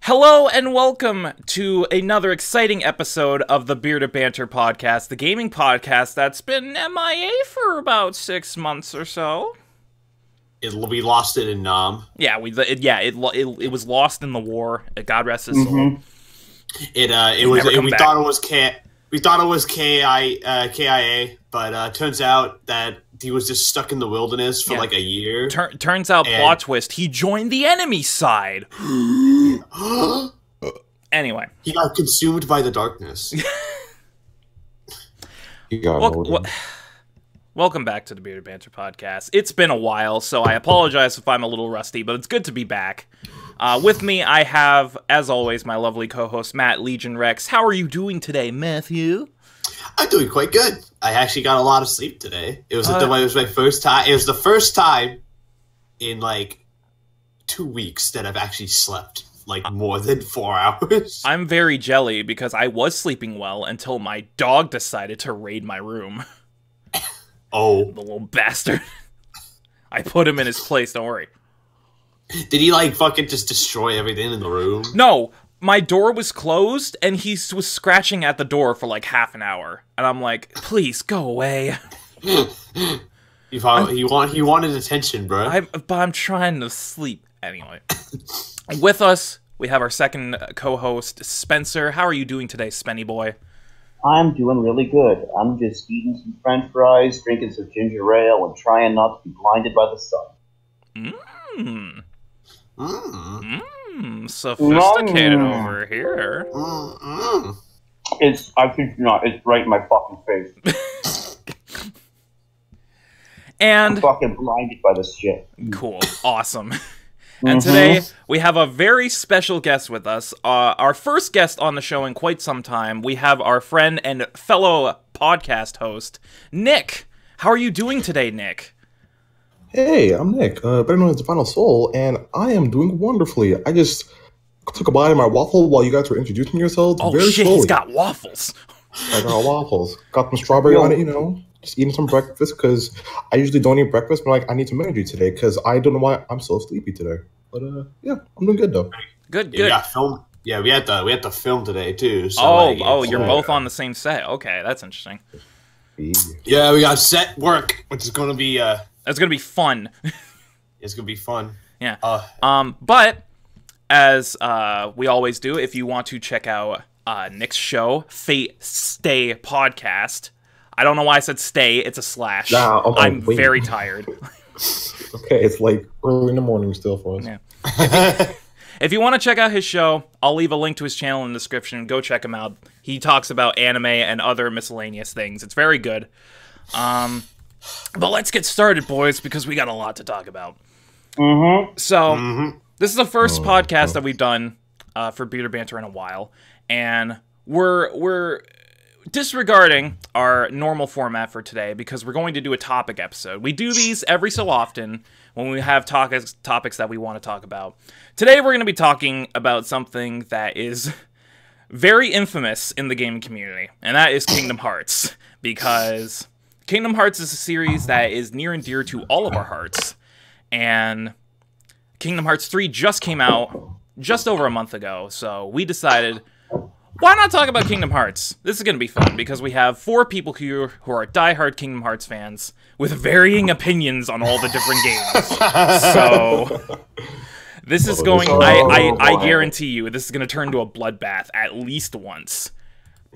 Hello and welcome to another exciting episode of the Bearded Banter Podcast, the gaming podcast that's been MIA for about 6 months or so. We lost it in Nam. Yeah, it was lost in the war. God rest his soul. We thought it was KIA, but turns out that he was just stuck in the wilderness for like a year. Turns out, plot twist, he joined the enemy side. Anyway. He got consumed by the darkness. Welcome back to the Bearded Banter Podcast. It's been a while, so I apologize if I'm a little rusty, but it's good to be back. With me, I have, as always, my lovely co-host, Matt Legion Rex. How are you doing today, Matthew? I'm doing quite good. I actually got a lot of sleep today. It was my first time. It was the first time in like 2 weeks that I've actually slept like more than 4 hours. I'm very jelly because I was sleeping well until my dog decided to raid my room. Oh, the little bastard! I put him in his place. Don't worry. Did he like fucking just destroy everything in the room? No. My door was closed, and he was scratching at the door for like half an hour. And I'm like, please, go away. He wanted attention, bro. But I'm trying to sleep. Anyway. With us, we have our second co-host, Spencer. How are you doing today, Spenny boy? I'm doing really good. I'm just eating some french fries, drinking some ginger ale, and trying not to be blinded by the sun. Sophisticated over here. I think not. It's right in my fucking face. And I'm fucking blinded by this shit. Cool. Awesome. And today, we have a very special guest with us. Our first guest on the show in quite some time. We have our friend and fellow podcast host, Nick. How are you doing today, Nick? Hey, I'm Nick, better known as the Final Soul, and I am doing wonderfully. I just took a bite of my waffle while you guys were introducing yourselves. Oh very shit, slowly. He's got waffles. I got waffles. Got some strawberry on it, just eating some breakfast, because I usually don't eat breakfast, but like I need some energy today, because I don't know why I'm so sleepy today. But yeah, I'm doing good though. Good. We had to film today too. So you're both on the same set. Okay, that's interesting. Yeah, we got set work, which is gonna be It's gonna be fun. It's gonna be fun. Yeah. But as we always do, if you want to check out Nick's show, Fate Stay Podcast. I don't know why I said stay. It's a slash. I'm very tired. Okay, it's like early in the morning still for us. Yeah. If you want to check out his show, I'll leave a link to his channel in the description. Go check him out. He talks about anime and other miscellaneous things. It's very good. But let's get started, boys, because we got a lot to talk about. So, this is the first podcast that we've done for Bearded Banter in a while, and we're disregarding our normal format for today because we're going to do a topic episode. We do these every so often when we have topics that we want to talk about. Today, we're going to be talking about something that is very infamous in the gaming community, and that is Kingdom Hearts, because Kingdom Hearts is a series that is near and dear to all of our hearts, and Kingdom Hearts 3 just came out just over a month ago, so we decided, why not talk about Kingdom Hearts? This is going to be fun, because we have 4 people here who are diehard Kingdom Hearts fans with varying opinions on all the different games. So, this is going, I guarantee you, this is going to turn into a bloodbath at least once.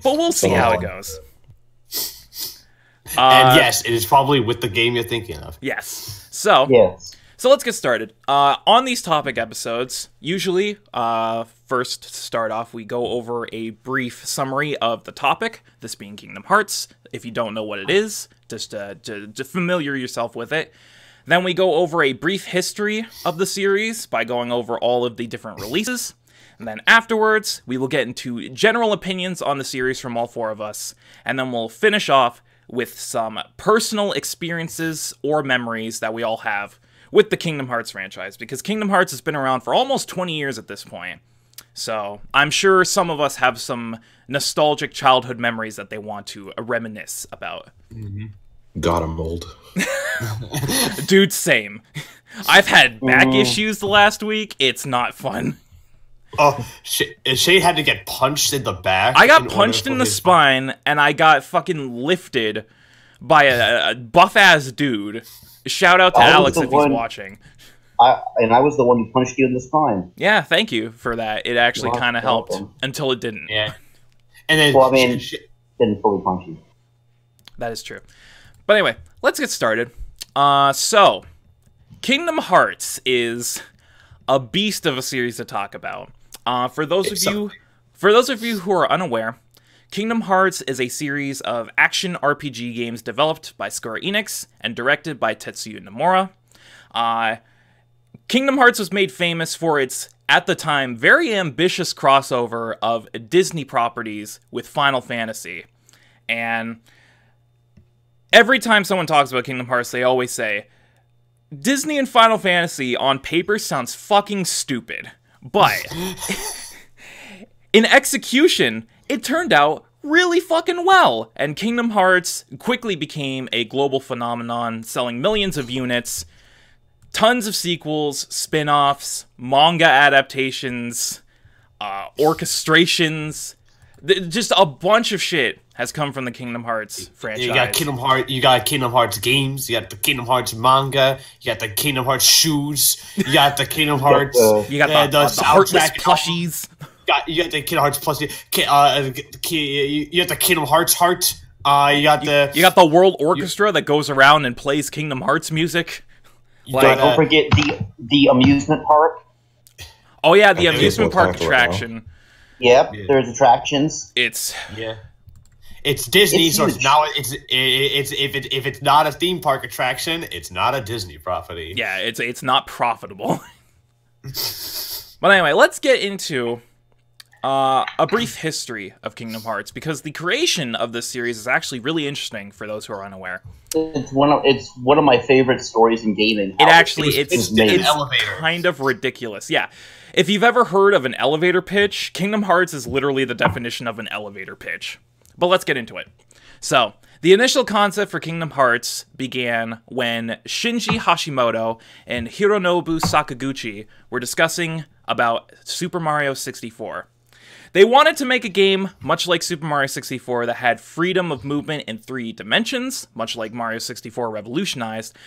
But we'll see how it goes. And yes, it is probably with the game you're thinking of. Yes. So let's get started. On these topic episodes, usually, first to start off, we go over a brief summary of the topic, this being Kingdom Hearts. If you don't know what it is, just to familiar yourself with it. Then we go over a brief history of the series by going over all of the different releases. And then afterwards, we will get into general opinions on the series from all 4 of us. And then we'll finish off with some personal experiences or memories that we all have with the Kingdom Hearts franchise, because Kingdom Hearts has been around for almost 20 years at this point. So I'm sure some of us have some nostalgic childhood memories that they want to reminisce about. God, I'm old. Dude, same. I've had back issues the last week. It's not fun. Shane had to get punched in the back. I got punched in the spine, and I got fucking lifted by a buff-ass dude. Shout out to Alex if he's watching. I was the one who punched you in the spine. Yeah, thank you for that. It actually kind of helped until it didn't. Yeah. And then, well, I mean, didn't fully punch you. That is true. But anyway, let's get started. So, Kingdom Hearts is a beast of a series to talk about. For those of you who are unaware, Kingdom Hearts is a series of action RPG games developed by Square Enix and directed by Tetsuya Nomura. Kingdom Hearts was made famous for its, at the time, very ambitious crossover of Disney properties with Final Fantasy. And every time someone talks about Kingdom Hearts, they always say, Disney and Final Fantasy on paper sounds fucking stupid. But in execution, it turned out really fucking well. And Kingdom Hearts quickly became a global phenomenon, selling millions of units, tons of sequels, spin-offs, manga adaptations, orchestrations. Just a bunch of shit has come from the Kingdom Hearts franchise. You got Kingdom Hearts games, you got the Kingdom Hearts manga, you got the Kingdom Hearts shoes, you got the Kingdom Hearts... you got the Heartless plushies. You got the Kingdom Hearts plushie. You got the Kingdom Hearts heart. You got the World Orchestra that goes around and plays Kingdom Hearts music. Don't forget the amusement park. Oh yeah, the amusement park attraction. Yep, there's attractions. It's Disney, so it's now if it's not a theme park attraction, it's not a Disney property. Yeah, it's not profitable. But anyway, let's get into a brief history of Kingdom Hearts, because the creation of this series is actually really interesting for those who are unaware. It's one of my favorite stories in gaming. It's kind of ridiculous. Yeah. If you've ever heard of an elevator pitch, Kingdom Hearts is literally the definition of an elevator pitch. But let's get into it. So, the initial concept for Kingdom Hearts began when Shinji Hashimoto and Hironobu Sakaguchi were discussing about Super Mario 64. They wanted to make a game, much like Super Mario 64, that had freedom of movement in 3 dimensions, much like Mario 64 revolutionized,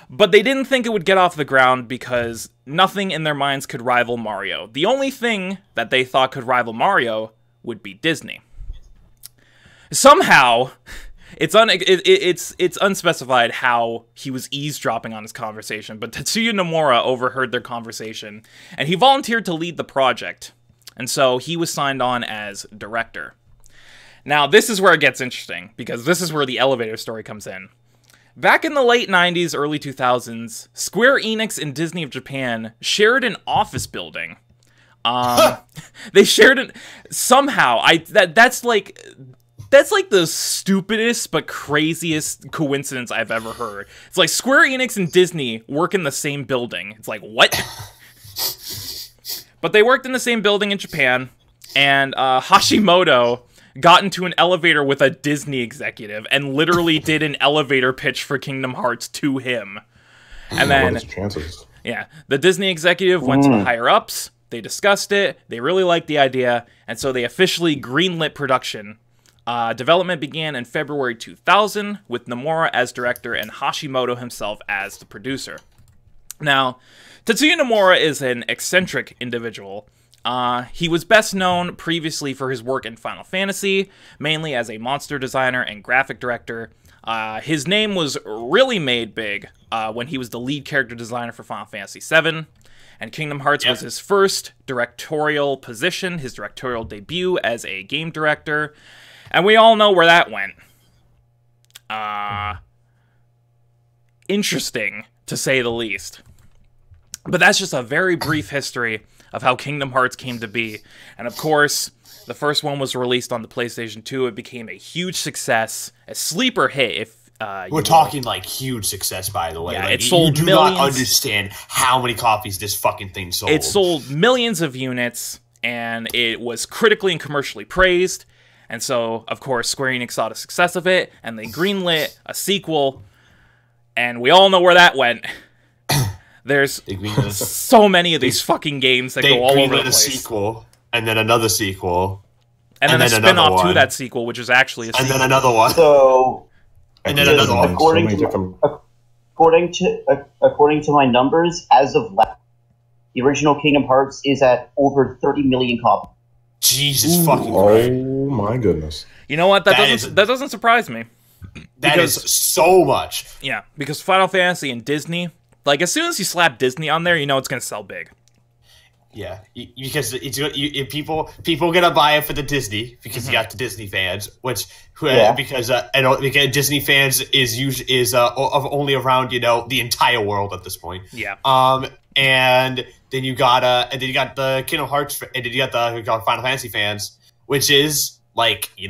but they didn't think it would get off the ground because nothing in their minds could rival Mario. The only thing that they thought could rival Mario would be Disney. Somehow, it's unspecified how he was eavesdropping on his conversation, but Tetsuya Nomura overheard their conversation, and he volunteered to lead the project. And so he was signed on as director. Now, this is where it gets interesting, because this is where the elevator story comes in. Back in the late 90s, early 2000s, Square Enix and Disney of Japan shared an office building. They shared it somehow. That's like the stupidest but craziest coincidence I've ever heard. It's like Square Enix and Disney work in the same building. It's like, what? But they worked in the same building in Japan, and Hashimoto got into an elevator with a Disney executive and literally did an elevator pitch for Kingdom Hearts to him. And then, yeah, the Disney executive went to the higher-ups, they discussed it, they really liked the idea, and so they officially greenlit production. Development began in February 2000, with Nomura as director and Hashimoto himself as the producer. Now, Tetsuya Nomura is an eccentric individual. He was best known previously for his work in Final Fantasy, mainly as a monster designer and graphic director. His name was really made big when he was the lead character designer for Final Fantasy VII, and Kingdom Hearts was his first directorial position, his directorial debut as a game director, and we all know where that went. Interesting, to say the least. But that's just a very brief history of how Kingdom Hearts came to be. And of course, the first one was released on the PlayStation 2. It became a huge success, a sleeper hit. If we're talking like huge success, by the way. Yeah, like, it sold you do millions. not understand how many copies this fucking thing sold. It sold millions of units, and it was critically and commercially praised. And so, of course, Square Enix saw the success of it, and they greenlit a sequel. And we all know where that went. There's so many of these fucking games that go all over the place. A sequel, and then another sequel, and then a spin-off to that sequel, which is actually a sequel. And then another one. So, and then another one. According to my numbers, as of last, the original Kingdom Hearts is at over 30 million copies. Jesus fucking Christ. Oh my goodness. You know what? That doesn't surprise me. That is so much. Yeah, because Final Fantasy and Disney, like, as soon as you slap Disney on there, you know it's going to sell big. Yeah, because people gonna buy it for the Disney because you got the Disney fans, because Disney fans is only around the entire world at this point. Yeah. And then you got the Kingdom Hearts, and then you got the Final Fantasy fans, which is like you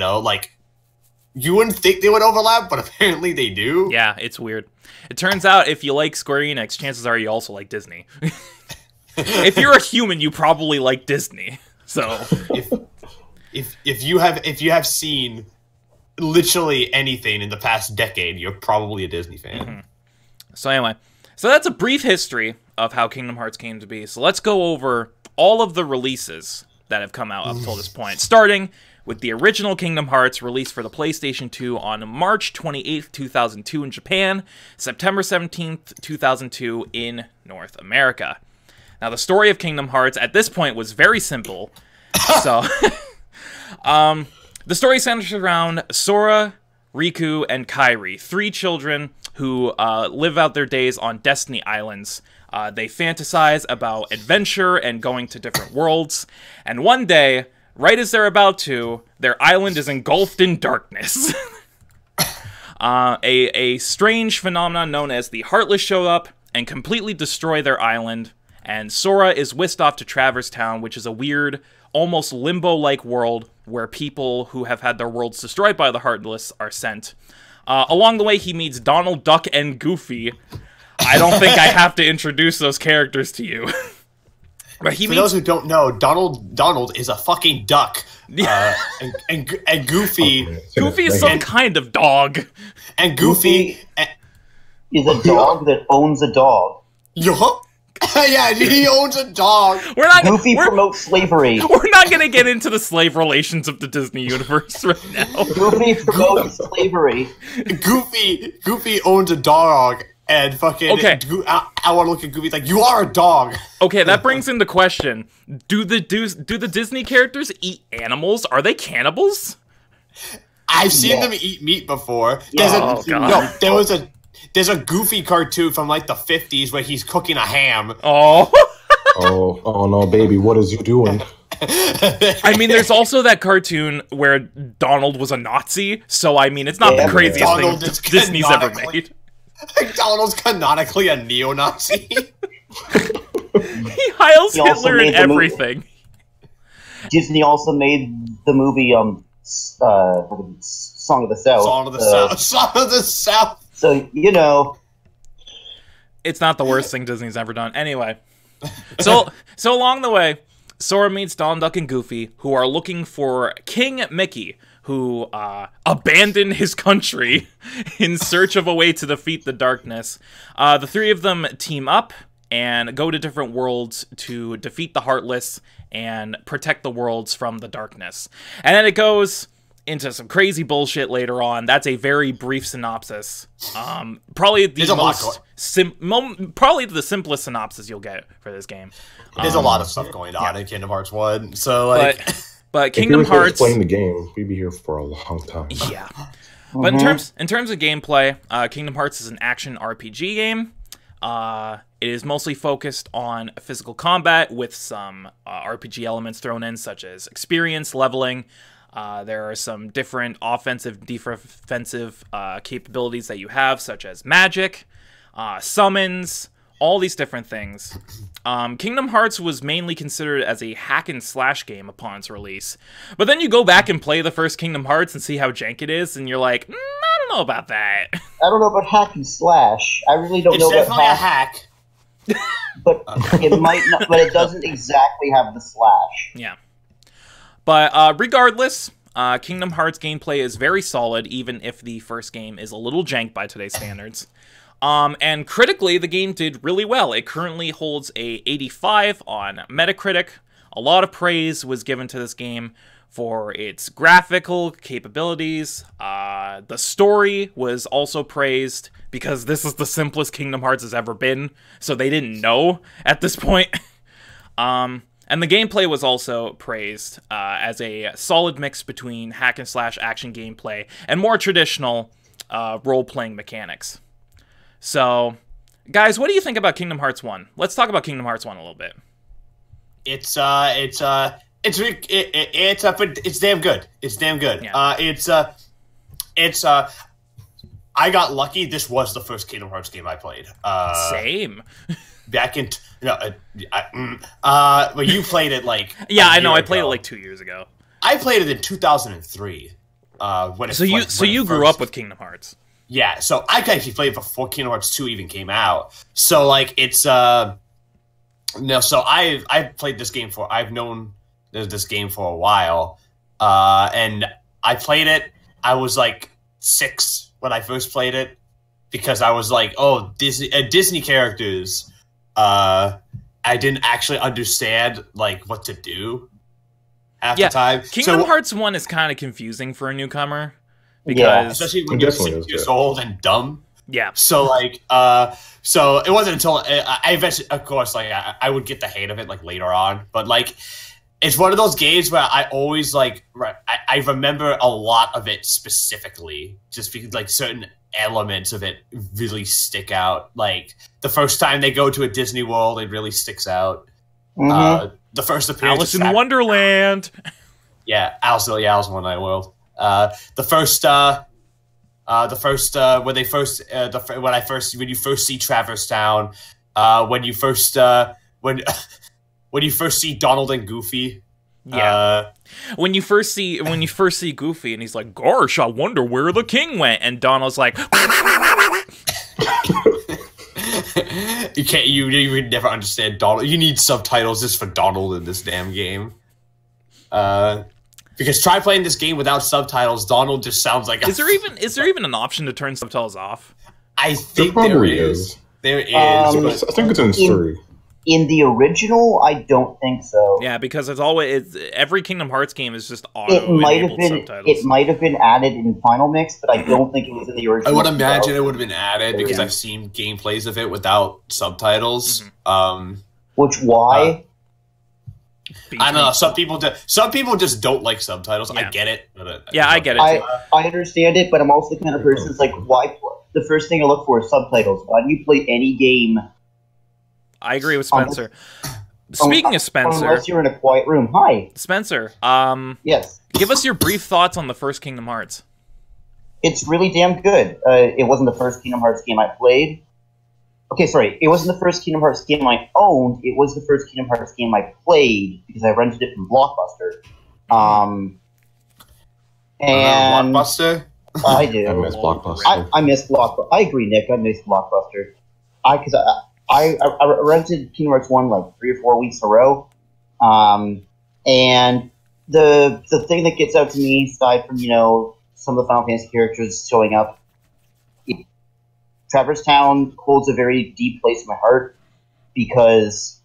wouldn't think they would overlap, but apparently they do. Yeah, it's weird. It turns out if you like Square Enix, chances are you also like Disney. If you're a human, you probably like Disney. So if you have seen literally anything in the past decade, you're probably a Disney fan. Mm-hmm. So anyway, that's a brief history of how Kingdom Hearts came to be. So let's go over all of the releases that have come out up till this point, starting with the original Kingdom Hearts, released for the PlayStation 2 on March 28th, 2002 in Japan, September 17th, 2002 in North America. Now, the story of Kingdom Hearts at this point was very simple. So, the story centers around Sora, Riku, and Kairi, 3 children who live out their days on Destiny Islands. They fantasize about adventure and going to different worlds. And one day, right as they're about to, their island is engulfed in darkness. A strange phenomenon known as the Heartless show up and completely destroy their island. And Sora is whisked off to Traverse Town, which is a weird, almost limbo-like world where people who have had their worlds destroyed by the Heartless are sent. Along the way, he meets Donald, Duck, and Goofy. I don't think I have to introduce those characters to you. But For those who don't know, Donald is a fucking duck. And Goofy... Goofy is some kind of dog. And Goofy is a dog that owns a dog. Yeah, he owns a dog. Goofy promotes slavery. We're not going to get into the slave relations of the Disney universe right now. Goofy promotes slavery. Goofy owns a dog, and fucking... Okay. I want to look at Goofy like, you are a dog. Okay, that brings into question, do the Disney characters eat animals? Are they cannibals? I've seen them eat meat before. There's a Goofy cartoon from like the 50s where he's cooking a ham. Oh. oh no, baby, what is you doing? I mean, there's also that cartoon where Donald was a Nazi, so I mean, it's not the craziest thing Disney's ever made. Donald's canonically a neo-Nazi. He hails Hitler and everything. Disney also made the movie Song of the South. Song of the South. So, it's not the worst thing Disney's ever done. Anyway, so along the way, Sora meets Donald, Duck, and Goofy, who are looking for King Mickey, who abandoned his country in search of a way to defeat the darkness. The 3 of them team up and go to different worlds to defeat the Heartless and protect the worlds from the darkness. And then it goes into some crazy bullshit later on. That's a very brief synopsis. Probably the probably the simplest synopsis you'll get for this game. There's a lot of stuff going on in Kingdom Hearts 1. So like, but Kingdom Hearts playing the game, we'd be here for a long time. Yeah. But in terms of gameplay, Kingdom Hearts is an action RPG game. It is mostly focused on physical combat with some RPG elements thrown in, such as experience, leveling. There are some different offensive, defensive capabilities that you have, such as magic, summons, all these different things. Kingdom Hearts was mainly considered as a hack-and-slash game upon its release. But then you go back and play the first Kingdom Hearts and see how jank it is, and you're like, I don't know about that. I don't know about hack-and-slash. I really don't know about It's definitely a hack. But it might not. But it doesn't exactly have the slash. Yeah. But regardless, Kingdom Hearts gameplay is very solid, even if the first game is a little jank by today's standards. And critically, the game did really well. It currently holds a 85 on Metacritic. A lot of praise was given to this game for its graphical capabilities. The story was also praised because this is the simplest Kingdom Hearts has ever been, so they didn't know at this point. And the gameplay was also praised as a solid mix between hack-and-slash action gameplay and more traditional role-playing mechanics. So, guys, what do you think about Kingdom Hearts 1? Let's talk about Kingdom Hearts 1 a little bit. It's damn good. It's damn good. Yeah. I got lucky. This was the first Kingdom Hearts game I played. Same. Back in well, you played it like I know. I played it like 2 years ago. I played it in 2003. When it So you grew up with Kingdom Hearts. Yeah. So I actually played it before Kingdom Hearts 2 even came out. So like it's no. So I've played this game for. I've known this game for a while, and I played it. I was like 6 when I first played it because I was like, oh, Disney characters. I didn't actually understand like what to do half the time. Kingdom Hearts 1 is kind of confusing for a newcomer because especially when you're 6 years old and dumb. Yeah. So like, so it wasn't until I eventually, of course, like I would get the hang of it like later on, but like. It's one of those games where I always like I remember a lot of it specifically, just because like certain elements of it really stick out. Like the first time they go to a Disney World, it really sticks out. Mm-hmm. The first appearance, Alice in Wonderland. Yeah, Alice in Wonderland World. When you first see Traverse Town, when you first see Donald and Goofy. Yeah. When you first see Goofy and he's like, "Gosh, I wonder where the king went," and Donald's like, you would never understand Donald. You need subtitles just for Donald in this damn game. Because try playing this game without subtitles, Donald just sounds like. Is there even an option to turn subtitles off? I think there is. There is. I think it's in 3. In the original, I don't think so. Yeah, because every Kingdom Hearts game is just auto-enabled subtitles. It might have been added in Final Mix, but I don't think it was in the original. I would imagine it would have been added because I've seen gameplays of it without subtitles. I don't know. Some people just don't like subtitles. Yeah. I get it. I get it. I understand it, but I'm also the kind of person that's like, why? The first thing I look for is subtitles. Why do you play any game? I agree with Spencer. Speaking of Spencer, unless you're in a quiet room. Hi, Spencer. Yes. Give us your brief thoughts on the first Kingdom Hearts. It's really damn good. It wasn't the first Kingdom Hearts game I played. Okay, sorry. It wasn't the first Kingdom Hearts game I owned. It was the first Kingdom Hearts game I played because I rented it from Blockbuster. And Blockbuster. I do. I miss Blockbuster. I miss Blockbuster. I agree, Nick. I miss Blockbuster. Because I rented Kingdom Hearts 1 like 3 or 4 weeks in a row. And the thing that gets out to me, aside from, some of the Final Fantasy characters showing up, Traverse Town holds a very deep place in my heart because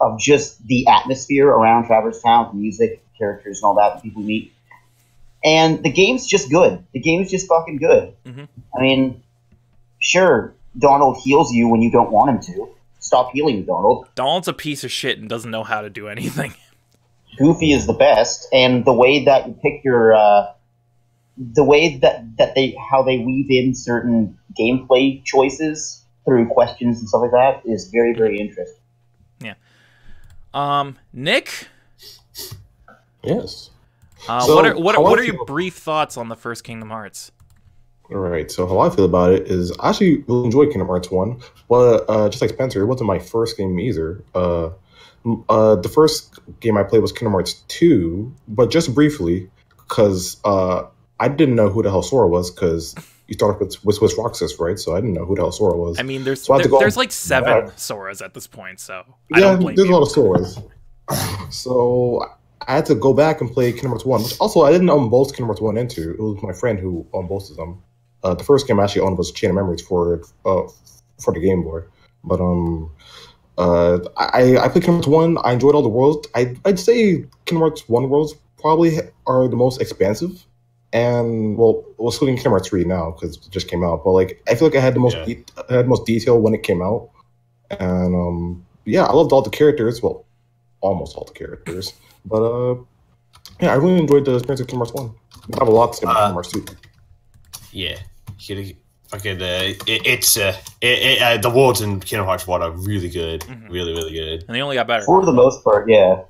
of just the atmosphere around Traverse Town, the music, characters, and all that, the people we meet. And the game's just good. The game's just fucking good. Mm-hmm. I mean, sure, Donald heals you when you don't want him to. Stop healing, Donald. Donald's a piece of shit and doesn't know how to do anything. Goofy is the best, and the way that you pick your, the way how they weave in certain gameplay choices through questions and stuff like that is very, very interesting. Yeah. Nick? Yes. What are your brief thoughts on the first Kingdom Hearts? All right, so how I feel about it is I actually really enjoyed Kingdom Hearts 1, but just like Spencer, it wasn't my first game either. The first game I played was Kingdom Hearts 2, but just briefly, because I didn't know who the hell Sora was, because you start off with Swiss Roxas, right? So I didn't know who the hell Sora was. I mean, there's like 7 Soras at this point, so I don't blame there's you. a lot of Soras. So I had to go back and play Kingdom Hearts 1, which also I didn't own both Kingdom Hearts 1 and 2. It was my friend who owned both of them. The first game I actually owned was Chain of Memories for the Game Boy. But I played Kingdom Hearts 1. I enjoyed all the worlds. I'd say Kingdom Hearts 1 worlds probably are the most expansive. And well, excluding Kingdom Hearts 3 now because it just came out. But like, I feel like I had the most detail when it came out. And yeah, I loved all the characters. Well, almost all the characters. But yeah, I really enjoyed the experience of Kingdom Hearts 1. I have a lot to say about Kingdom Hearts 2. Yeah. Okay, the worlds in Kingdom Hearts 1 are really good. Really, really good. And they only got better. For the most part, yeah.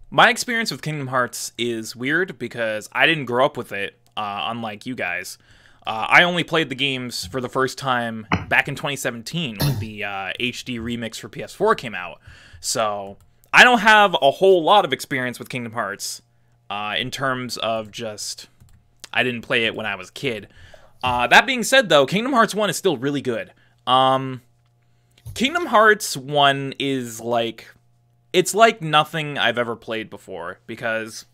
My experience with Kingdom Hearts is weird because I didn't grow up with it, unlike you guys. I only played the games for the first time back in 2017 when the HD remix for PS4 came out. So I don't have a whole lot of experience with Kingdom Hearts in terms of just... I didn't play it when I was a kid. That being said, though, Kingdom Hearts 1 is still really good. Kingdom Hearts 1 is like... It's like nothing I've ever played before, because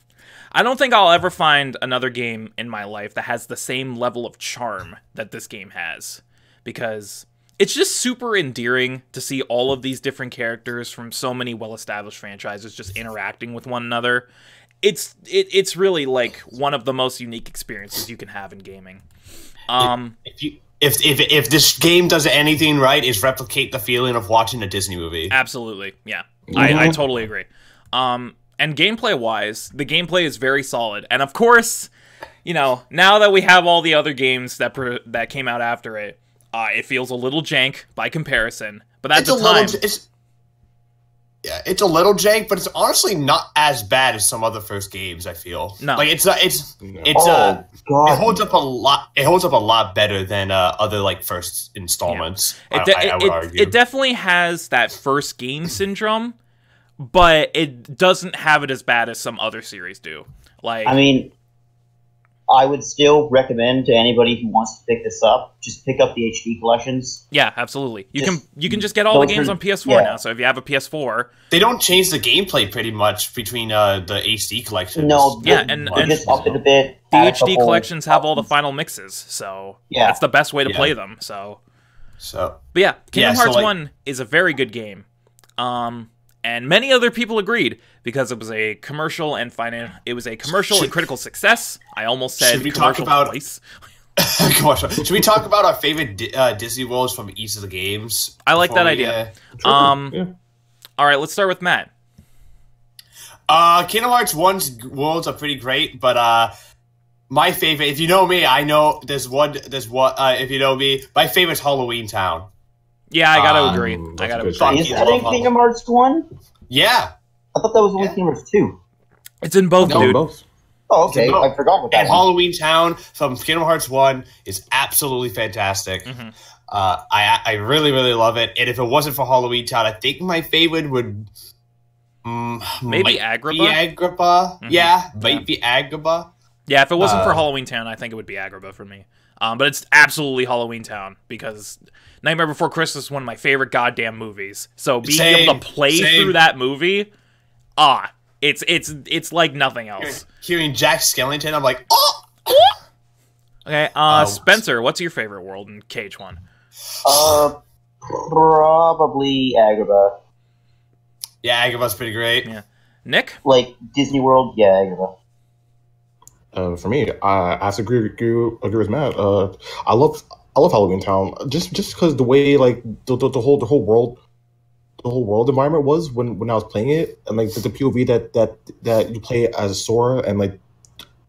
I don't think I'll ever find another game in my life that has the same level of charm that this game has. Because it's just super endearing to see all of these different characters from so many well-established franchises just interacting with one another. It's really like one of the most unique experiences you can have in gaming. If this game does anything right, is replicate the feeling of watching a Disney movie. Absolutely, yeah. I totally agree. And gameplay-wise, the gameplay is very solid. And of course, you know, now that we have all the other games that came out after it, it feels a little jank by comparison. But at the time... it's a little jank, but it's honestly not as bad as some other first games, I feel. No. Like, it holds up a lot. It holds up a lot better than other, like, first installments, I would argue. It definitely has that first game syndrome, but it doesn't have it as bad as some other series do. Like, I mean, I would still recommend to anybody who wants to pick this up, just pick up the HD collections. Yeah, absolutely. You can just get all the games on PS4 now. So if you have a PS4, they don't change the gameplay pretty much between the HD collections. No, and just up it a bit. The HD collections have all the final mixes, so that's the best way to play them. So, but yeah, Kingdom Hearts 1 is a very good game. And many other people agreed because it was a commercial and critical success. I almost said commercial twice. Should we talk about our favorite Disney worlds from each of the games? I like that idea. All right, let's start with Matt. Kingdom Hearts 1's worlds are pretty great, but my favorite, if you know me, I know if you know me, my favorite's Halloween Town. Yeah, I gotta agree. Is that in Kingdom Hearts 1? Yeah. I thought that was only Kingdom Hearts 2. It's in both, dude. Both. Oh, okay. I forgot about that. And Halloween Town from Kingdom Hearts 1 is absolutely fantastic. I really, really love it. And if it wasn't for Halloween Town, I think my favorite would... maybe Agrabah? Be Agrabah. Yeah, might be Agrabah. Yeah, if it wasn't for Halloween Town, I think it would be Agrabah for me. But it's absolutely Halloween Town because Nightmare Before Christmas is one of my favorite goddamn movies. So being able to play through that movie, it's like nothing else. Hearing Jack Skellington, I'm like, oh! Okay, Spencer, what's your favorite world in KH1? Probably Agrabah. Yeah, Agrabah's pretty great. Yeah, Nick? Like Disney World, yeah, Agrabah. For me, I have to agree with Matt. I love Halloween Town just because the way like the whole world environment was when I was playing it, and like the POV that you play as Sora, and like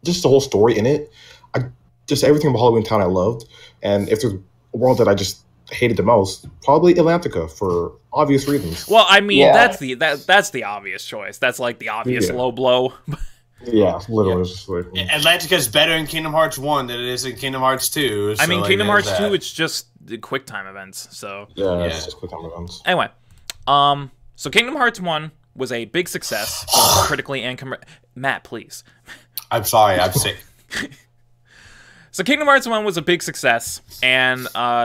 just the whole story in it. Just everything about Halloween Town I loved. And if there's a world that I just hated the most, probably Atlantica for obvious reasons. Well, I mean that's the obvious choice. That's like the obvious low blow. Yeah, literally. Yeah. Atlantica is better in Kingdom Hearts 1 than it is in Kingdom Hearts 2. I mean, Kingdom Hearts 2, it's just the QuickTime events. So it's just QuickTime events. Anyway, so Kingdom Hearts 1 was a big success, both critically and Matt, please. I'm sorry, I'm sick. So Kingdom Hearts 1 was a big success, and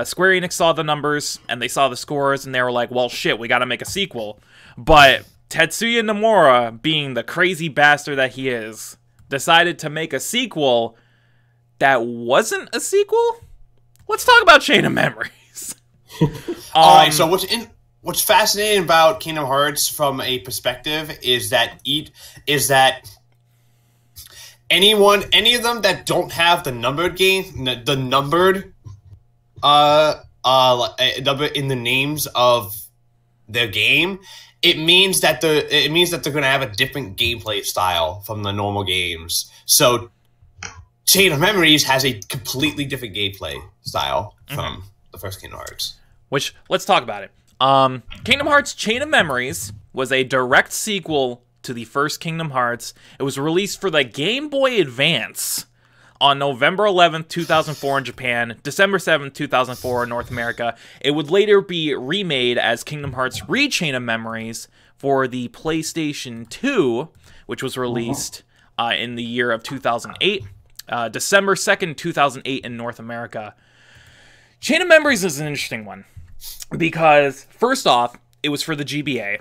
Square Enix saw the numbers, and they saw the scores, and they were like, well, shit, we gotta make a sequel. But Tetsuya Nomura, being the crazy bastard that he is, decided to make a sequel that wasn't a sequel? Let's talk about Chain of Memories. All right, so what's fascinating about Kingdom Hearts from a perspective is that any of them that don't have the numbered game, the numbered number in the names of their game, it means that they're going to have a different gameplay style from the normal games. So Chain of Memories has a completely different gameplay style from the first Kingdom Hearts. Which, let's talk about it. Kingdom Hearts Chain of Memories was a direct sequel to the first Kingdom Hearts. It was released for the Game Boy Advance on November 11th, 2004 in Japan, December 7th, 2004 in North America. It would later be remade as Kingdom Hearts Re-Chain of Memories for the PlayStation 2, which was released in the year of 2008, December 2nd, 2008 in North America. Chain of Memories is an interesting one because, first off, it was for the GBA.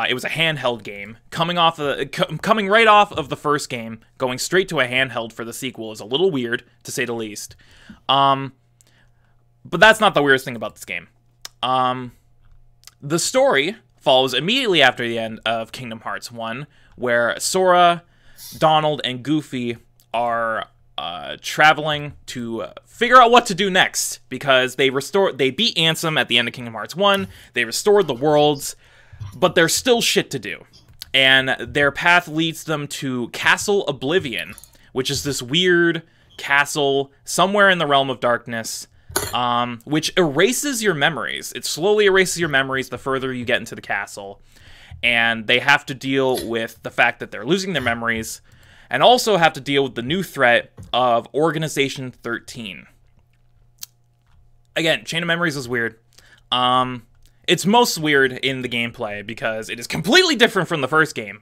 It was a handheld game. Coming right off of the first game, going straight to a handheld for the sequel is a little weird, to say the least. But that's not the weirdest thing about this game. The story follows immediately after the end of Kingdom Hearts 1, where Sora, Donald, and Goofy are traveling to figure out what to do next, because they beat Ansem at the end of Kingdom Hearts 1, they restored the worlds, but there's still shit to do. And their path leads them to Castle Oblivion, which is this weird castle somewhere in the realm of darkness, which erases your memories. It slowly erases your memories the further you get into the castle. And they have to deal with the fact that they're losing their memories, and also have to deal with the new threat of Organization 13. Again, Chain of Memories is weird. It's most weird in the gameplay because it is completely different from the first game.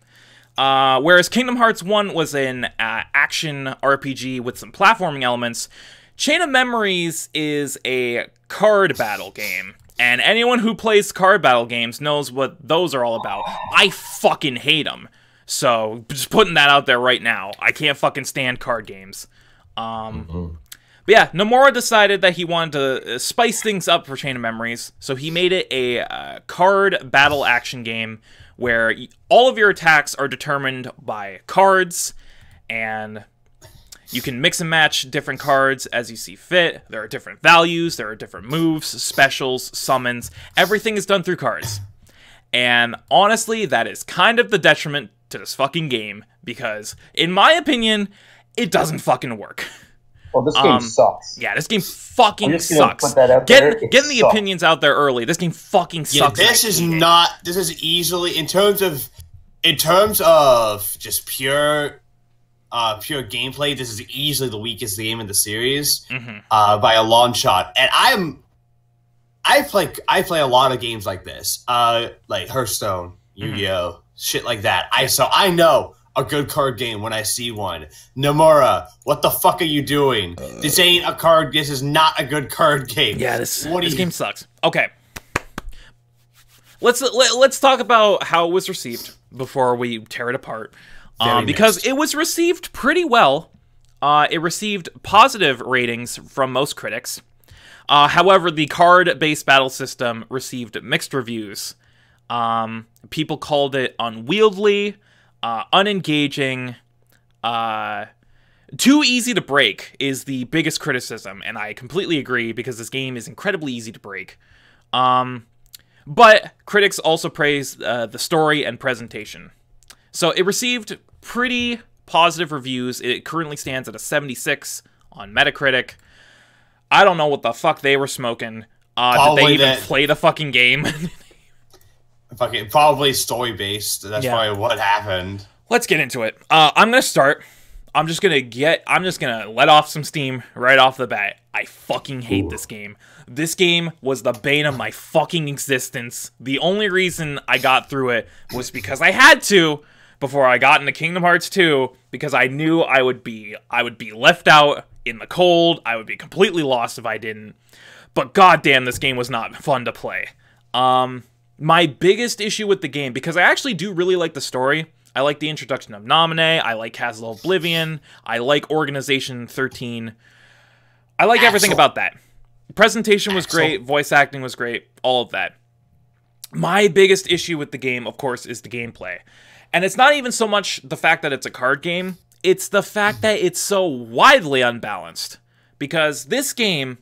Whereas Kingdom Hearts 1 was an action RPG with some platforming elements, Chain of Memories is a card battle game. And anyone who plays card battle games knows what those are all about. I fucking hate them. So, just putting that out there right now. I can't fucking stand card games. But yeah, Nomura decided that he wanted to spice things up for Chain of Memories, so he made it a card battle action game where all of your attacks are determined by cards, and you can mix and match different cards as you see fit. There are different values, there are different moves, specials, summons. Everything is done through cards. And honestly, that is kind of the detriment to this fucking game, because, in my opinion, it doesn't fucking work. Well, this game sucks. Yeah, this game fucking sucks. Put that out getting the opinions out there early. This game fucking sucks. Yeah, this is easily, in terms of just pure gameplay, this is easily the weakest game in the series, by a long shot. And I play a lot of games like this, like Hearthstone, Yu-Gi-Oh, shit like that. I know a good card game when I see one. Nomura, what the fuck are you doing? This ain't a card. This is not a good card game. Yeah, this game sucks. Okay, let's talk about how it was received before we tear it apart. Because it was received pretty well. It received positive ratings from most critics. However, the card-based battle system received mixed reviews. People called it unwieldy, unengaging, too easy to break is the biggest criticism, and I completely agree because this game is incredibly easy to break. But critics also praised the story and presentation. So it received pretty positive reviews. It currently stands at a 76 on Metacritic. I don't know what the fuck they were smoking. Did they even play the fucking game? Probably story-based. That's probably what happened. Let's get into it. I'm gonna start. I'm just gonna let off some steam right off the bat. I fucking hate this game. This game was the bane of my fucking existence. The only reason I got through it was because I had to before I got into Kingdom Hearts 2, because I knew I would be left out in the cold. I would be completely lost if I didn't. But goddamn, this game was not fun to play. My biggest issue with the game, because I actually do really like the story, I like the introduction of Naminé. I like Castle Oblivion. I like Organization 13. I like everything about that. Presentation was great. Voice acting was great. All of that. My biggest issue with the game, of course, is the gameplay. And it's not even so much the fact that it's a card game. It's the fact that it's so widely unbalanced. Because this game,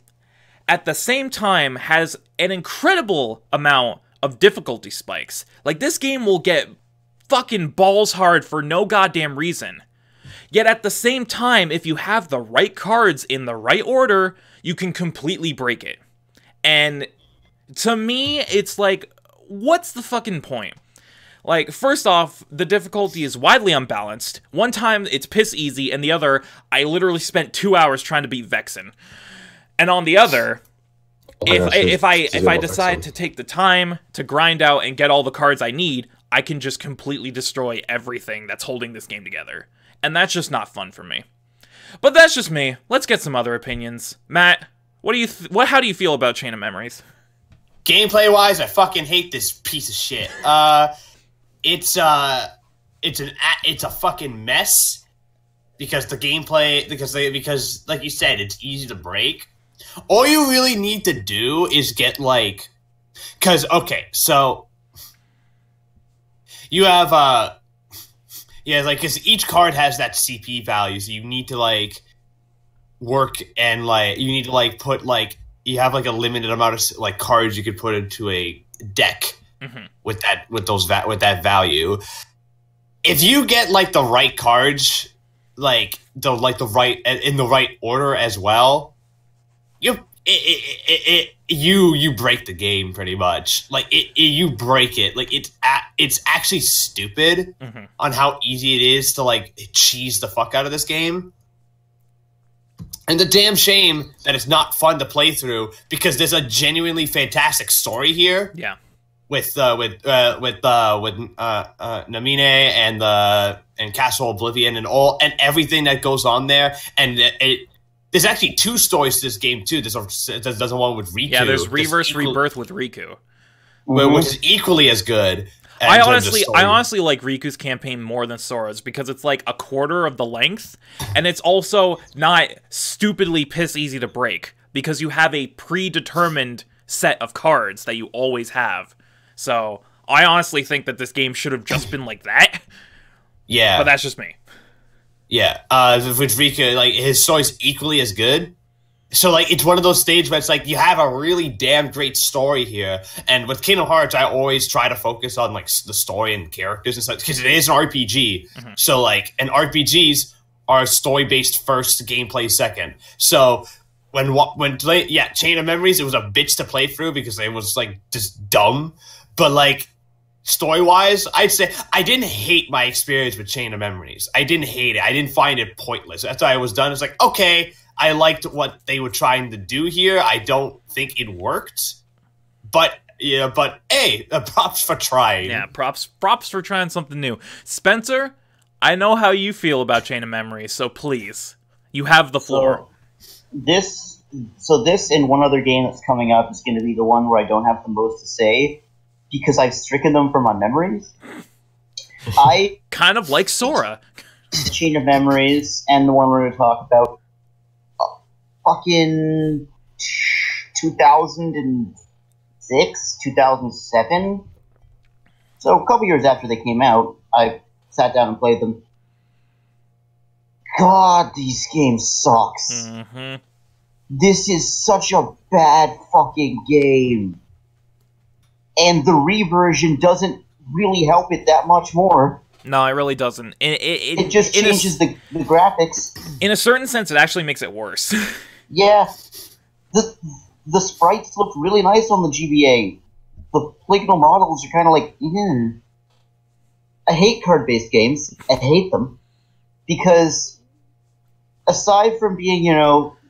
at the same time, has an incredible amount of difficulty spikes. Like, this game will get fucking balls hard for no goddamn reason. Yet at the same time, if you have the right cards in the right order, you can completely break it. And to me, it's like, what's the fucking point? Like, first off, the difficulty is widely unbalanced. One time, it's piss easy, and the other, I literally spent 2 hours trying to beat Vexen. And on the other, if I decide to take the time to grind out and get all the cards I need, I can just completely destroy everything that's holding this game together. And that's just not fun for me. But that's just me. Let's get some other opinions. Matt, how do you feel about Chain of Memories? Gameplay-wise, I fucking hate this piece of shit. It's a fucking mess because the gameplay because like you said, it's easy to break. All you really need to do is get like, so you have because each card has that CP value, so you need to like work and like you need to like put like you have like a limited amount of like cards you could put into a deck with that value. If you get like the right cards, like the right in the right order as well, you break the game pretty much. Like you break it. Like it's actually stupid on how easy it is to like cheese the fuck out of this game. And the damn shame that it's not fun to play through because there's a genuinely fantastic story here. Yeah. With Naminé and Castle Oblivion and everything that goes on there, and there's actually two stories to this game too. There's one with Riku. Yeah, there's Rebirth with Riku, which is equally as good. I honestly like Riku's campaign more than Sora's because it's like a quarter of the length, and it's also not stupidly piss easy to break because you have a predetermined set of cards that you always have. So I honestly think that this game should have just been like that. Yeah, but that's just me. Yeah, with Riku, like his story's equally as good. So like it's one of those stages where it's like you have a really damn great story here, and with Kingdom Hearts, I always try to focus on like the story and characters and stuff because it is an RPG. So like, and RPGs are story based first, gameplay second. So when Chain of Memories, it was a bitch to play through because it was like just dumb, but like. Story-wise, I'd say I didn't hate my experience with Chain of Memories. I didn't hate it. I didn't find it pointless. After I was done, it's like, okay, I liked what they were trying to do here. I don't think it worked. But hey, props for trying. Yeah, props for trying something new. Spencer, I know how you feel about Chain of Memories, so please, you have the floor. This and one other game that's coming up is going to be the one where I don't have the most to say. Because I've stricken them from my memories. I kind of like Sora. Chain of Memories and the one we're going to talk about. Fucking 2006, 2007. So a couple years after they came out, I sat down and played them. God, these games sucks. This is such a bad fucking game. And the reversion doesn't really help it that much more. No, it really doesn't. It just changes the graphics. In a certain sense, it actually makes it worse. Yeah. The sprites look really nice on the GBA. The polygonal models are kind of like, I hate card-based games. I hate them. Because aside from being,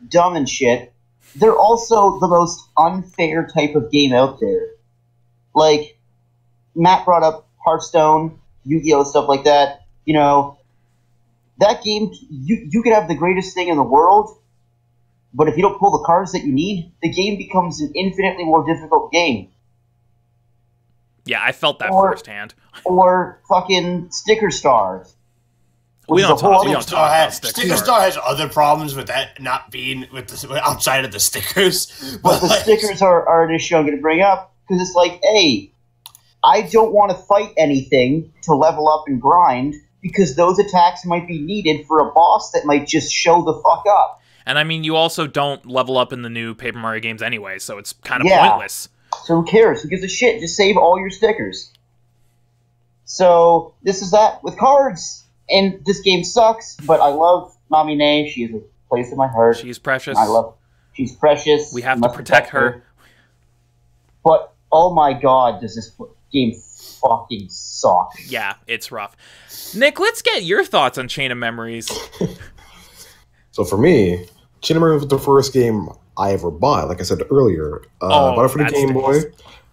dumb and shit, they're also the most unfair type of game out there. Like, Matt brought up Hearthstone, Yu-Gi-Oh!, stuff like that. That game, you could have the greatest thing in the world, but if you don't pull the cards that you need, the game becomes an infinitely more difficult game. Yeah, I felt that firsthand. Or fucking sticker stars. We don't talk about Sticker Star has other problems with that not being outside of the stickers. But the stickers are an issue I'm going to bring up, because it's like, hey, I don't want to fight anything to level up and grind, because those attacks might be needed for a boss that might just show the fuck up. And I mean, you also don't level up in the new Paper Mario games anyway, so it's kind of pointless. So who cares? Who gives a shit? Just save all your stickers. So this is that with cards. And this game sucks, but I love Namine. She has a place in my heart. She's precious. She's precious. We have to protect her. But, oh my god, does this game fucking suck. Yeah, it's rough. Nick, let's get your thoughts on Chain of Memories. So for me, Chain of Memories was the first game I ever bought. Like I said earlier, bought it for the Game Boy.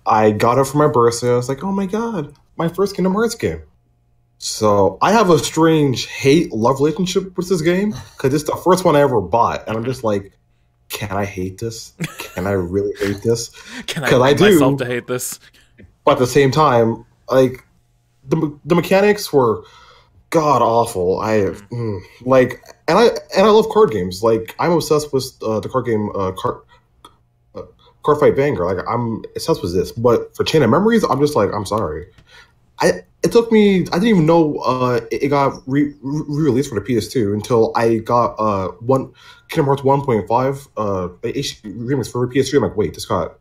I got it for my birthday. I was like, oh my god, my first Kingdom Hearts game. So I have a strange hate-love relationship with this game because it's the first one I ever bought, and I'm just like, can I hate this? Can I really hate this? Can I bring myself to hate this? But at the same time, like the mechanics were god awful. I love card games. Like I'm obsessed with the card game Card Fight Vanguard. Like I'm obsessed with this. But for Chain of Memories, I'm just like, I'm sorry. It took me. I didn't even know it got re-released for the PS2 until I got Kingdom Hearts 1.5 remix for PS3. I'm like, wait, this got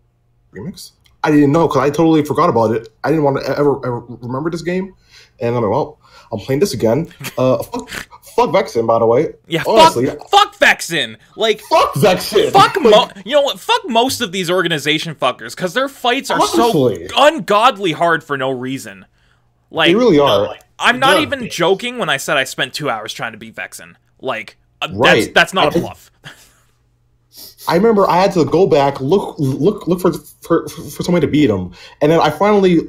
remix? I didn't know because I totally forgot about it. I didn't want to ever remember this game, and I'm like, well, I'm playing this again. Fuck Vexen, by the way. Yeah, honestly, fuck Vexen. Like, fuck Vexen. Fuck you know what? Fuck most of these organization fuckers because their fights are so ungodly hard for no reason. Like, they really are. I'm not even joking when I said I spent 2 hours trying to beat Vexen. Like, that's not a bluff. I remember I had to go back, look for somebody to beat him, and then I finally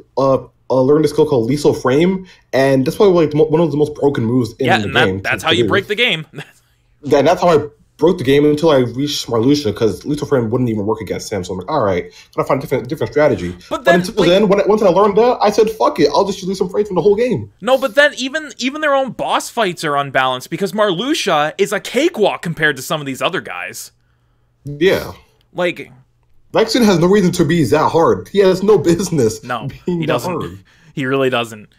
learned a skill called Lethal Frame, and that's probably like one of the most broken moves in the game. That's how you break the game. That's how I broke the game until I reached Marluxia, because Lethal Frame wouldn't even work against him. So I'm like, all right, gotta find a different strategy. But until then, once I learned that, I said, fuck it, I'll just use Lethal Frame from the whole game. No, but then even their own boss fights are unbalanced because Marluxia is a cakewalk compared to some of these other guys. Yeah. Like, Vexen has no reason to be that hard. He has no business. No, being he doesn't. Hard. He really doesn't.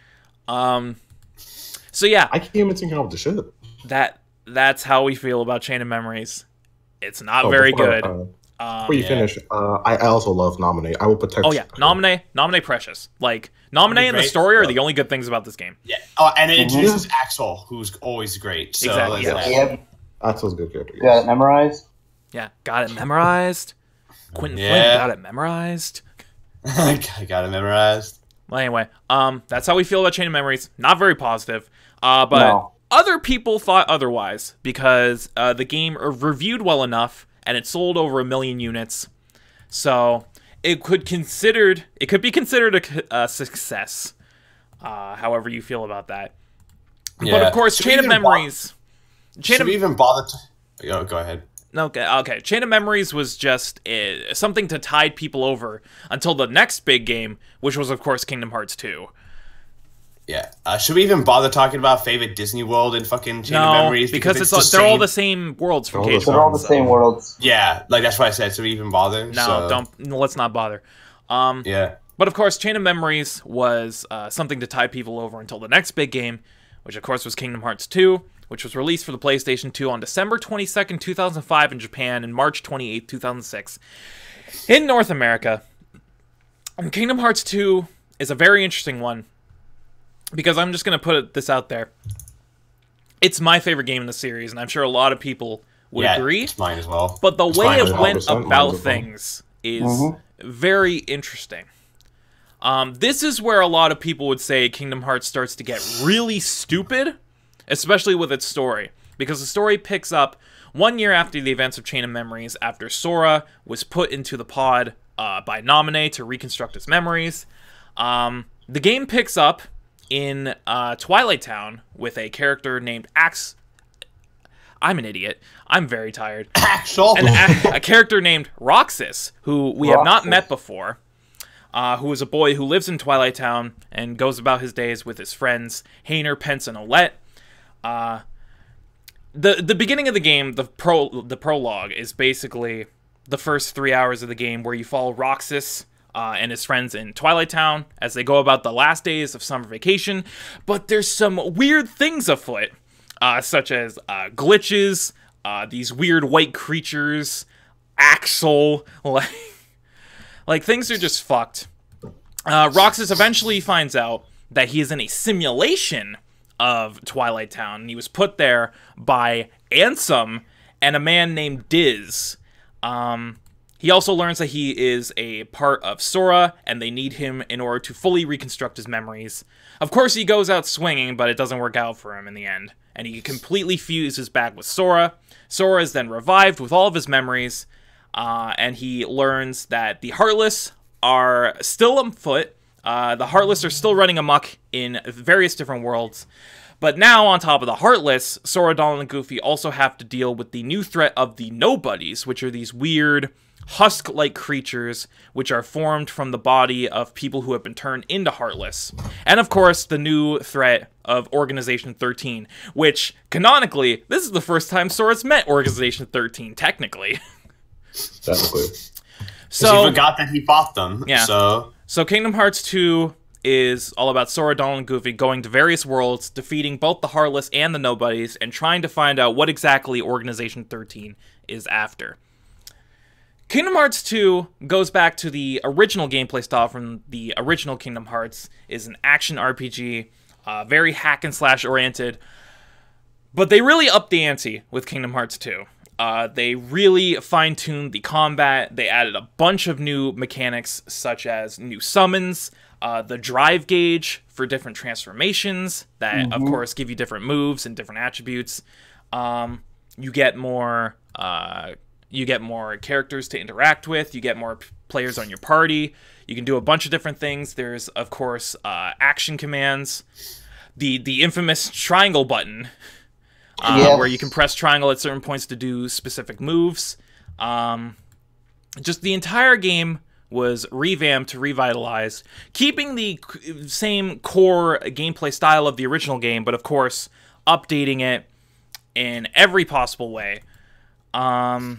So yeah, I can't even think of the shit. That's how we feel about Chain of Memories. It's not very good. Before you finish, I also love Nominate. I will protect. Oh yeah, Nominate precious. Like Nominate and the story are the only good things about this game. Yeah. Oh, and it introduces Axel, who's always great. So exactly. Yeah. Axel's a good character. You got it memorized? Yeah, got it memorized. Quentin Flynn got it memorized. I got it memorized. Well, anyway, that's how we feel about Chain of Memories. Not very positive. But other people thought otherwise because the game reviewed well enough and it sold over 1 million units. So it could be considered a success. However you feel about that. Yeah. But of course, Chain of Memories. Should we even bother? Go ahead. Okay. Chain of Memories was just something to tide people over until the next big game, which was, of course, Kingdom Hearts 2. Yeah. Should we even bother talking about favorite Disney World and fucking Chain of Memories? Because they're all the same worlds from Cage. They're all the same worlds. Yeah, like that's what I said. Should we even bother? Let's not bother. Yeah. But, of course, Chain of Memories was something to tide people over until the next big game, which, of course, was Kingdom Hearts 2. Which was released for the PlayStation 2 on December 22nd, 2005 in Japan and March 28th, 2006 in North America. And Kingdom Hearts 2 is a very interesting one because I'm just going to put this out there. It's my favorite game in the series, and I'm sure a lot of people would agree. It's mine as well. But the way it went about things is very interesting. This is where a lot of people would say Kingdom Hearts starts to get really stupid. Especially with its story, because the story picks up 1 year after the events of Chain of Memories, after Sora was put into the pod by Naminé to reconstruct his memories. The game picks up in Twilight Town with a character named I'm an idiot. I'm very tired. Axel! A character named Roxas, who we have not met before. who is a boy who lives in Twilight Town and goes about his days with his friends, Hayner, Pence, and Olette. The beginning of the game, the prologue, is basically the first 3 hours of the game where you follow Roxas and his friends in Twilight Town as they go about the last days of summer vacation. But there's some weird things afoot, such as glitches, these weird white creatures, Axel, like things are just fucked. Roxas eventually finds out that he is in a simulation of Twilight Town, and he was put there by Ansem and a man named Diz. He also learns that he is a part of Sora, and they need him in order to fully reconstruct his memories. Of course, he goes out swinging, but it doesn't work out for him in the end, and he completely fuses back with Sora. Sora is then revived with all of his memories, and he learns that the Heartless are still afoot. The Heartless are still running amok in various different worlds. But now, on top of the Heartless, Sora, Donald, and Goofy also have to deal with the new threat of the Nobodies, which are these weird, husk-like creatures which are formed from the body of people who have been turned into Heartless. And, of course, the new threat of Organization 13, which, canonically, this is the first time Sora's met Organization 13, technically. Technically. So he forgot that he fought them. Yeah. So Kingdom Hearts 2 is all about Sora, Donald, and Goofy going to various worlds, defeating both the Heartless and the Nobodies, and trying to find out what exactly Organization 13 is after. Kingdom Hearts 2 goes back to the original gameplay style from the original Kingdom Hearts, is an action RPG, very hack-and-slash oriented, but they really upped the ante with Kingdom Hearts 2. They really fine-tuned the combat. They added a bunch of new mechanics, such as new summons, the drive gauge for different transformations that, of course, give you different moves and different attributes. You get more characters to interact with. You get more players on your party. You can do a bunch of different things. There's, of course, action commands. The infamous triangle button. Where you can press triangle at certain points to do specific moves. Just the entire game was revamped, revitalized, keeping the same core gameplay style of the original game, but of course, updating it in every possible way. And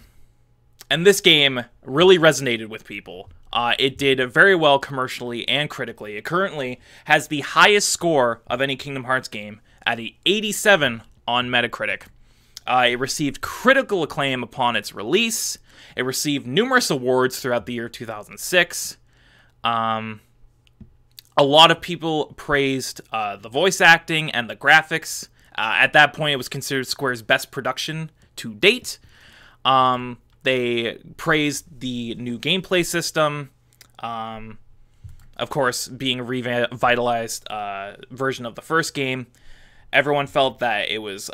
this game really resonated with people. It did very well commercially and critically. It currently has the highest score of any Kingdom Hearts game at an 87 on Metacritic. It received critical acclaim upon its release. It received numerous awards throughout the year 2006. A lot of people praised the voice acting and the graphics. At that point, it was considered Square's best production to date. They praised the new gameplay system. Of course, being a revitalized version of the first game. Everyone felt that it was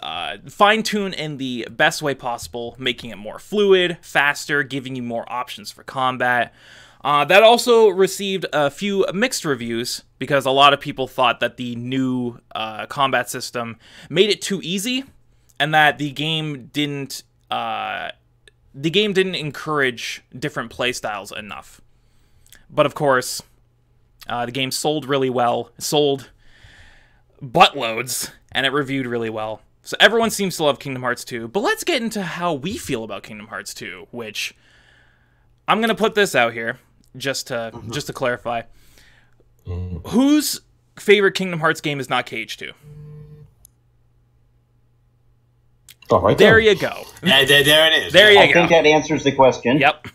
fine-tuned in the best way possible, making it more fluid, faster, giving you more options for combat. That also received a few mixed reviews, because a lot of people thought that the new combat system made it too easy, and that the game didn't encourage different playstyles enough. But of course, the game sold really well. It sold buttloads, and it reviewed really well. So everyone seems to love Kingdom Hearts 2, but let's get into how we feel about Kingdom Hearts 2, which I'm going to put this out here just to clarify. Whose favorite Kingdom Hearts game is not KH2? Oh, right there you go. Yeah, there it is. There you go. I think that answers the question. Yep.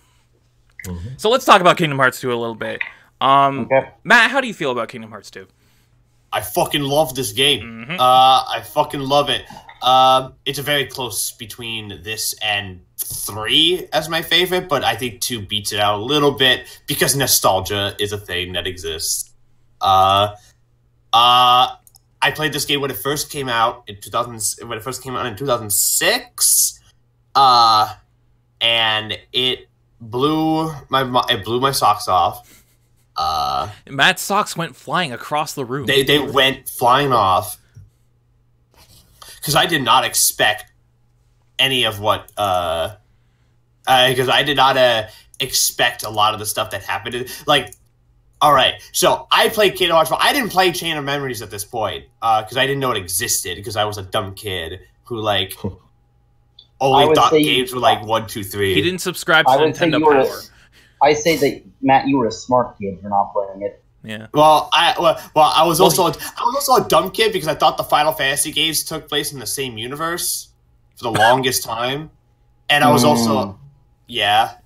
So let's talk about Kingdom Hearts 2 a little bit. Okay. Matt, how do you feel about Kingdom Hearts 2? I fucking love this game. I fucking love it. It's a very close between this and 3 as my favorite, but I think 2 beats it out a little bit because nostalgia is a thing that exists. I played this game when it first came out in 2006, and it blew my socks off. Matt's socks went flying across the room. They went flying off because I did not expect any of what because I did not expect a lot of the stuff that happened. Like All right, so I played Kingdom Hearts 1. I didn't play Chain of Memories at this point because I didn't know it existed because I was a dumb kid who like only thought games were like 1, 2, 3. He didn't subscribe to Nintendo Power. I say that Matt, you were a smart kid for not playing it. Yeah. Well, I was also a dumb kid because I thought the Final Fantasy games took place in the same universe for the longest time, and I was also yeah.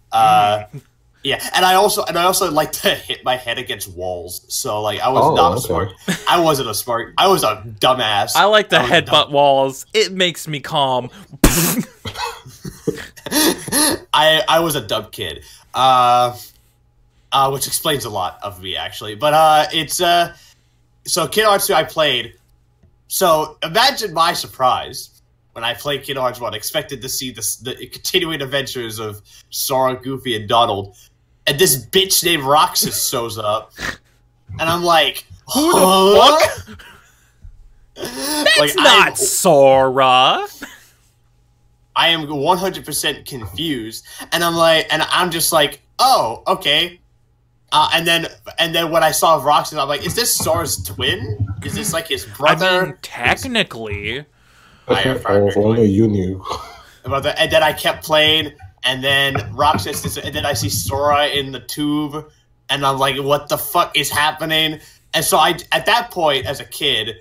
And I also like to hit my head against walls. So like I was not a smart. I wasn't a smart. I was a dumbass. I like to headbutt walls. It makes me calm. I was a dumb kid. Which explains a lot of me actually. But it's so Kingdom Hearts 2 I played. So imagine my surprise when I played Kingdom Hearts 1, expected to see the continuing adventures of Sora, Goofy, and Donald. And this bitch named Roxas shows up. And I'm like, who the fuck? That's like, not Sora. I am 100% confused. And I'm just like, oh, okay. And then when I saw Roxas, I'm like, is this Sora's twin? Is this like his brother? I mean, technically. Only you knew. And then I kept playing. And then Roxas, and then I see Sora in the tube, and I'm like, what the fuck is happening? And so at that point, as a kid,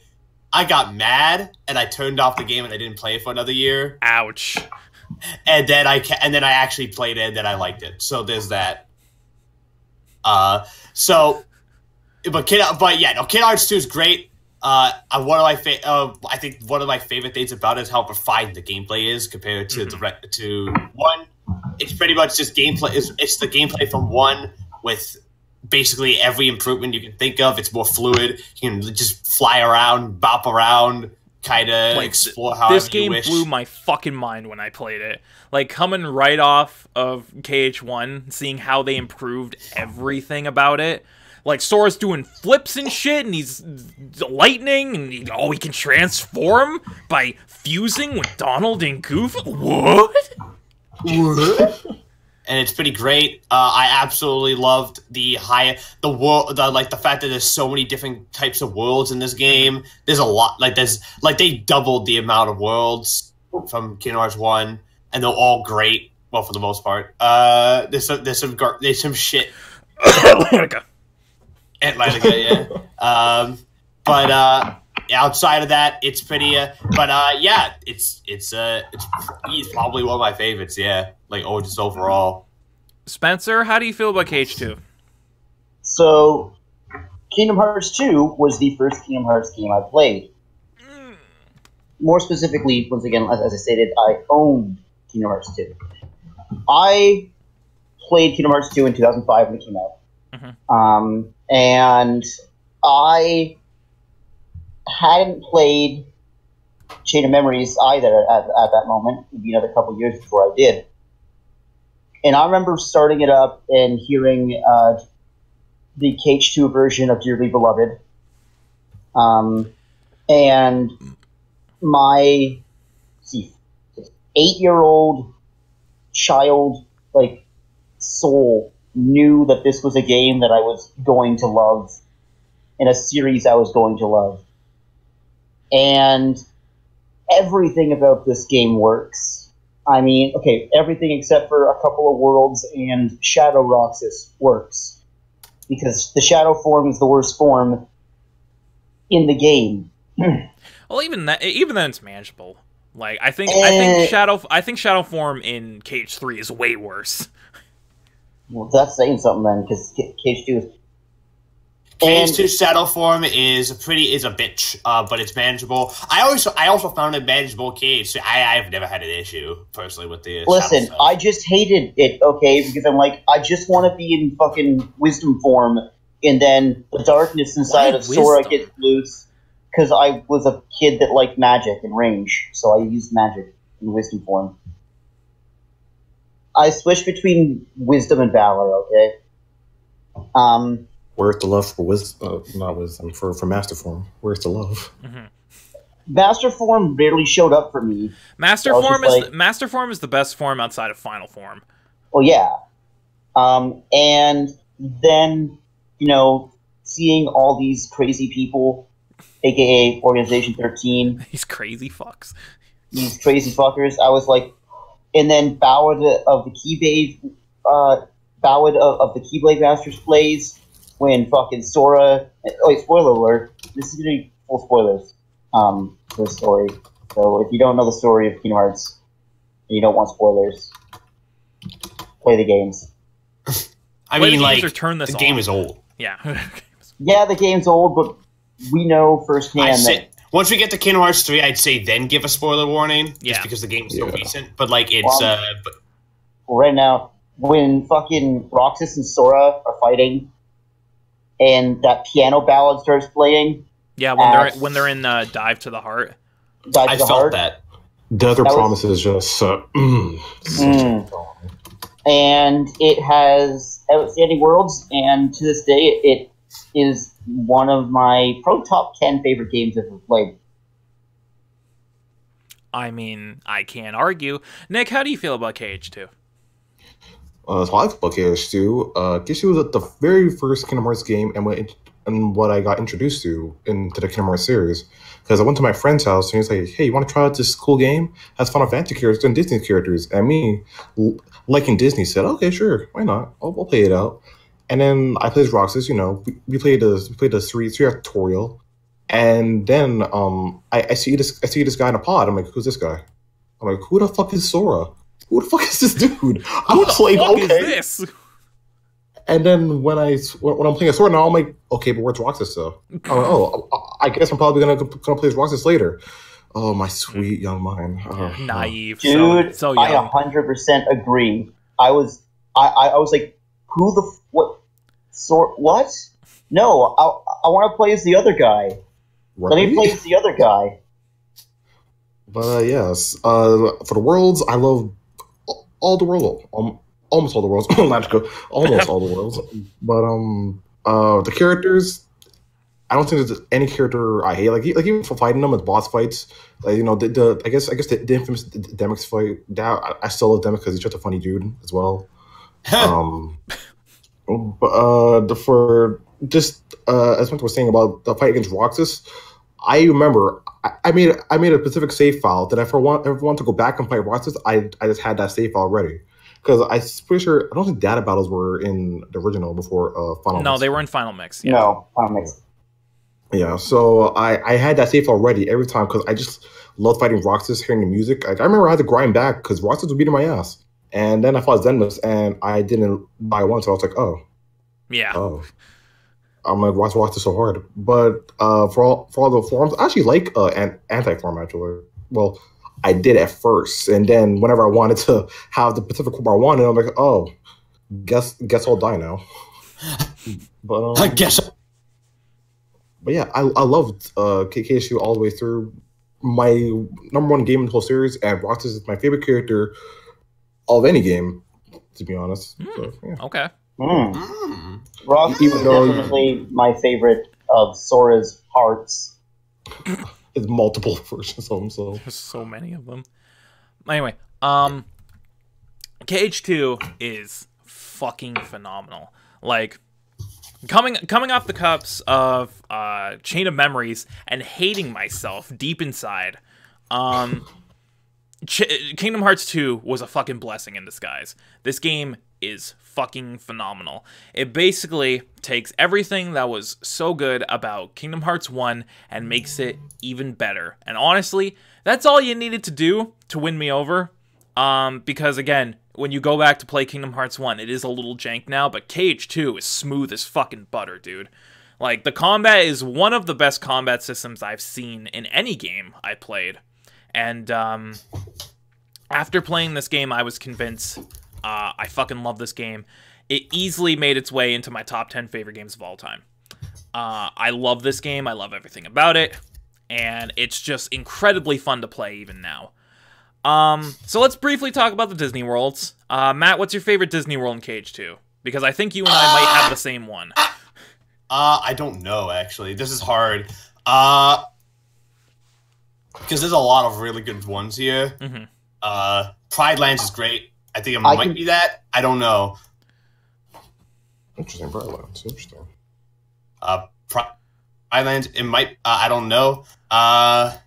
I got mad, and I turned off the game, and I didn't play it for another year. Ouch. And then I actually played it, and then I liked it. So there's that. Kingdom Hearts 2 is great. I think one of my favorite things about it is how refined the gameplay is compared to to 1. It's pretty much just gameplay. It's the gameplay from 1 with basically every improvement you can think of. It's more fluid. You can just fly around, bop around, kind of like, explore however this game you wish. blew my fucking mind when I played it. Like, coming right off of KH1, seeing how they improved everything about it. Like, Sora's doing flips and shit, and he's lightning, and he can transform by fusing with Donald and Goof. What? And it's pretty great. I absolutely loved the world, the fact that there's so many different types of worlds in this game. There's a lot, they doubled the amount of worlds from Kingdom Hearts 1, and they're all great. Well, for the most part, there's some shit. Atlantica, yeah. Outside of that, it's pretty. It's probably one of my favorites. Yeah, like just overall. Spencer, how do you feel about KH2? So, Kingdom Hearts 2 was the first Kingdom Hearts game I played. More specifically, once again, as I stated, I owned Kingdom Hearts 2. I played Kingdom Hearts 2 in 2005 when it came out. Mm-hmm. And I hadn't played Chain of Memories either at that moment. It would be another couple years before I did. And I remember starting it up and hearing the KH2 version of Dearly Beloved. And my 8-year-old child soul knew that this was a game that I was going to love, in a series I was going to love. And everything about this game works. I mean, okay, everything except for a couple of worlds and Shadow Roxas works. Because the Shadow form is the worst form in the game. Well, even then it's manageable. Like, I think Shadow form in KH3 is way worse. Well, that's saying something then, because KH2 is... KH2 Shadow form is a bitch, but it's manageable. I also found it manageable KH. I've never had an issue personally with the. Listen, I just hated it. Okay, because I'm like, I just want to be in fucking wisdom form, and then the darkness inside of Sora gets loose. Because I was a kid that liked magic and range, so I used magic in wisdom form. I switched between wisdom and valor. Okay. Where's the love for wisdom? Not wisdom, for master form. Where's the love? Mm-hmm. Master form barely showed up for me. Master form is the best form outside of final form. Oh yeah. And then seeing all these crazy people, aka Organization 13, These crazy fucks. these crazy fuckers, I was like, and then Ballad of the Keyblade, of the Keyblade Masters plays when fucking Sora. Oh, spoiler alert! This is gonna be full spoilers. For the story. So if you don't know the story of Kingdom Hearts and you don't want spoilers, play the games. I Play mean, the like, games or turn this the game off. is old. Yeah. Yeah, the game's old, but we know firsthand that. Once we get to Kingdom Hearts 3, I'd say then give a spoiler warning, Yeah. just because the game's so recent. But, like, it's... Right now, when fucking Roxas and Sora are fighting, and that piano ballad starts playing... Yeah, when they're in Dive to the Heart. I felt that. Death or Promise is just... And it has outstanding worlds, and to this day, it is one of my probably top 10 favorite games I've ever played. I mean, I can't argue. Nick, how do you feel about KH2? So I feel about KH2. KH2 was the very first Kingdom Hearts game and what I got introduced to into the Kingdom Hearts series. Because I went to my friend's house and he was like, hey, you want to try out this cool game? It has Final Fantasy characters and Disney characters. And me, liking Disney, said, okay, sure, why not? I'll play it out. And then I played as Roxas, we played the three tutorial. And then I see this guy in a pod. I'm like, who's this guy? I'm like, who the fuck is Sora? Who the fuck is this dude? I was like, okay. Is this? And then when I'm playing a Sora now, I'm like, okay, but where's Roxas though? I'm like, I guess I'm probably gonna play as Roxas later. Oh, my sweet young mind. Naive, dude. So young. I 100% agree. I was like, who the what? What? No, I want to play as the other guy. Right? Let me play as the other guy. But yes, for the worlds, I love all the worlds, almost all the worlds. Almost all the worlds. But the characters, I don't think there's any character I hate. Like even for fighting them as boss fights, I guess the infamous Demix fight. That I still love Demix because he's just a funny dude as well. But as Winter was saying about the fight against Roxas, I remember I made a specific save file that if I want to go back and fight Roxas, I just had that save file ready. Because I'm pretty sure, I don't think data battles were in the original before Final Mix. No, they were in Final Mix. Yeah. No, Final Mix. Yeah, so I had that save file ready every time because I just loved fighting Roxas, hearing the music. Like, I remember I had to grind back because Roxas was beating my ass. And then I fought Zenmus, and I didn't buy one, so I was like, oh. Yeah. Oh. I'm like, why watch this so hard? But for all the forms, I actually like anti-form, actually. Well, I did at first, and then whenever I wanted to have the Pacific form I wanted, I'm like, oh, guess I'll die now. But I guess. But yeah, I loved KSU all the way through. My number one game in the whole series, and Roxas is my favorite character of any game, to be honest. So, yeah. Okay. Roxas is definitely my favorite of Sora's hearts. It's multiple versions of himself. There's so many of them. Anyway, KH2 is fucking phenomenal. Like, coming off the cups of Chain of Memories and hating myself deep inside, Kingdom Hearts 2 was a fucking blessing in disguise. This game is fucking phenomenal. It basically takes everything that was so good about Kingdom Hearts 1 and makes it even better. And honestly, that's all you needed to do to win me over. Because again, when you go back to play Kingdom Hearts 1, it is a little jank now, but KH2 is smooth as fucking butter, dude. Like, the combat is one of the best combat systems I've seen in any game I played. And after playing this game, I was convinced I fucking love this game. It easily made its way into my top 10 favorite games of all time. I love this game. I love everything about it. And it's just incredibly fun to play even now. So let's briefly talk about the Disney worlds. Matt, what's your favorite Disney world in KH2? Because I think you and I might have the same one. I don't know, actually. This is hard. Because there's a lot of really good ones here. Mm-hmm. Pride Lands is great. I think it might be that. I don't know. Interesting, Pride Lands. Interesting. Island. It might. I don't know. I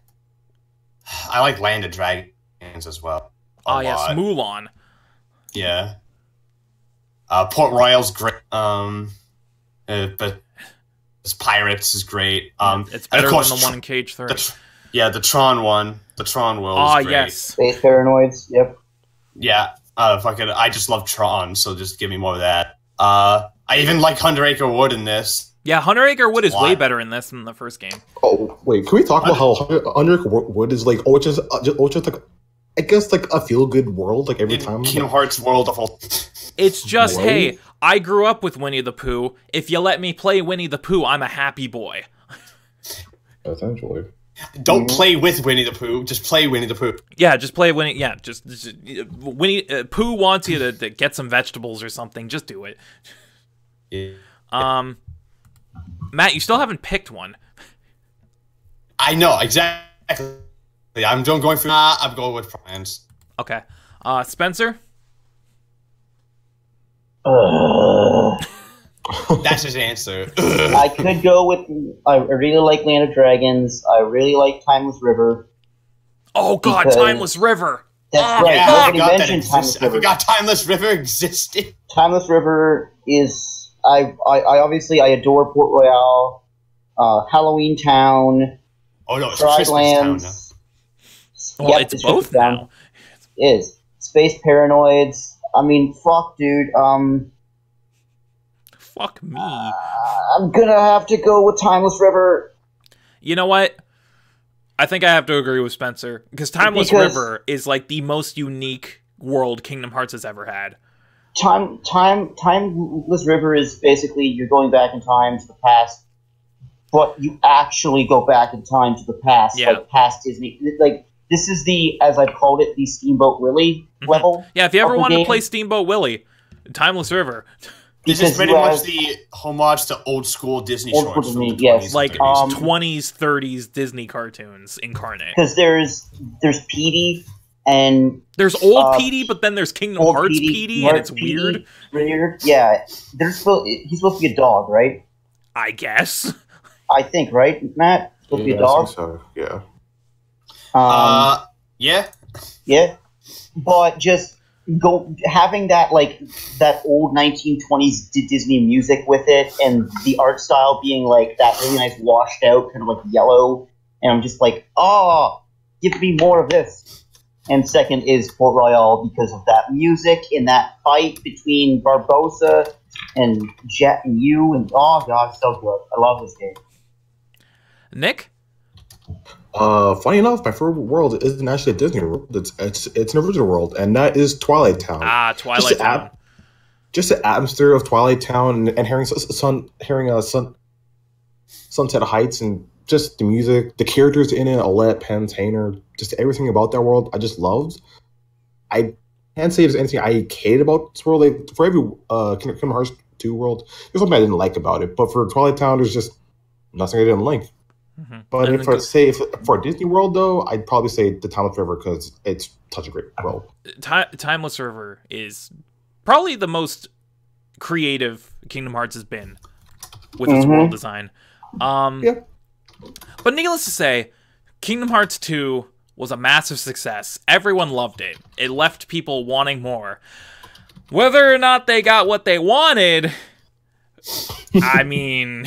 like Land of Dragons as well. Yes, Mulan. Yeah. Port Royal's great. But Pirates is great. It's better than the one in Cage 3. The Tron one. The Tron world is great. Yes. Space Paranoids, yep. Yeah. I just love Tron, so just give me more of that. I even like 100 Acre Wood in this. Yeah, 100 Acre Wood is way better in this than the first game. Oh, wait, can we talk about how 100 Acre Wood is like, just like, I guess, like, a feel-good world, like, every time? Kingdom Hearts world of all... It's just, hey, I grew up with Winnie the Pooh. If you let me play Winnie the Pooh, I'm a happy boy. Essentially. Don't play with Winnie the Pooh. Just play Winnie the Pooh. Yeah, just play Winnie. Yeah, just Winnie Pooh wants you to get some vegetables or something. Just do it. Yeah. Matt, you still haven't picked one. I know exactly. I'm going for. I'm going with France. Okay. Spencer. That's his answer. I could go with. I really like Land of Dragons. I really like Timeless River. Oh God, Timeless River. That's right. Yeah, Nobody mentioned Timeless River. I forgot Timeless River existed. Timeless River is. I obviously I adore Port Royale, Halloween Town. Oh no, it's Christmas Town now. Well, it's both now. It is Space Paranoids. I mean, fuck, dude. Fuck me. I'm gonna have to go with Timeless River. You know what? I think I have to agree with Spencer because Timeless River is like the most unique world Kingdom Hearts has ever had. Timeless River is basically you're going back in time to the past, but you actually go back in time to the past, like past Disney. Like this is the, as I've called it, the Steamboat Willie level. Yeah, if you ever wanted to play Steamboat Willie, Timeless River. This is pretty much the homage to old school Disney shorts from the 20s, yes. Like 20s, 30s Disney cartoons incarnate. Because there's Petey and there's old Petey, but then there's Kingdom Hearts Petey, and it's weird. Yeah, he's supposed to be a dog, right? I guess. I think, right, Matt? Supposed to be a dog. I think so. Yeah. Yeah. Yeah, but just having that that old 1920s Disney music with it, and the art style being like that really nice washed out kind of like yellow, and I'm just like, give me more of this. And second is Port Royale because of that music in that fight between Barbossa and Jet and you, and oh god, so good. I love this game. Nick? Funny enough, my favorite world isn't actually a Disney world. It's an original world, and that is Twilight Town. Twilight Town. Just the atmosphere of Twilight Town and hearing Sunset Heights, and just the music, the characters in it, Alette, Pen, Tainer, just everything about that world, I just loved. I can't say there's anything I hated about this world. Like, for every Kingdom Hearts 2 world, there's something I didn't like about it. But for Twilight Town, there's just nothing I didn't like. Mm-hmm. But for Disney World, though, I'd probably say the Timeless River because it's such a great world. Timeless River is probably the most creative Kingdom Hearts has been with its world design. Yeah. But needless to say, Kingdom Hearts 2 was a massive success. Everyone loved it. It left people wanting more. Whether or not they got what they wanted, I mean...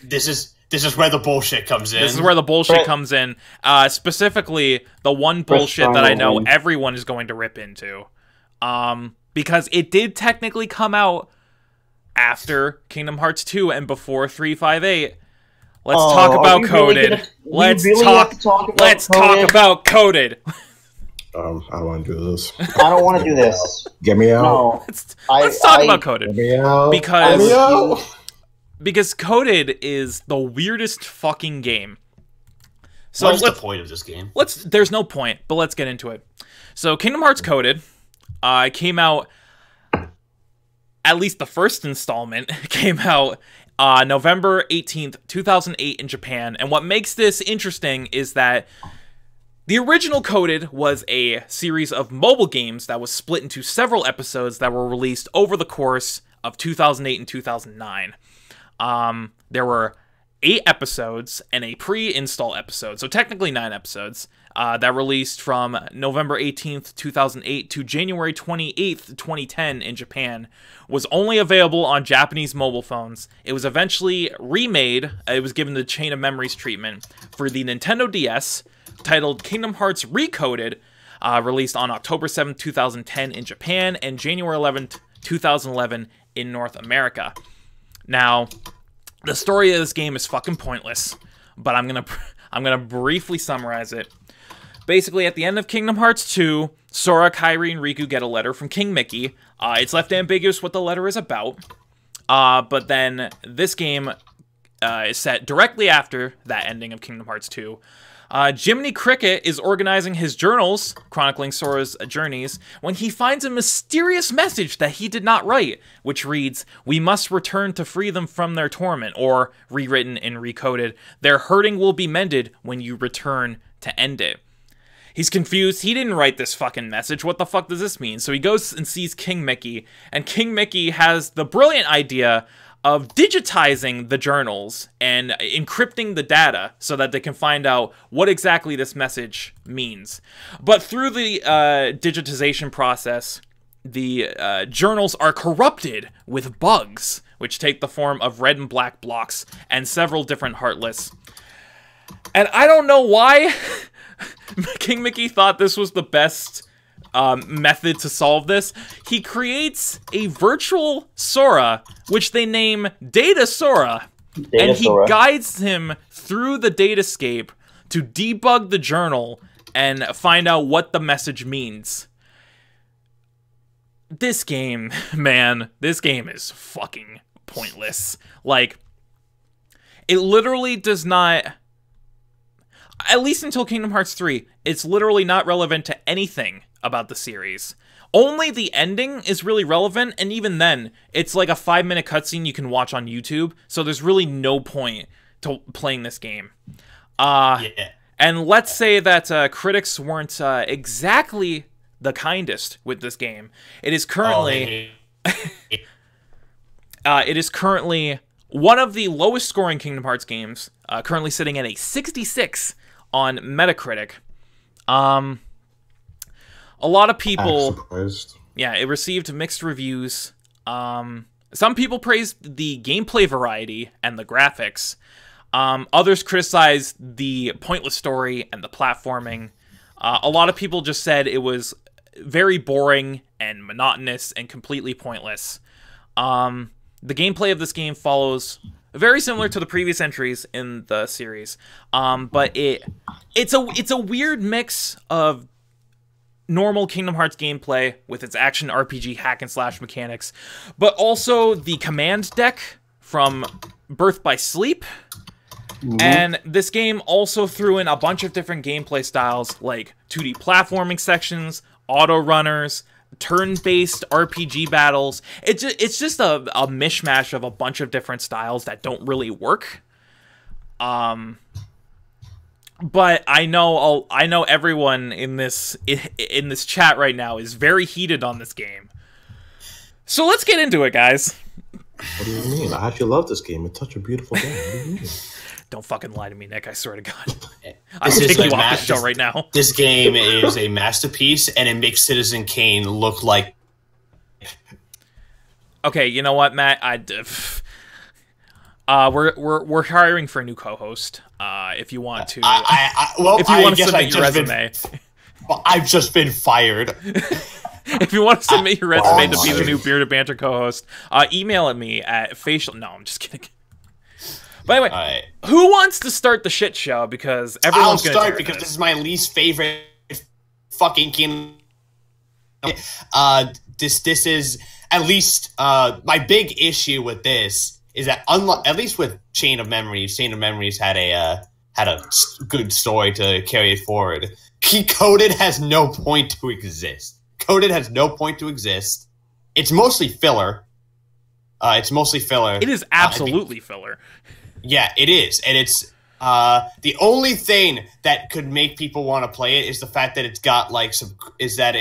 This is where the bullshit comes in. This is where the bullshit comes in. Specifically, the one bullshit that I know everyone is going to rip into. Because it did technically come out after Kingdom Hearts 2 and before 358. Let's talk about Coded. Let's talk about Coded. I don't want to do this. I don't want to do this. Get me out. No. Let's talk about Coded. Get me out. Because Coded is the weirdest fucking game. So what's the point of this game? There's no point, but let's get into it. So Kingdom Hearts Coded came out, at least the first installment came out November 18th, 2008 in Japan. And what makes this interesting is that the original Coded was a series of mobile games that was split into several episodes that were released over the course of 2008 and 2009. There were 8 episodes and a pre-install episode, so technically 9 episodes, that released from November 18th, 2008 to January 28th, 2010 in Japan, was only available on Japanese mobile phones. It was eventually remade. It was given the Chain of Memories treatment for the Nintendo DS, titled Kingdom Hearts Recoded, released on October 7th, 2010 in Japan, and January 11th, 2011 in North America. Now, the story of this game is fucking pointless, but I'm gonna briefly summarize it. Basically, at the end of Kingdom Hearts 2, Sora, Kairi, and Riku get a letter from King Mickey. It's left ambiguous what the letter is about, but then this game is set directly after that ending of Kingdom Hearts 2. Jiminy Cricket is organizing his journals, chronicling Sora's journeys, when he finds a mysterious message that he did not write, which reads, "We must return to free them from their torment," or, rewritten and recoded, "Their hurting will be mended when you return to end it." He's confused. He didn't write this fucking message. What the fuck does this mean? So he goes and sees King Mickey, and King Mickey has the brilliant idea of digitizing the journals and encrypting the data so that they can find out what exactly this message means. But through the digitization process, the journals are corrupted with bugs, which take the form of red and black blocks and several different heartless. And I don't know why King Mickey thought this was the best method to solve this. He creates a virtual Sora, which they name Data Sora, and he guides him through the datascape to debug the journal and find out what the message means. This game, man, this game is fucking pointless. Like, it literally does not, at least until Kingdom Hearts 3, it's literally not relevant to anything about the series. Only the ending is really relevant, and even then, it's like a 5-minute cutscene you can watch on YouTube, so there's really no point to playing this game. And let's say that critics weren't exactly the kindest with this game. It is currently... it is currently one of the lowest scoring Kingdom Hearts games, currently sitting at a 66 on Metacritic. A lot of people... Yeah, it received mixed reviews. Some people praised the gameplay variety and the graphics. Others criticized the pointless story and the platforming. A lot of people just said it was very boring and monotonous and completely pointless. The gameplay of this game follows very similar to the previous entries in the series, but it's a weird mix of normal Kingdom Hearts gameplay with its action RPG hack and slash mechanics, but also the command deck from Birth by Sleep. And this game also threw in a bunch of different gameplay styles like 2D platforming sections, auto runners, turn-based RPG battles. It's just a mishmash of a bunch of different styles that don't really work. But I know everyone in this chat right now is very heated on this game. So let's get into it, guys. What do you mean? I actually love this game. It's such a beautiful game. What do you mean? Don't fucking lie to me, Nick. I swear to God. I will take you off the show right now. This game is a masterpiece, and it makes Citizen Kane look like... Okay, you know what, Matt? We're hiring for a new co-host. If you want to, if you want to submit your resume, I've just been fired. If you want to submit your resume to be the new Bearded Banter co-host, email at me at facial. No, I'm just kidding. But anyway, who wants to start the shit show? Because everyone's going to start because this is my least favorite fucking game. This is at least my big issue with this. Is that at least with Chain of Memories had a good story to carry it forward. Coded has no point to exist. It's mostly filler. It is absolutely filler. Yeah, it is, and it's the only thing that could make people want to play it is the fact that it's got like some. It's like,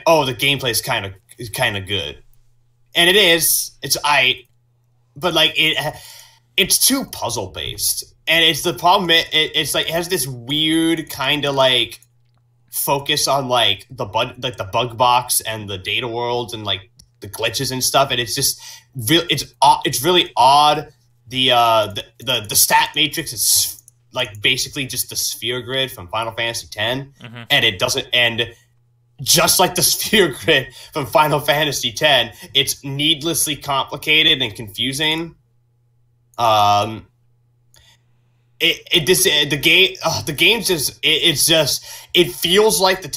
oh, the gameplay is kind of good. and it is. But like it's too puzzle based, and it's the problem. It's like it has this weird kind of like focus on like the bug box and the data worlds and like the glitches and stuff, and it's just it's really odd. The stat matrix is like basically just the sphere grid from Final Fantasy X, and it doesn't end. Just like the sphere grid from Final Fantasy X, it's needlessly complicated and confusing. The game's just it feels like the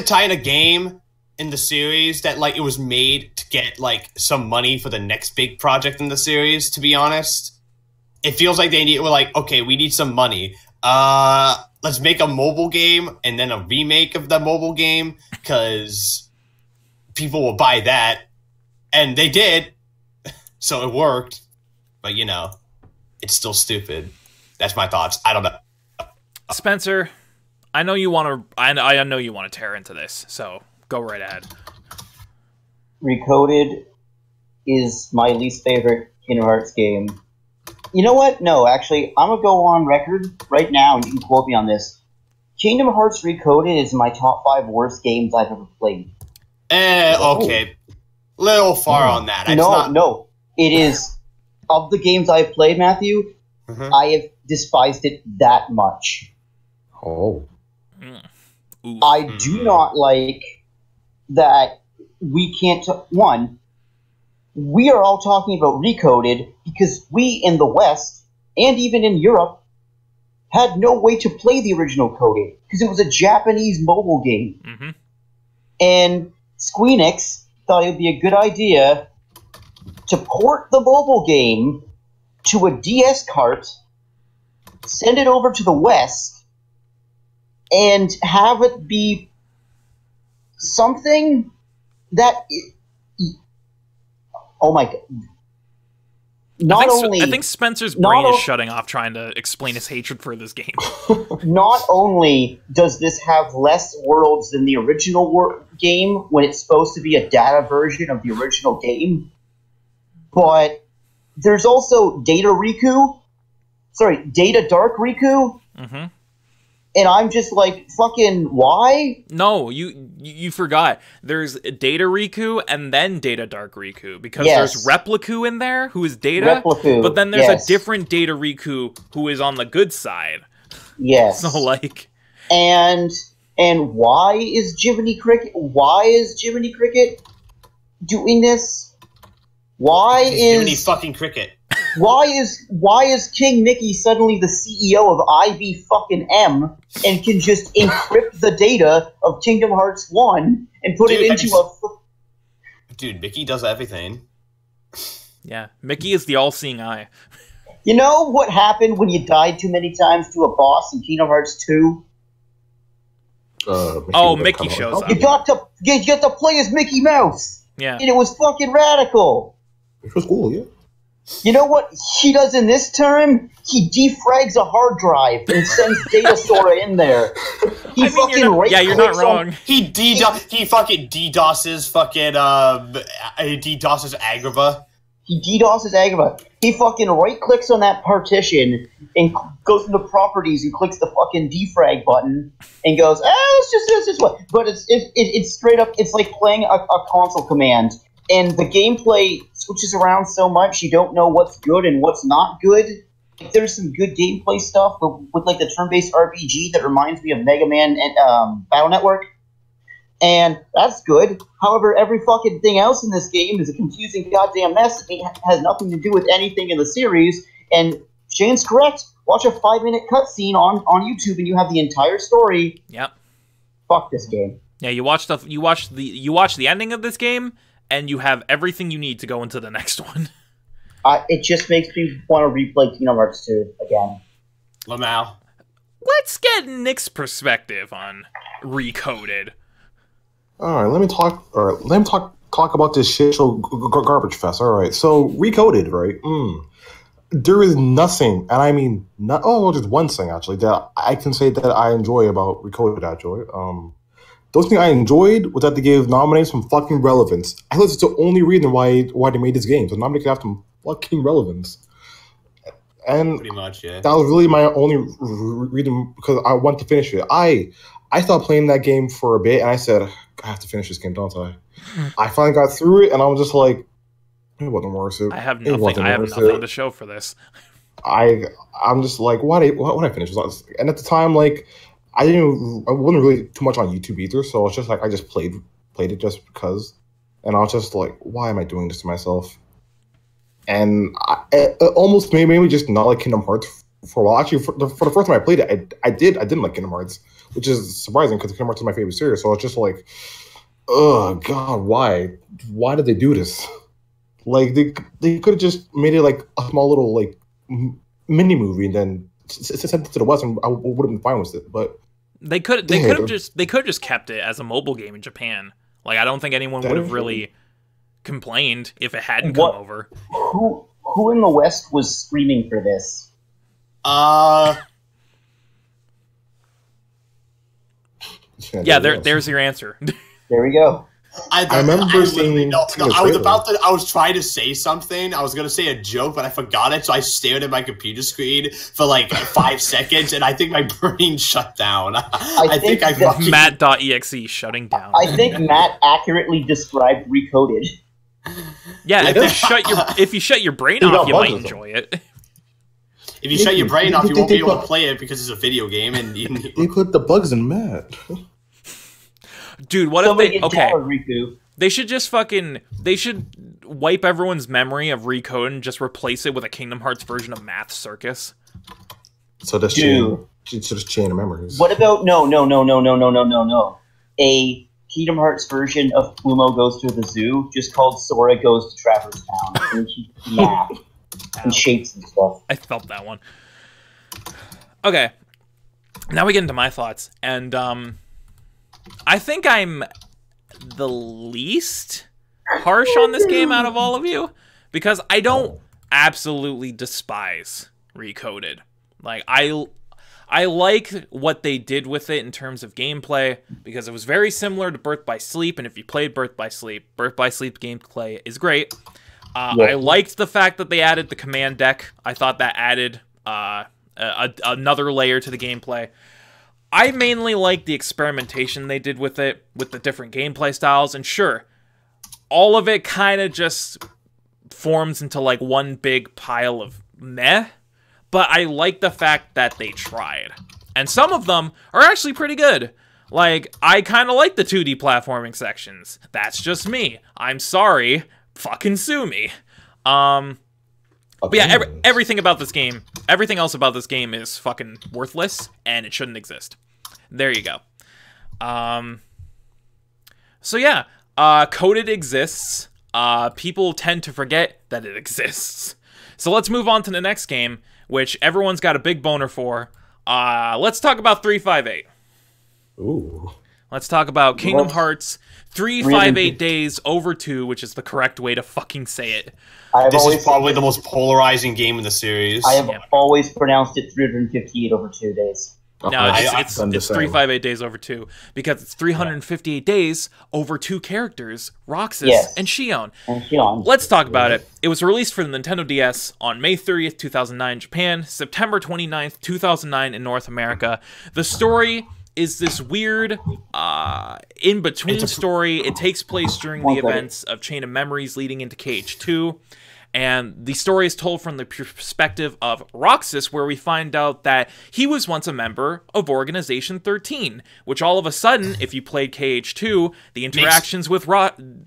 kind of game in the series that like it was made to get like some money for the next big project in the series. To be honest, it feels like we're like, okay, we need some money. Let's make a mobile game and then a remake of the mobile game because people will buy that, and they did, so it worked. But you know, it's still stupid. That's my thoughts. I don't know. Spencer, I know you want to. I know you want to tear into this, so go right ahead. Recoded is my least favorite Kingdom Hearts game. You know what? No, actually, I'm going to go on record right now, and you can quote me on this. Kingdom Hearts Recoded is my top 5 worst games I've ever played. Okay. Little far on that. No. It is, of the games I've played, Matthew, I have despised it that much. Oh. I do not like that we can't... we are all talking about Recoded because we in the West, and even in Europe, had no way to play the original Coded because it was a Japanese mobile game. And Squeenix thought it would be a good idea to port the mobile game to a DS cart, send it over to the West, and have it be something that... Oh my god. I think Spencer's brain is shutting off trying to explain his hatred for this game. Not only does this have less worlds than the original game when it's supposed to be a data version of the original game, but there's also Data Dark Riku. And I'm just like, fucking, why? No, you forgot. There's Data Riku and then Data Dark Riku. Because there's Repliku in there, who is Data. But then there's a different Data Riku who is on the good side. Yes. So, like... And why is Jiminy Cricket doing this? Why is... Jiminy fucking Cricket. Why is King Mickey suddenly the CEO of IBM and can just encrypt the data of Kingdom Hearts 1 and put it into a... Dude, Mickey does everything. Yeah, Mickey is the all-seeing eye. You know what happened when you died too many times to a boss in Kingdom Hearts 2? Mickey shows up. You got to play as Mickey Mouse. Yeah. And it was fucking radical. It was cool, yeah. You know what he does in this term? He defrags a hard drive and sends Data Sora in there. He you're not wrong. He fucking DDoSes Agrava. He DDoSes Agrava. He fucking right-clicks on that partition and goes into properties and clicks the fucking defrag button and goes, it's just what. But it's straight up, it's like playing a console command. And the gameplay switches around so much, you don't know what's good and what's not good. There's some good gameplay stuff, but with like the turn-based RPG that reminds me of Mega Man and Battle Network. And that's good. However, every fucking thing else in this game is a confusing goddamn mess that has nothing to do with anything in the series. And Shane's correct. Watch a 5-minute cutscene on YouTube and you have the entire story. Yep. Fuck this game. Yeah, you watch the ending of this game, and you have everything you need to go into the next one. It just makes me want to replay Kingdom Hearts 2 again. Lamau. Let's get Nick's perspective on Recoded. All right, let me talk about this shit show garbage fest. All right, so Recoded, right? There is nothing, and I mean, just one thing actually that I can say that I enjoy about Recoded. Actually, the only thing I enjoyed was that they gave nominates some fucking relevance. I thought it's the only reason why they made this game. So nominate could have some fucking relevance. And pretty much, yeah. That was really my only reason, because I want to finish it. I stopped playing that game for a bit, and I said, I have to finish this game, don't I? I finally got through it, and I was just like, it wasn't worth it. I have nothing to show for this. I'm just like, why I finish this? And at the time, like, I wasn't really too much on YouTube either, so it's just like I just played it just because, and I was just like, why am I doing this to myself? And it almost made me just not like Kingdom Hearts for a while. Actually, for the first time I played it, I didn't like Kingdom Hearts, which is surprising because Kingdom Hearts is my favorite series. So it's just like, oh god, why did they do this? Like they could have just made it like a small little like mini movie and then sent it to the West, and I would have been fine with it. But they could have just kept it as a mobile game in Japan. Like I don't think anyone would have really complained if it hadn't come over. Who in the West was screaming for this? Yeah, there's your answer. There we go. I remember seeing. I was trying to say something. I was going to say a joke, but I forgot it. So I stared at my computer screen for like 5 seconds, and I think my brain shut down. I think Matt.exe shutting down. I think Matt accurately described Recoded. Yeah, if you shut your brain off, you might enjoy it. If you shut your brain off, you won't be able to play it because it's a video game. And they put the bugs in Matt. Dude, what if they... Okay, they should just they should wipe everyone's memory of Recode and just replace it with a Kingdom Hearts version of Math Circus. So this chain of memories. What about... No. A Kingdom Hearts version of Plumo Goes to the Zoo, just called Sora Goes to Traverse Town. And math. And shapes and stuff. I felt that one. Okay. Now we get into my thoughts. And, I think I'm the least harsh on this game out of all of you, because I don't absolutely despise Recoded. Like, I like what they did with it in terms of gameplay, because it was very similar to Birth by Sleep, and if you played Birth by Sleep gameplay is great. I liked the fact that they added the command deck. I thought that added another layer to the gameplay. I mainly like the experimentation they did with it, with the different gameplay styles, and sure, all of it kind of just forms into like one big pile of meh, but I like the fact that they tried. And some of them are actually pretty good. Like, I kind of like the 2D platforming sections. That's just me. I'm sorry. Fucking sue me. But yeah, everything else about this game is fucking worthless, and it shouldn't exist. There you go. So yeah, Coded exists. People tend to forget that it exists. So let's move on to the next game, which everyone's got a big boner for. Let's talk about 358. Ooh. Let's talk about Kingdom Hearts 358 Days Over 2, which is the correct way to fucking say it. This is probably the most polarizing game in the series. I have always pronounced it 358 over 2 days. No, it's 358 Days Over 2, because it's 358 days over 2 characters, Roxas and Xion. Let's talk about it. It was released for the Nintendo DS on May 30th, 2009 in Japan, September 29th, 2009 in North America. The story is this weird in-between story. It takes place during the events of Chain of Memories leading into KH2. And the story is told from the perspective of Roxas, where we find out that he was once a member of Organization 13, which all of a sudden, if you played KH2, the interactions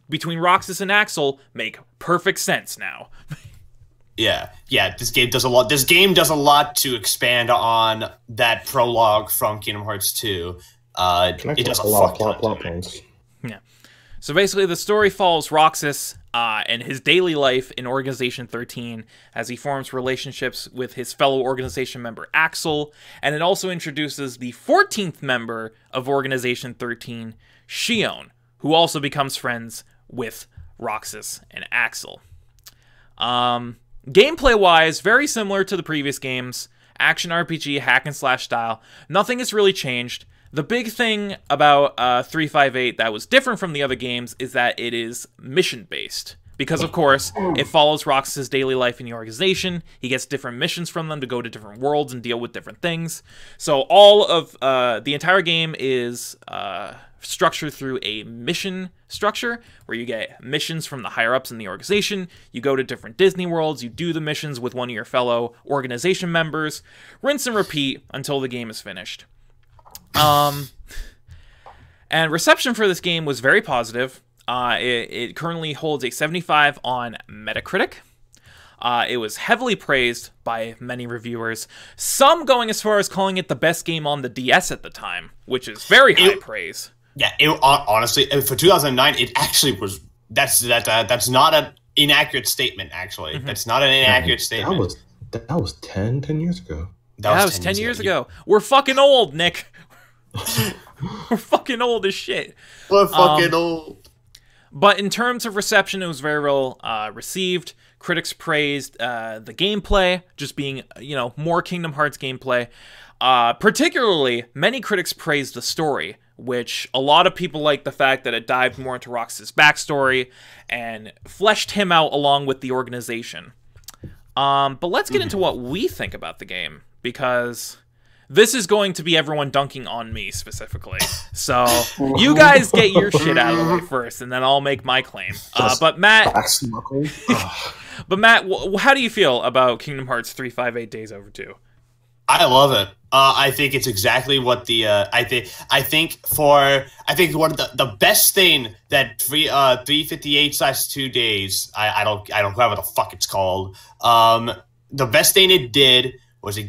between Roxas and Axel make perfect sense now. Yeah, this game does a lot. This game does a lot to expand on that prologue from Kingdom Hearts 2. It does a lot of plot points. Yeah. So basically, the story follows Roxas and his daily life in Organization 13 as he forms relationships with his fellow organization member Axel, and it also introduces the 14th member of Organization 13, Xion, who also becomes friends with Roxas and Axel. Gameplay-wise, very similar to the previous games, action RPG, hack and slash style. Nothing has really changed. The big thing about 358 that was different from the other games is that it is mission-based. Because, of course, it follows Roxas' daily life in the organization. He gets different missions from them to go to different worlds and deal with different things. So all of the entire game is structured through a mission structure, where you get missions from the higher-ups in the organization. You go to different Disney worlds. You do the missions with one of your fellow organization members. Rinse and repeat until the game is finished. And reception for this game was very positive. It currently holds a 75 on Metacritic. It was heavily praised by many reviewers, some going as far as calling it the best game on the DS at the time, which is very high praise. Yeah, honestly, for 2009, it actually was. That's not an inaccurate statement. Actually, that's not an inaccurate statement. That was 10 years ago. That was 10 years ago. We're fucking old, Nick. We're fucking old as shit. We're fucking old. But in terms of reception, it was very well received. Critics praised the gameplay, just being, more Kingdom Hearts gameplay. Particularly, many critics praised the story, which a lot of people liked the fact that it dived more into Roxas' backstory and fleshed him out along with the organization. But let's get into what we think about the game, because this is going to be everyone dunking on me specifically. So you guys get your shit out of the way first, and then I'll make my claim. But Matt, how do you feel about Kingdom Hearts 358 Days Over 2? I love it. I think it's exactly what the I think one of the best thing that 358/2 days. I don't know what the fuck it's called. The best thing it did was it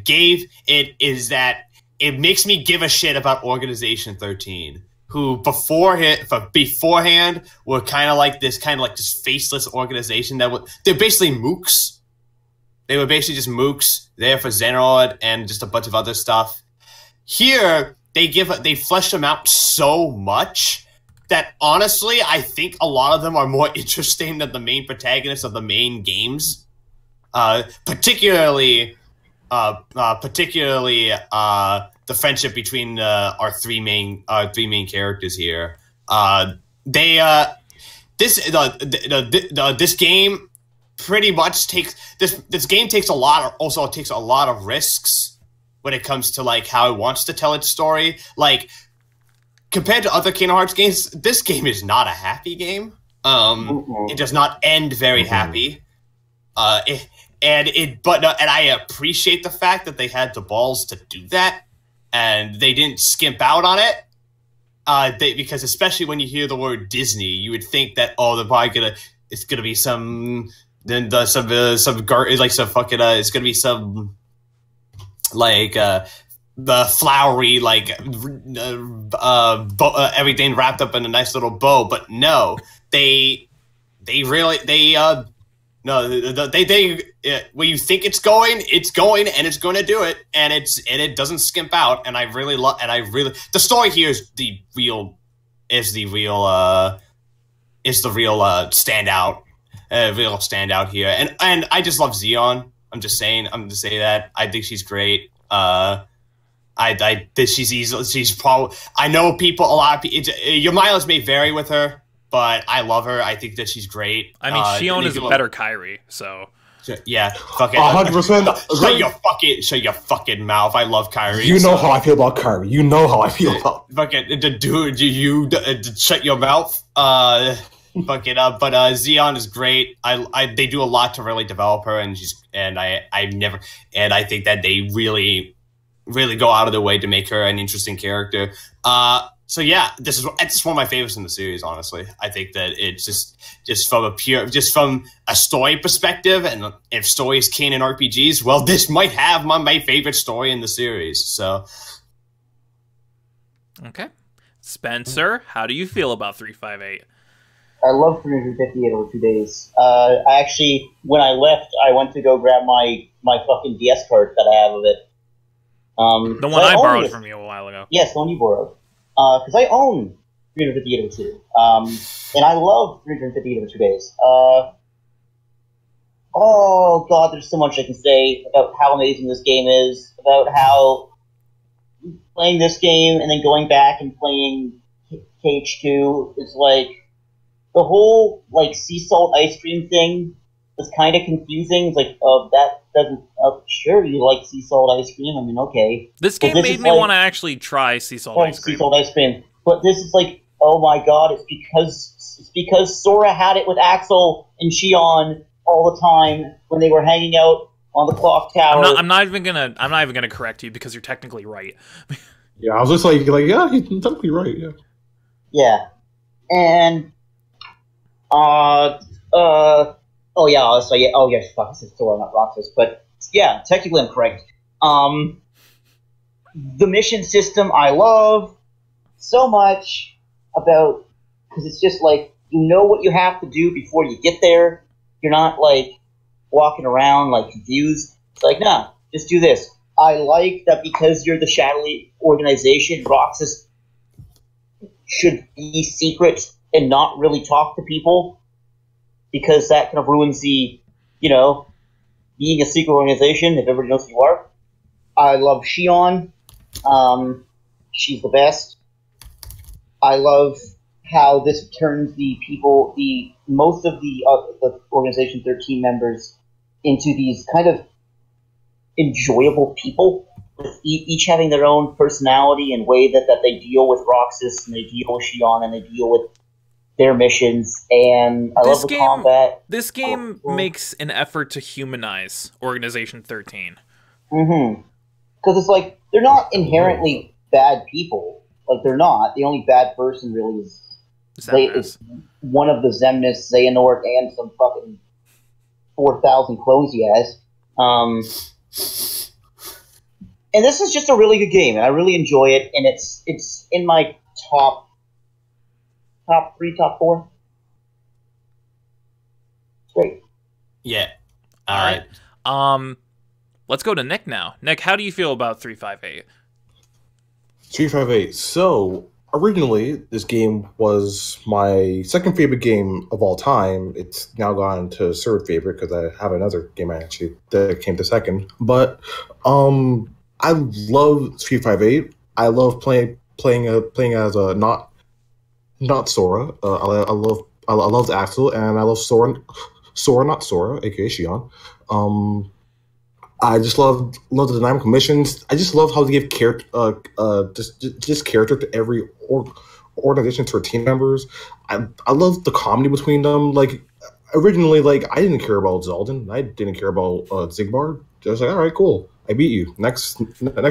makes me give a shit about Organization 13, who beforehand were kind of like this faceless organization they're basically mooks. They were basically just mooks there for Xehanort and just a bunch of other stuff. Here, they fleshed them out so much that honestly, I think a lot of them are more interesting than the main protagonists of the main games. Particularly the friendship between our three main characters here. This game pretty much takes a lot of risks when it comes to like how it wants to tell its story. Like compared to other Kingdom Hearts games, this game is not a happy game. It does not end very happy. And I appreciate the fact that they had the balls to do that, and they didn't skimp out on it. Because especially when you hear the word Disney, you would think that they're probably it's gonna be some it's gonna be some like the flowery everything wrapped up in a nice little bow, but no, when you think it's going and it's going to do it, and it doesn't skimp out, and the story here is the real standout here, and I just love Xeon. I'm just saying that I think she's great. I think she's probably, I know a lot of people, your mileage may vary with her, but I love her. I think that she's great. I mean, Shion is a better Kairi, so. Yeah, fuck it. 100%. Shut your fucking mouth. I love Kairi. You know how I feel about Kairi. You know how I feel about. Fucking dude, you shut your mouth. But Xeon is great. They do a lot to really develop her, and I think that they really go out of their way to make her an interesting character. So yeah, it's one of my favorites in the series. Honestly, I think that it's just from a story perspective, and if story is king in RPGs, well, this might have my favorite story in the series. So, okay, Spencer, how do you feel about 358? I love 358 over 2 days. I actually, when I left, I went to go grab my fucking DS card that I have of it. The one I borrowed from you a while ago. Yes, the one you borrowed. Because I own 358 over 2. And I love 358 over 2 days. Oh god, there's so much I can say about how amazing this game is, about how playing this game and then going back and playing KH2, it's like the whole like sea salt ice cream thing was kind of confusing. It's like, that doesn't. Sure, you like sea salt ice cream. I mean, okay. This game made me want to actually try sea salt ice cream. Sea salt ice cream, but this is like, oh my god! It's because Sora had it with Axel and Shion all the time when they were hanging out on the clock tower. I'm not even gonna correct you because you're technically right. Yeah, I was just like, yeah, he's technically right. Yeah. Yeah, and fuck, this is Sora, not Roxas, but yeah, technically I'm correct. The mission system I love so much because it's just like, you know what you have to do before you get there. You're not like walking around like confused. It's like, nah, just do this. I like that because you're the Shadowy organization, Roxas should be secret and not really talk to people, because that kind of ruins the, being a secret organization if everybody knows who you are. I love Shion. She's the best. I love how this turns most of the Organization 13 members into these kind of enjoyable people, with each having their own personality and way that they deal with Roxas, and they deal with Shion, and they deal with their missions, and I love the combat. This game makes an effort to humanize Organization 13. Mm-hmm. Because it's like, they're not inherently bad people. Like, they're not. The only bad person really is one of the Xemnas, Xehanort, and some fucking 4,000 clones he has. And this is just a really good game, and I really enjoy it, and it's in my top 3, top 4. It's great. Yeah. All right. Let's go to Nick now. Nick, how do you feel about 358? 358. So, originally, this game was my second favorite game of all time. It's now gone to third favorite because I have another game that came to second. But I love 358. I love playing as a not Sora. I love Axel, and I love Sora, not Sora, aka Shion. I just love the dynamic missions. I just love how they give character to every organization, to our team members. I love the comedy between them. Like, originally, like, I didn't care about Zeldin. I didn't care about Zigbar. Just like, all right, cool, I beat you. Next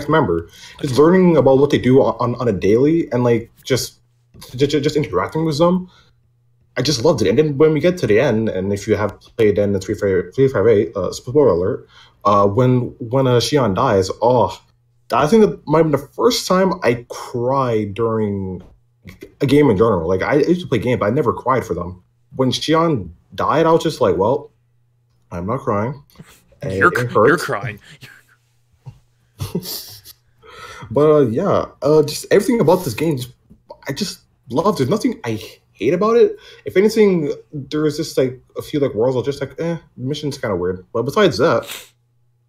member. Just learning about what they do on a daily, and like just interacting with them. I just loved it. And then when we get to the end, and if you have played in the 358, spoiler alert, when Shion dies, I think that might have been the first time I cried during a game in general. Like, I used to play games, but I never cried for them. When Shion died, I was just like, well, I'm not crying. You're crying. But just everything about this game, I just love. There's nothing I hate about it. If anything, there's just like a few like worlds are just like, the mission's kind of weird. But besides that,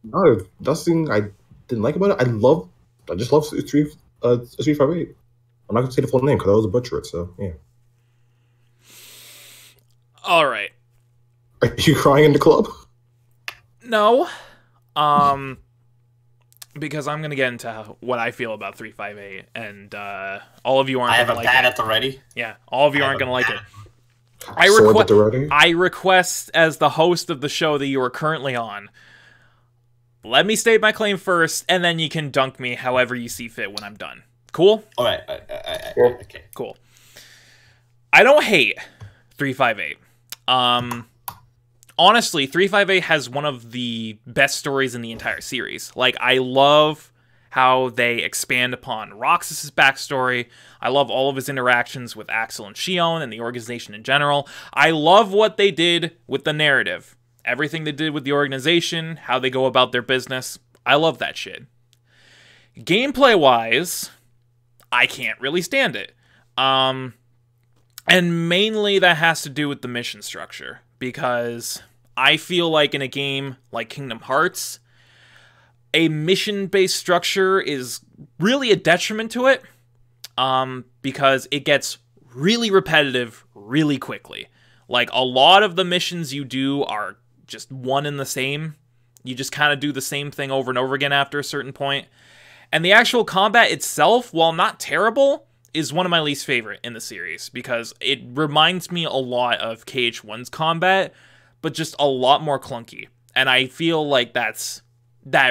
nothing I didn't like about it. I just love 358. I'm not gonna say the full name because I was a butcher it. So yeah. All right. Are you crying in the club? No. Because I'm going to get into what I feel about 358, and all of you aren't going to like it. I have a bad at the ready. Yeah, all of you aren't going to like it. I request, as the host of the show that you are currently on, let me state my claim first, and then you can dunk me however you see fit when I'm done. Cool? All right. Okay. Cool. I don't hate 358. Honestly, 358 has one of the best stories in the entire series. Like, I love how they expand upon Roxas' backstory. I love all of his interactions with Axel and Shion and the organization in general. I love what they did with the narrative. Everything they did with the organization, how they go about their business. I love that shit. Gameplay-wise, I can't really stand it. And mainly that has to do with the mission structure. Because I feel like in a game like Kingdom Hearts, a mission-based structure is really a detriment to it, because it gets really repetitive really quickly. Like, a lot of the missions you do are just one and the same. You just kind of do the same thing over and over again after a certain point. And the actual combat itself, while not terrible, is one of my least favorite in the series, because it reminds me a lot of KH1's combat, but just a lot more clunky. And I feel like that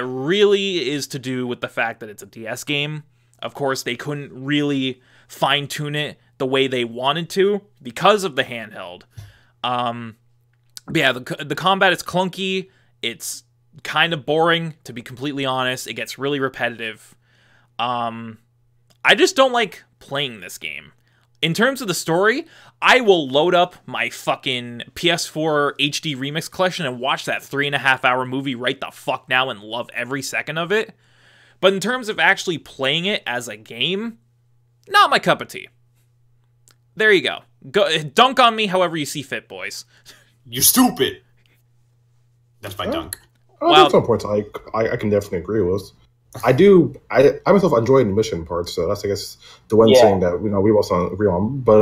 really is to do with the fact that it's a DS game. Of course, they couldn't really fine-tune it the way they wanted to because of the handheld. But yeah, the combat is clunky. It's kind of boring, to be completely honest. It gets really repetitive. I just don't like playing this game. In terms of the story, I will load up my fucking PS4 HD Remix collection and watch that 3.5-hour movie right the fuck now and love every second of it. But in terms of actually playing it as a game, not my cup of tea. There you go. Dunk on me however you see fit, boys. You stupid. That's my dunk. At some points, I can definitely agree with. I myself enjoy the mission part, so that's, I guess, the one thing that we also agree on. But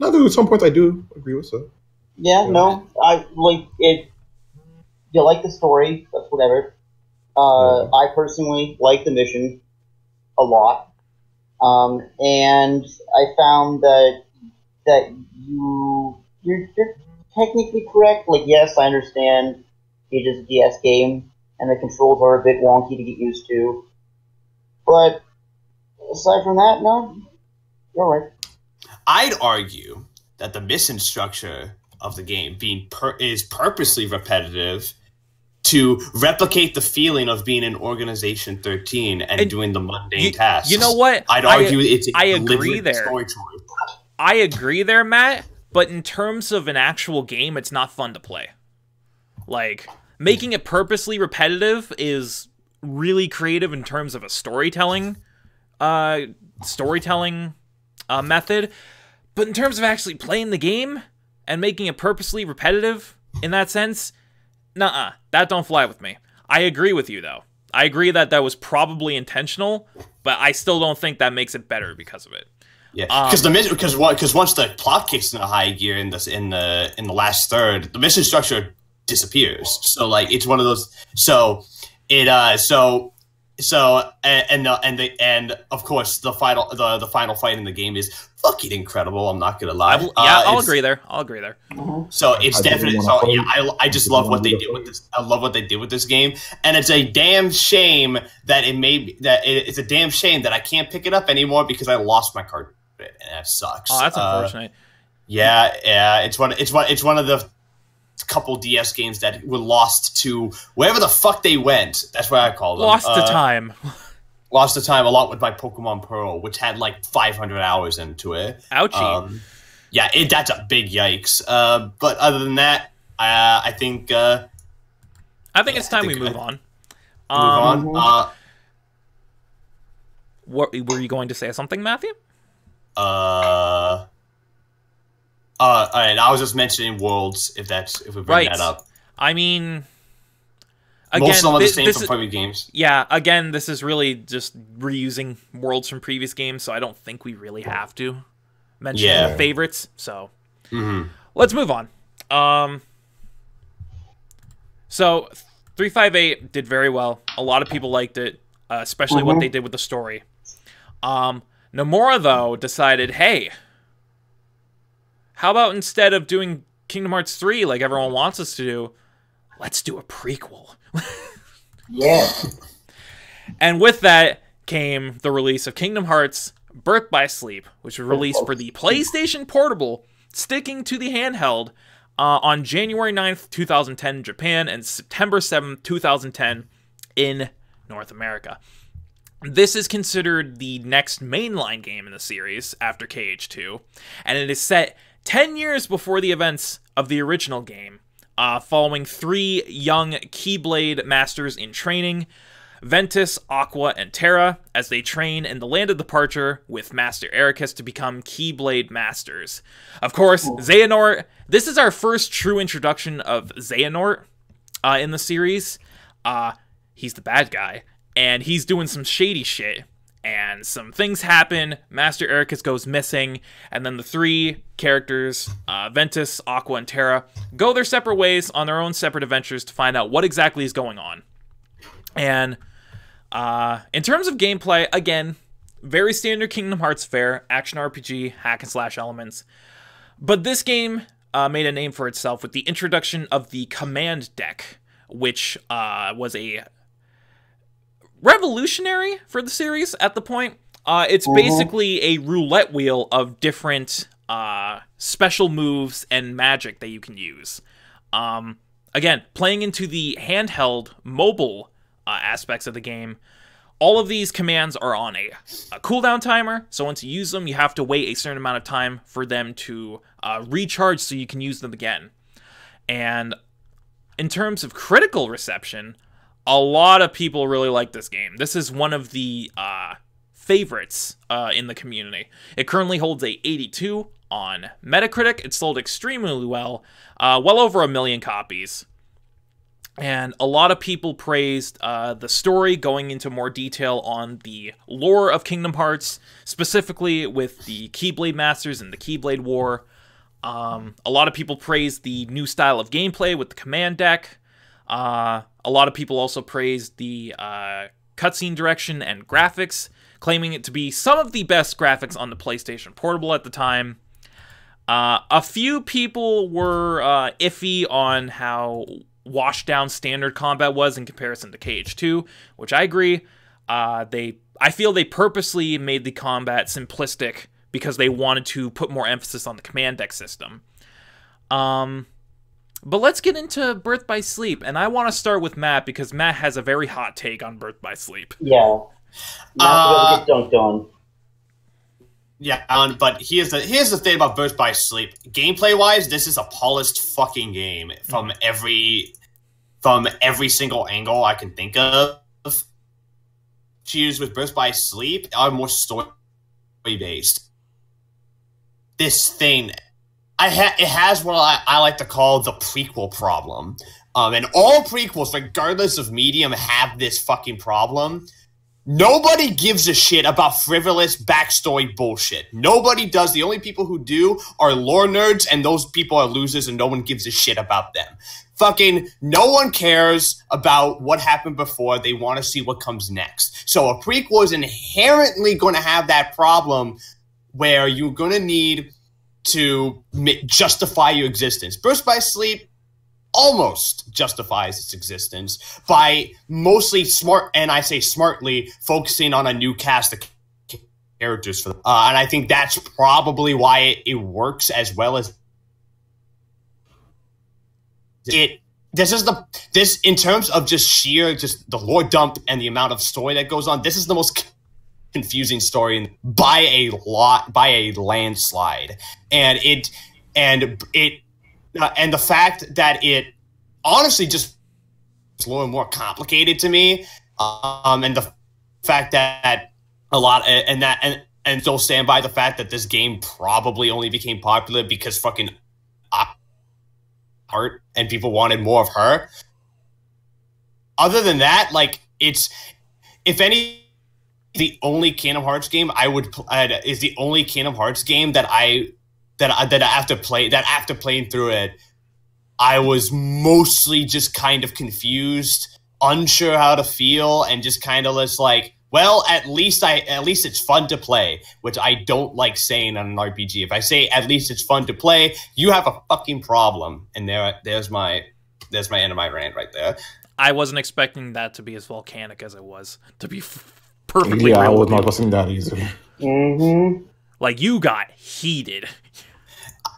at some points I do agree with. So no, I like it. You like the story, that's whatever. I personally like the mission a lot, and I found that you're technically correct. Like, yes, I understand it is a DS game, and the controls are a bit wonky to get used to. But aside from that, no, you're right. I'd argue that the mission structure of the game is purposely repetitive to replicate the feeling of being in Organization 13 and doing the mundane tasks. You know what? I'd argue it's a agree there. Story choice. I agree there, Matt, but in terms of an actual game, it's not fun to play. Like, making it purposely repetitive is really creative in terms of a storytelling method, but in terms of actually playing the game and making it purposely repetitive in that sense, nuh-uh, that don't fly with me. I agree with you, though. I agree that was probably intentional, but I still don't think that makes it better because of it. Yeah, because once the plot kicks into high gear in the last third, the mission structure disappears. So like it's one of those. And of course the final fight in the game is fucking incredible. I'm not gonna lie. I'll agree there. So it's definitely. So yeah, I just love what they did with this. I love what they did with this game, and it's a damn shame that it's a damn shame that I can't pick it up anymore because I lost my card, and that sucks. Oh, that's unfortunate. Yeah, it's one of the couple DS games that were lost to wherever the fuck they went. That's what I call them. Lost to time. Lost to time a lot with my Pokemon Pearl, which had like 500 hours into it. Ouchie. Yeah, that's a big yikes. But other than that, I think it's time we move on. What were you going to say? Something, Matthew? All right, I was just mentioning Worlds, if we bring that up. I mean, again, most of them are the same from previous games. Yeah, again, this is really just reusing Worlds from previous games, so I don't think we really have to mention the favorites. So let's move on. So 358 did very well. A lot of people liked it, especially what they did with the story. Nomura, though, decided, hey, how about instead of doing Kingdom Hearts 3 like everyone wants us to do, let's do a prequel. Yeah. And with that came the release of Kingdom Hearts Birth by Sleep, which was released for the PlayStation Portable, sticking to the handheld, on January 9th, 2010 in Japan, and September 7th, 2010 in North America. This is considered the next mainline game in the series after KH2, and it is set 10 years before the events of the original game, following 3 young Keyblade masters in training, Ventus, Aqua, and Terra, as they train in the Land of Departure with Master Ericus to become Keyblade Masters. Of course, Xehanort, this is our first true introduction of Xehanort in the series. He's the bad guy, and he's doing some shady shit and some things happen. Master Ericus goes missing, and then the three characters, Ventus, Aqua, and Terra, go their separate ways on their own separate adventures to find out what exactly is going on. And in terms of gameplay, again, very standard Kingdom Hearts fare, action RPG, hack and slash elements. But this game made a name for itself with the introduction of the command deck, which was a revolutionary for the series at the point. It's basically a roulette wheel of different special moves and magic that you can use. Again, playing into the handheld mobile aspects of the game, all of these commands are on a cooldown timer, so once you use them, you have to wait a certain amount of time for them to recharge so you can use them again. And in terms of critical reception, a lot of people really like this game. This is one of the favorites in the community. It currently holds a 82 on Metacritic. It sold extremely well, well over 1 million copies. And a lot of people praised the story, going into more detail on the lore of Kingdom Hearts, specifically with the Keyblade Masters and the Keyblade War. A lot of people praised the new style of gameplay with the command deck. A lot of people also praised the cutscene direction and graphics, claiming it to be some of the best graphics on the PlayStation Portable at the time. A few people were iffy on how washed down standard combat was in comparison to KH2, which I agree. I feel they purposely made the combat simplistic because they wanted to put more emphasis on the command deck system. But let's get into Birth by Sleep, and I want to start with Matt because Matt has a very hot take on Birth by Sleep. Yeah. Matt's going to get dunked on. Yeah, but here's the thing about Birth by Sleep. Gameplay-wise, this is a polished fucking game from every single angle I can think of. Issues with Birth by Sleep are more story-based. This thing, it has what I like to call the prequel problem. And all prequels, regardless of medium, have this fucking problem. Nobody gives a shit about frivolous backstory bullshit. Nobody does. The only people who do are lore nerds, and those people are losers, and no one gives a shit about them. Fucking no one cares about what happened before. They want to see what comes next. So a prequel is inherently going to have that problem where you're going to need to justify your existence. Birth by Sleep almost justifies its existence by mostly smart, and I say smartly, focusing on a new cast of characters for them. And I think that's probably why it works as well as it. This in terms of just the lore dump and the amount of story that goes on. This is the most confusing story by a landslide, and the fact that it honestly just is a little more complicated to me, and the fact that and still stand by the fact that this game probably only became popular because fucking art and people wanted more of her. Other than that, it's, if any, the only Kingdom Hearts game is the only Kingdom Hearts game that after playing through it, I was mostly just kind of confused, unsure how to feel, and just kind of just well, at least it's fun to play, which I don't like saying on an RPG. If I say at least it's fun to play, you have a fucking problem. And there's my end of my rant right there. I wasn't expecting that to be as volcanic as it was, to be perfectly real. I was not listening to that either. Mm-hmm. You got heated.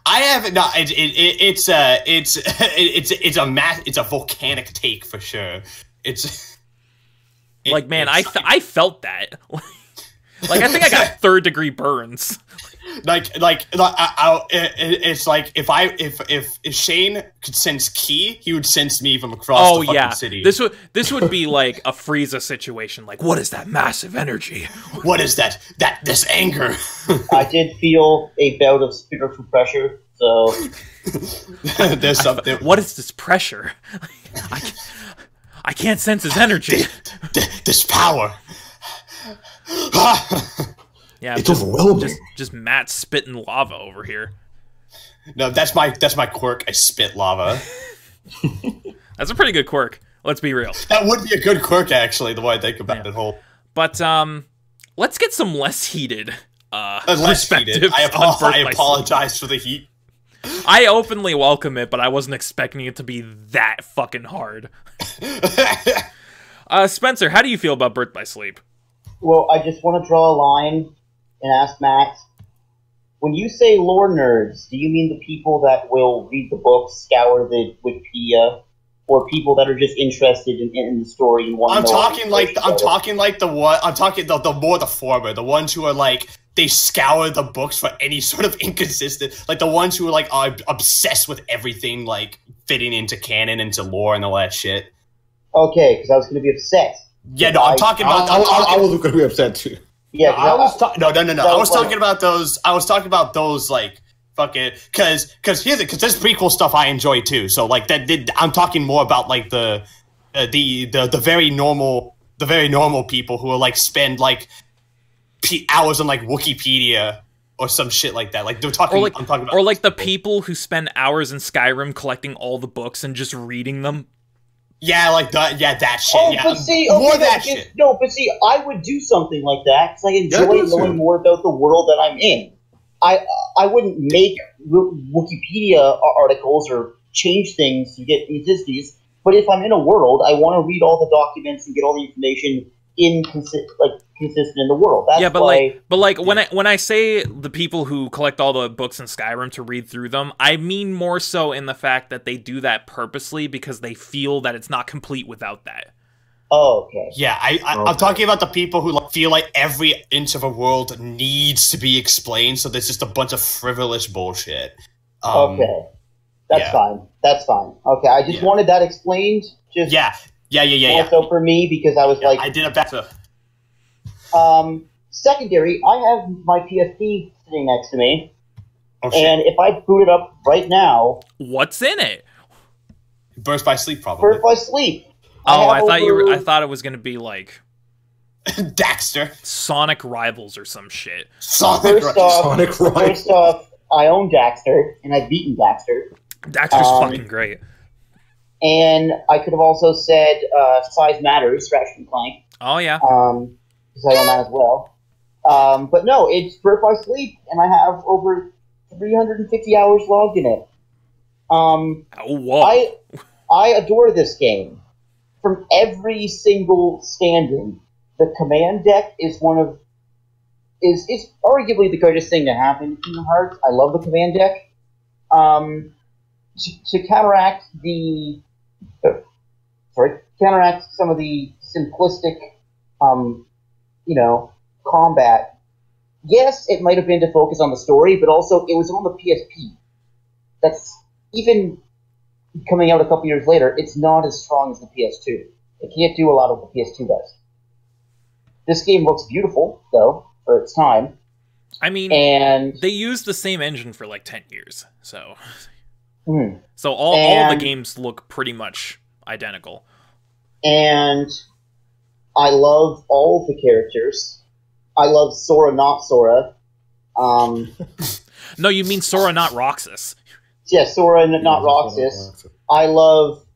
I haven't. No, it's a volcanic take for sure. I felt that. I think I got third-degree burns. It's like if Shane could sense ki, he would sense me from across the fucking city. This would be like a Frieza situation. What is that massive energy? What is this anger? I did feel a bout of spiritual pressure, so there's something. What is this pressure? I can't sense his energy. This power. Yeah, it's overwhelming. Just Matt spitting lava over here. No, that's my quirk. I spit lava. That's a pretty good quirk. Let's be real. That would be a good quirk, actually, the way I think about it whole. But let's get some less heated perspectives. I apologize for the heat. I openly welcome it, but I wasn't expecting it to be that fucking hard. Spencer, how do you feel about Birth by Sleep? Well, I just want to draw a line and ask Max, when you say lore nerds, do you mean the people that will read the books, scour the Wikipedia, or people that are just interested in the story and want to know? I'm talking the more the former, the ones who are like, they scour the books for any sort of inconsistent, like the ones who are like are obsessed with everything like fitting into canon, into lore, and all that shit. Okay, because I was going to be upset. Yeah, no, I'm talking about. I was going to be upset too. Yeah, no, I was talking about those. I was talking about those like fucking because there's prequel stuff I enjoy too. So like I'm talking more about like the very normal people who are like spend like hours on like Wikipedia or some shit like that. Like they're talking. I'm talking about, or like the people who spend hours in Skyrim collecting all the books and just reading them. Yeah, like that. Yeah, that shit. Oh, yeah, but see, more that shit. No, but see, I would do something like that because I enjoy knowing more about the world that I'm in. I wouldn't make Wikipedia articles or change things to get consistencies. But if I'm in a world, I want to read all the documents and get all the information consistent in the world. That's when I say the people who collect all the books in Skyrim to read through them, I mean more so in the fact that they do that purposely because they feel that it's not complete without that. Oh, okay. Yeah, I'm talking about the people who feel like every inch of a world needs to be explained, so there's just a bunch of frivolous bullshit. Okay. That's fine. That's fine. Okay, I just wanted that explained. Just Yeah. Also for me, because I was like... I did a better. Secondary, I have my PSP sitting next to me. Oh, shit. And if I boot it up right now... What's in it? Birth by Sleep, probably. Birth by Sleep. Oh, I thought it was going to be like... Daxter. Sonic Rivals or some shit. Sonic Rivals. First off, I own Daxter, and I've beaten Daxter. Daxter's fucking great. And I could have also said Size Matters, Ratchet and Clank. Oh, yeah. Because I own that as well. But no, it's Birth by Sleep, and I have over 350 hours logged in it. Whoa. I adore this game. From every single standing, the command deck is is arguably the greatest thing to happen in Kingdom Hearts. I love the command deck. To counteract some of the simplistic, combat. Yes, it might have been to focus on the story, but also it was on the PSP. That's even coming out a couple years later. It's not as strong as the PS2. It can't do a lot of the PS2 does. This game looks beautiful, though, for its time. I mean, they used the same engine for like 10 years, so... So all the games look pretty much identical. And I love all the characters. I love Sora, not Sora. No, you mean Sora, not Roxas. Yeah, Sora, not Roxas. I love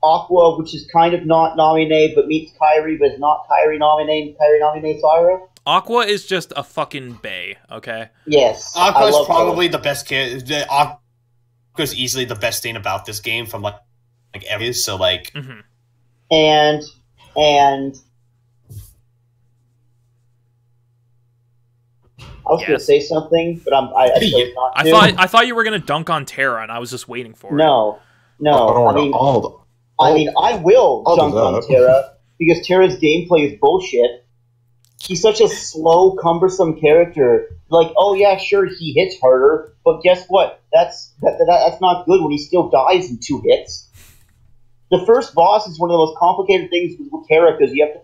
Aqua, which is kind of not Naminé, but meets Kairi, but is not Kairi Naminé Sora. Aqua is just a fucking bae, okay? Yes. Aqua is probably the best character. Aqua's easily the best thing about this game from like every, so like... Mm-hmm. And I was going to say something, but I chose not to. I thought you were going to dunk on Terra, and I was just waiting for it. No. I will dunk on Terra, because Terra's gameplay is bullshit. He's such a slow, cumbersome character. Like, oh yeah, sure, he hits harder, but guess what? That's not good when he still dies in 2 hits. The first boss is one of the most complicated things with Terra, because you have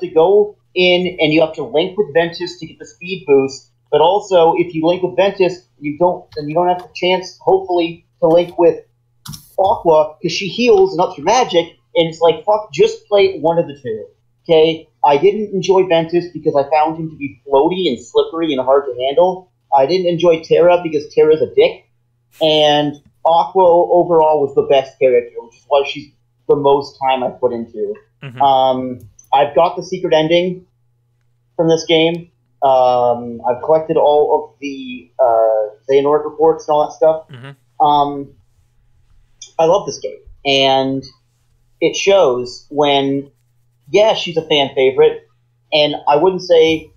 to go in and you have to link with Ventus to get the speed boost. But also, if you link with Ventus, you don't have the chance, hopefully, to link with Aqua, because she heals and ups your magic, and it's like, fuck, just play one of the two. Okay? I didn't enjoy Ventus because I found him to be floaty and slippery and hard to handle. I didn't enjoy Terra because Terra's a dick. And Aqua overall was the best character, which is why she's the most time I put into. I've got the secret ending from this game. I've collected all of the Xehanort reports and all that stuff. I love this game. And it shows when, yeah, she's a fan favorite, and I wouldn't say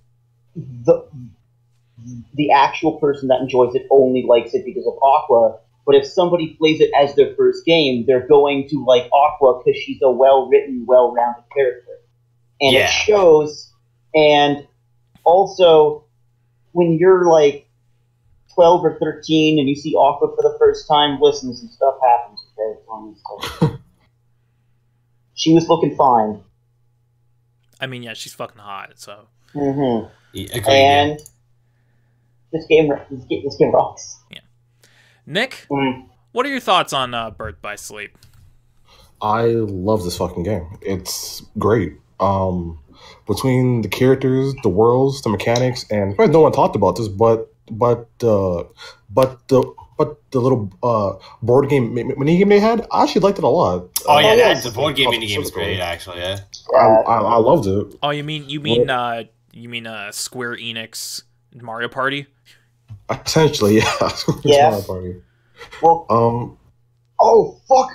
the actual person that enjoys it only likes it because of Aqua, but if somebody plays it as their first game, they're going to like Aqua because she's a well-written, well-rounded character. And it shows, and also, when you're like 12 or 13 and you see Aqua for the first time, listen, some stuff happens. Okay? She was looking fine. I mean, yeah, she's fucking hot, so. And this game rocks. Yeah. Nick, what are your thoughts on Birth by Sleep? I love this fucking game. It's great. Between the characters, the worlds, the mechanics, and no one talked about this, but the little board game mini game they had, I actually liked it a lot. Oh yeah, the board game mini game is great, actually. Yeah, I loved it. Oh, you mean Square Enix Mario Party? Essentially, yeah. Mario Party. Well, oh fuck!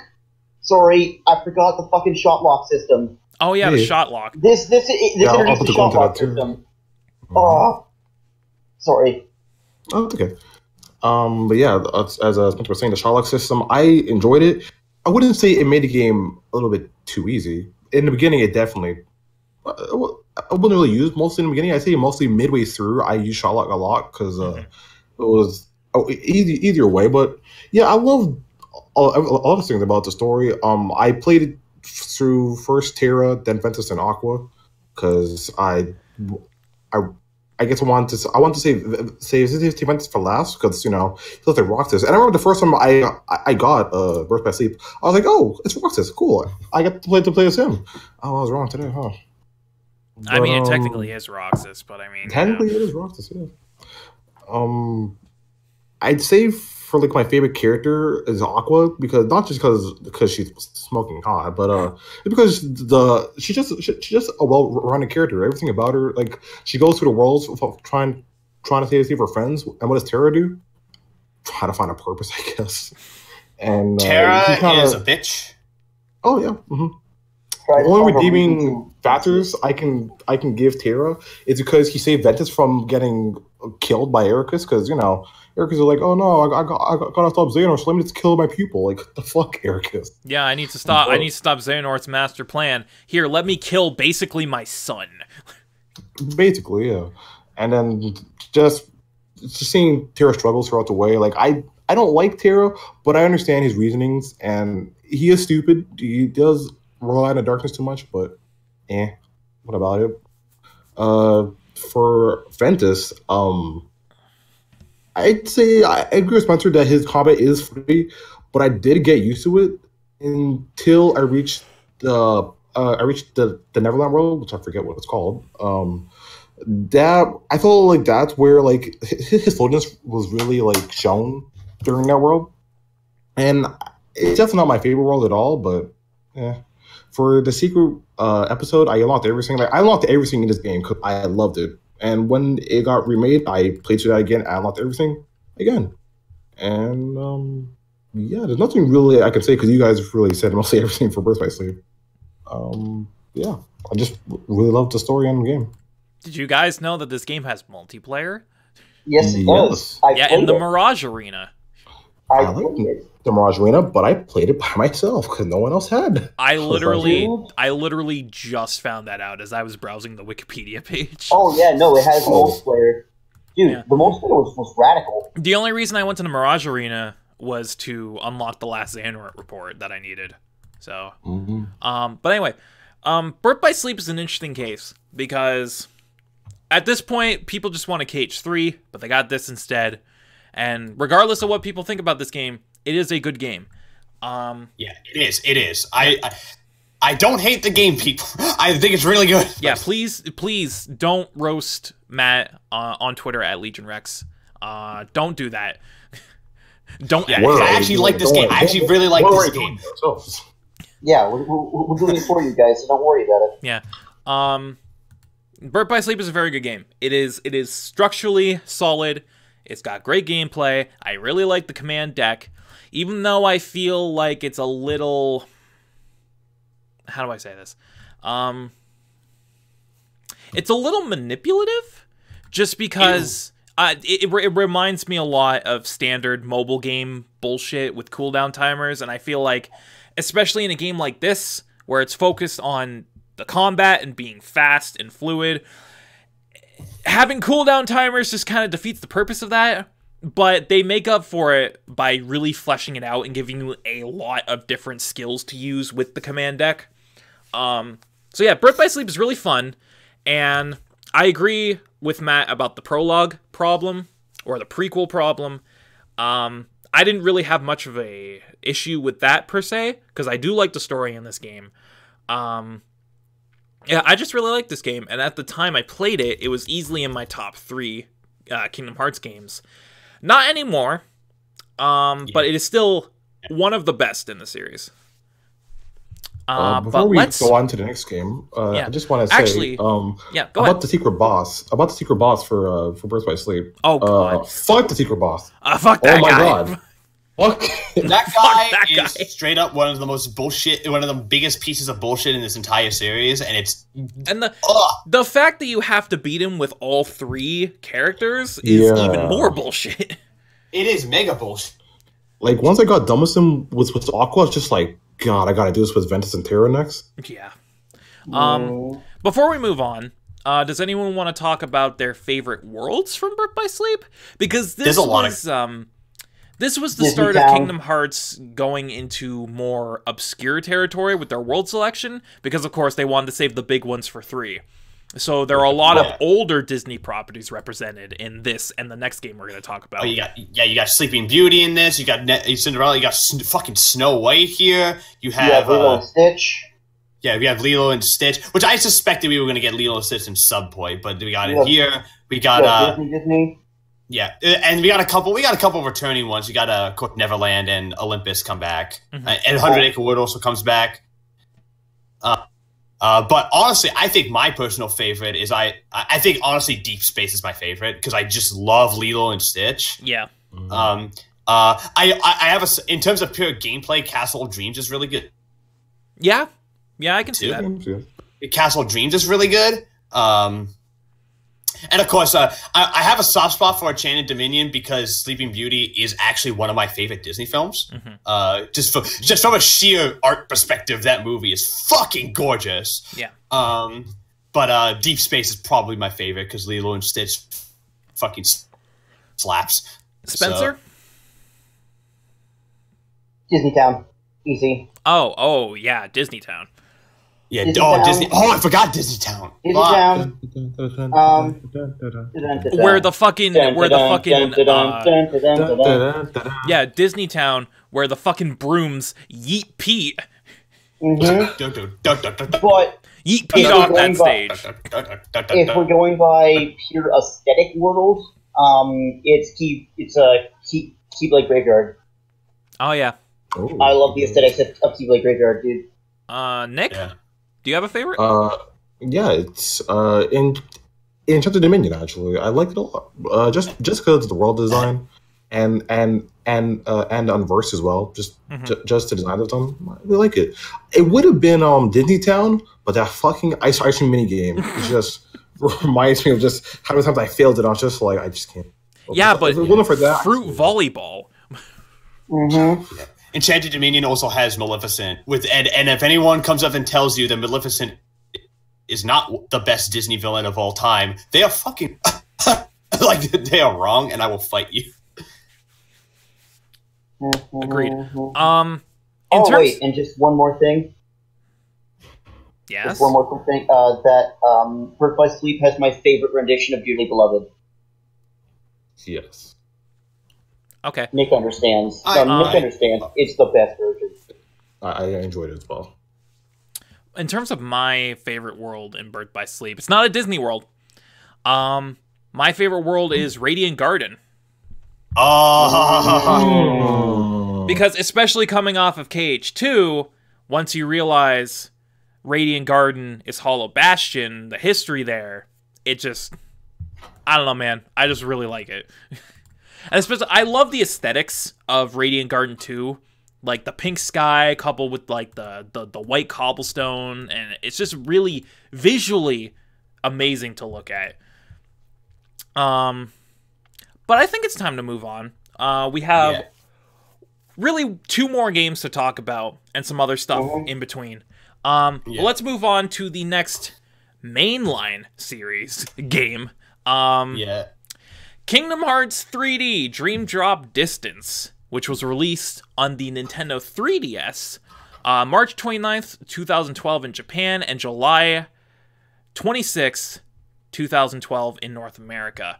Sorry, I forgot the fucking shot lock system. Oh yeah, the shot lock. This introduced the shot lock system. Oh, sorry. Oh, it's okay. But yeah, as Spencer was saying, the shot lock system, I enjoyed it. I wouldn't say it made the game a little bit too easy. In the beginning, it definitely. I wouldn't really use mostly in the beginning. I say mostly midway through, I use shot lock a lot because it was easier way. But yeah, I love a lot of things about the story. I played it through first Terra, then Ventus and Aqua, because I guess I want to save Ventus for last because he looks like Roxas. And I remember the first time I got Birth by Sleep, I was like, oh, it's Roxas, cool. I get to play as him. Oh, I was wrong today, huh? But, I mean, it technically is Roxas, but I mean, technically it is Roxas, yeah. I'd say for like my favorite character is Aqua because not just because she's smoking hot, but because she's just a well-rounded character. Everything about her, like she goes through the worlds trying to save her friends. And what does Terra do? Try to find a purpose, I guess. And Terra is a bitch. Oh yeah. The only redeeming factors I can give Terra is because he saved Ventus from getting killed by Ericus, because Ericus is like, oh no, I gotta stop Xehanort, so let me just kill my pupil. Like, the fuck, Ericus? Yeah, I need to stop Xehanort's master plan. Here, let me kill basically my son. Basically, yeah. And then just seeing Terra struggles throughout the way, like I don't like Terra, but I understand his reasonings, and he is stupid. He does rely on the darkness too much, but what about it? For Ventus, I'd say I agree with Spencer that his combat is free, but I did get used to it until I reached the Neverland world, which I forget what it's called. That I felt like that's where like his slowness was really like shown during that world, and it's definitely not my favorite world at all. But for the secret episode, I unlocked everything. Like I unlocked everything in this game because I loved it. And when it got remade, I played through that again. I unlocked everything again. And there's nothing really I can say because you guys really said mostly everything for Birth by Sleep. I just really loved the story and the game. Did you guys know that this game has multiplayer? Yes, it does. In the Mirage Arena. I like the Mirage Arena, but I played it by myself because no one else had. I literally just found that out as I was browsing the Wikipedia page. Oh yeah, no, it has multiplayer. Dude, the multiplayer was radical. The only reason I went to the Mirage Arena was to unlock the last Xehanort report that I needed. So, but anyway, Birth by Sleep is an interesting case because at this point, people just want a KH3, but they got this instead. And regardless of what people think about this game, it is a good game. Yeah, it is. It is. I I don't hate the game, people. I think it's really good. Yeah, please don't roast Matt on Twitter at Legion Rex. Don't do that. Don't. I actually like this game. I actually really like this game. Yeah, we're doing it for you guys, so don't worry about it. Yeah. Birth by Sleep is a very good game. It is structurally solid. It's got great gameplay. I really like the command deck, even though I feel like it's a little... How do I say this? It's a little manipulative, just because it reminds me a lot of standard mobile game bullshit with cooldown timers, and I feel like, especially in a game like this, where it's focused on the combat and being fast and fluid, having cooldown timers just kind of defeats the purpose of that, but they make up for it by really fleshing it out and giving you a lot of different skills to use with the command deck. So yeah, Birth by Sleep is really fun, and I agree with Matt about the prologue problem, or the prequel problem. I didn't really have much of a issue with that, per se, because I do like the story in this game. Yeah, I just really like this game, and at the time I played it, it was easily in my top 3 Kingdom Hearts games. Not anymore, but it is still one of the best in the series. Before we go on to the next game, I just want to say go about ahead. the secret boss. About the secret boss for Birth by Sleep. Oh god, fuck the secret boss. Fuck that guy. Oh my god. Fuck that guy that guy. is straight up one of the most bullshit, one of the biggest pieces of bullshit in this entire series, and the fact that you have to beat him with all 3 characters is even more bullshit. It is mega bullshit. Like, once I got done with him with Aqua, I was just like, God, I gotta do this with Ventus and Terra next. Yeah. Before we move on, does anyone want to talk about their favorite worlds from Birth by Sleep? Because this was the start of Kingdom Hearts going into more obscure territory with their world selection, because of course they wanted to save the big ones for 3. So there are a lot of older Disney properties represented in this and the next game we're going to talk about. Oh, you got Sleeping Beauty in this. You got Cinderella. You got fucking Snow White here. You have Lilo and Stitch. Yeah, we have Lilo and Stitch, which I suspected we were going to get Lilo and Stitch in Subpoint, but we got it here. We got Disney. Yeah, and we got a couple returning ones. We got Cook Neverland and Olympus come back, and 100 Acre Wood also comes back. But honestly, I think my personal favorite is I think honestly Deep Space is my favorite because I just love Lilo and Stitch. Yeah. I have in terms of pure gameplay, Castle of Dreams is really good. Yeah, I can see that. Castle of Dreams is really good. And of course, I have a soft spot for Enchanted Dominion because Sleeping Beauty is actually one of my favorite Disney films. Just from a sheer art perspective, that movie is fucking gorgeous. Yeah. But Deep Space is probably my favorite because Lilo and Stitch fucking slaps. Spencer? Disney Town. Easy. Oh yeah, Disney Town. Yeah, Disney. Oh, I forgot Disney Town. Disney Town. Where the fucking Disney Town, where the fucking brooms yeet Pete. But Yeet Pete off that stage. If we're going by pure aesthetic world, it's Keyblade Graveyard. Oh yeah. Ooh. I love the aesthetics of Keyblade Graveyard, dude. Nick? Yeah. Do you have a favorite? Yeah, it's in Enchanted Dominion. Actually, I like it a lot. Just because of the world design and on verse as well. Just the design of them, I really like it. It would have been Disney Town, but that fucking ice cream mini game just reminds me of just how many times I failed it. I was just like, I just can't. Yeah, but for that, fruit volleyball. Yeah. Enchanted Dominion also has Maleficent and if anyone comes up and tells you that Maleficent is not the best Disney villain of all time, they are fucking they are wrong, and I will fight you. Agreed. Wait, and just one more thing. Yes. Just one more quick thing. Birth by Sleep has my favorite rendition of Dearly Beloved. Yes. Okay. Nick understands. Nick understands. It's the best version. I enjoyed it as well. in terms of my favorite world in Birth by Sleep, it's not a Disney World. My favorite world is Radiant Garden. Oh. Because especially coming off of KH2, once you realize Radiant Garden is Hollow Bastion, the history there, it just, I don't know, man. I just really like it. And especially, I love the aesthetics of Radiant Garden 2. Like the pink sky coupled with like the white cobblestone, and it's just really visually amazing to look at. But I think it's time to move on. We have really 2 more games to talk about and some other stuff in between. Let's move on to the next mainline series game. Kingdom Hearts 3D Dream Drop Distance, which was released on the Nintendo 3DS March 29th, 2012 in Japan, and July 26th, 2012 in North America.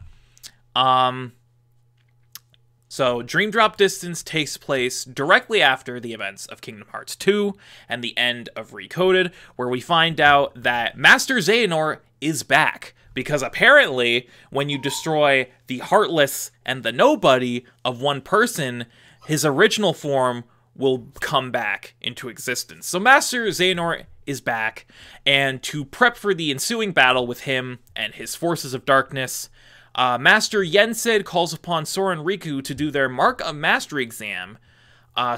So Dream Drop Distance takes place directly after the events of Kingdom Hearts 2 and the end of Recoded, where we find out that Master Xehanort is back. Because apparently, when you destroy the Heartless and the Nobody of one person, his original form will come back into existence. So Master Xehanort is back, and to prep for the ensuing battle with him and his forces of darkness, Master Yensid calls upon Sora and Riku to do their Mark of Mastery exam,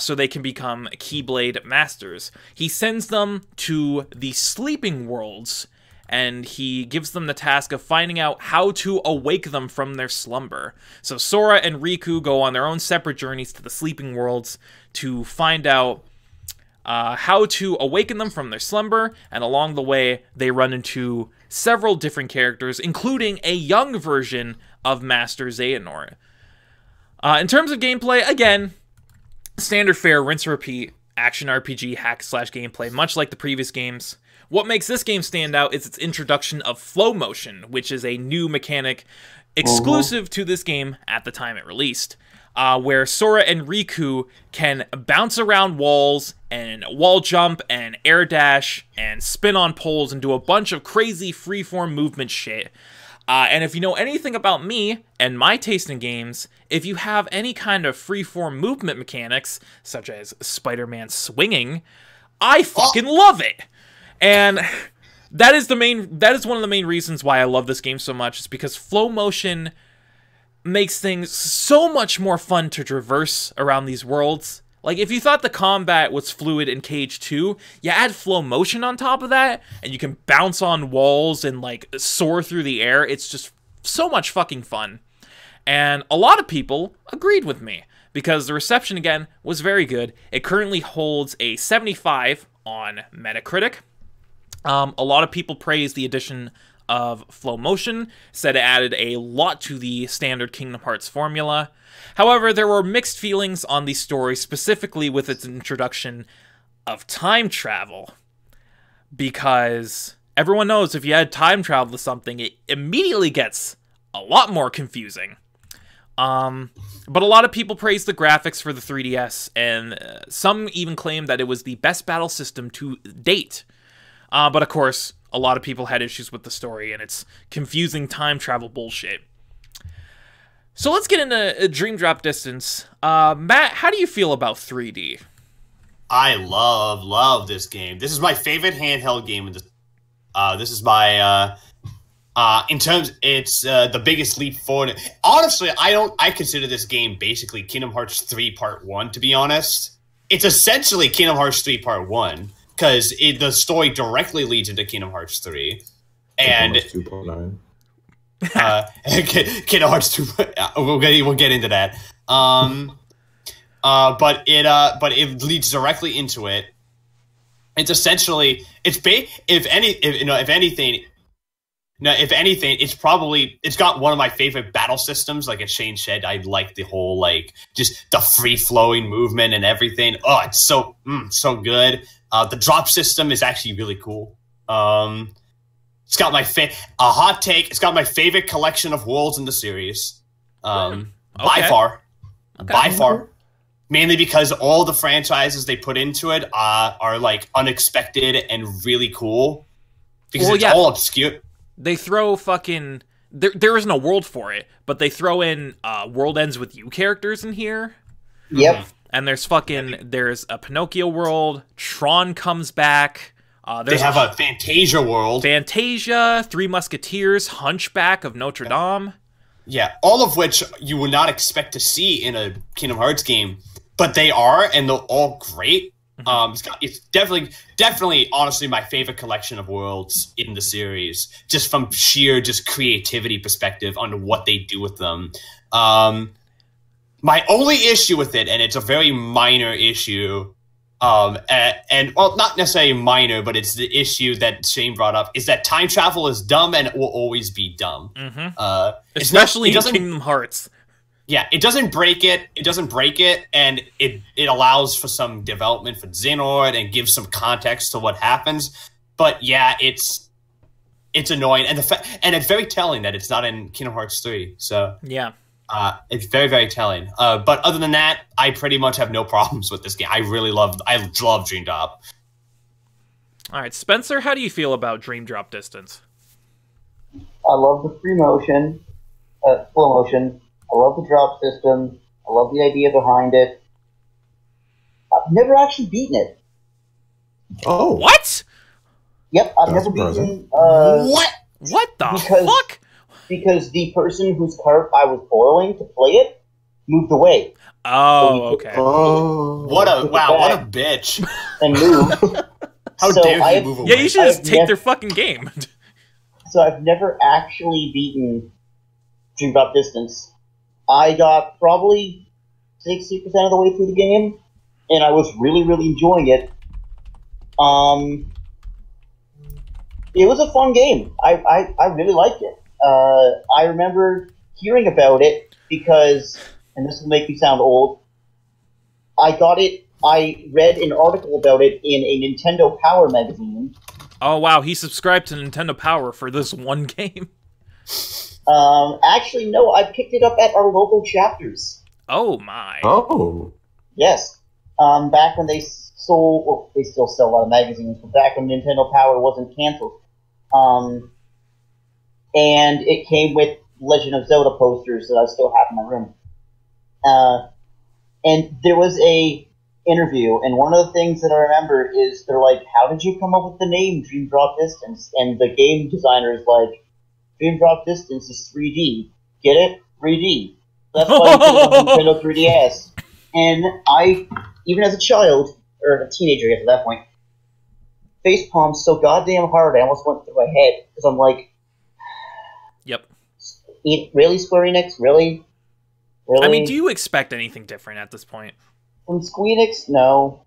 so they can become Keyblade Masters. He sends them to the Sleeping Worlds, and he gives them the task of finding out how to awake them from their slumber. So Sora and Riku go on their own separate journeys to the Sleeping Worlds to find out how to awaken them from their slumber, and along the way, they run into several different characters, including a young version of Master Xehanort. In terms of gameplay, again, standard fare, rinse and repeat, action RPG, hack-slash gameplay, much like the previous games. What makes this game stand out is its introduction of flow motion, which is a new mechanic exclusive to this game at the time it released, where Sora and Riku can bounce around walls and wall jump and air dash and spin on poles and do a bunch of crazy freeform movement shit. And if you know anything about me and my taste in games, if you have any kind of freeform movement mechanics, such as Spider-Man swinging, I fucking love it. And that is one of the main reasons why I love this game so much, is because flow motion makes things so much more fun to traverse around these worlds. Like, if you thought the combat was fluid in KH2, you add flow motion on top of that, and you can bounce on walls and, like, soar through the air. It's just so much fucking fun. And a lot of people agreed with me, because the reception, again, was very good. It currently holds a 75 on Metacritic. A lot of people praised the addition of flow motion, said it added a lot to the standard Kingdom Hearts formula. However, there were mixed feelings on the story, specifically with its introduction of time travel. Because everyone knows if you add time travel to something, it immediately gets a lot more confusing. But a lot of people praised the graphics for the 3DS, and some even claimed that it was the best battle system to date. But of course, a lot of people had issues with the story and its confusing time travel bullshit. So let's get into Dream Drop Distance. Matt, how do you feel about 3D? I love this game. This is my favorite handheld game. This is my, in terms, it's the biggest leap forward. Honestly, I consider this game basically Kingdom Hearts 3 Part 1, to be honest. It's essentially Kingdom Hearts 3 Part 1. Because the story directly leads into Kingdom Hearts 3, and 2.9. Kingdom Hearts 2. We'll get into that. But it leads directly into it. It's essentially if anything, it's got one of my favorite battle systems. Like as Shane said, I like the whole just the free flowing movement and everything. Oh, it's so good. The drop system is actually really cool. It's got my a hot take. It's got my favorite collection of worlds in the series. By far. mainly because all the franchises they put into it are like unexpected and really cool because it's all obscure. They throw fucking there isn't a world for it, but they throw in World Ends With You characters in here. Yep. And there's a Pinocchio world. Tron comes back. They have a Fantasia world. Fantasia, Three Musketeers, Hunchback of Notre Dame. Yeah, all of which you would not expect to see in a Kingdom Hearts game, but they are, and they're all great. It's definitely, honestly, my favorite collection of worlds in the series, just from sheer creativity perspective on what they do with them. My only issue with it, and it's a very minor issue, and not necessarily minor, but it's the issue that Shane brought up, is that time travel is dumb and it will always be dumb. Especially in Kingdom Hearts. Yeah, it doesn't break it. It doesn't break it, and it allows for some development for Xehanort and gives some context to what happens. But yeah, it's annoying, and it's very telling that it's not in Kingdom Hearts 3. So yeah. It's very, very telling. But other than that, I pretty much have no problems with this game. I love Dream Drop. All right, Spencer, how do you feel about Dream Drop Distance? I love the slow motion. I love the drop system. I love the idea behind it. I've never actually beaten it. Oh. What? Yep, I've never beaten... What? What the fuck? Because the person whose cart I was borrowing to play it moved away. Oh, okay. What a bitch. And moved. How dare he move away? Yeah, you should just take their fucking game. So I've never actually beaten Dream Drop Distance. I got probably 60% of the way through the game, and I was really, really enjoying it. It was a fun game. I really liked it. I remember hearing about it because, and this will make me sound old, I read an article about it in a Nintendo Power magazine. Oh wow, he subscribed to Nintendo Power for this one game. Actually, no, I picked it up at our local chapters. Oh my. Oh. Yes. Back when they sold, well, they still sell a lot of magazines, but back when Nintendo Power wasn't canceled. And it came with Legend of Zelda posters that I still have in my room. And there was a interview, and one of the things that I remember is they're like, how did you come up with the name Dream Drop Distance? And the game designer is like, Dream Drop Distance is 3D. Get it? 3D. That's why you put it on Nintendo 3DS. And I, even as a child, or a teenager at that point, facepalmed so goddamn hard I almost went through my head. Because I'm like, yep. Really, Square Enix? Really? Really? I mean, do you expect anything different at this point? From Square Enix? No.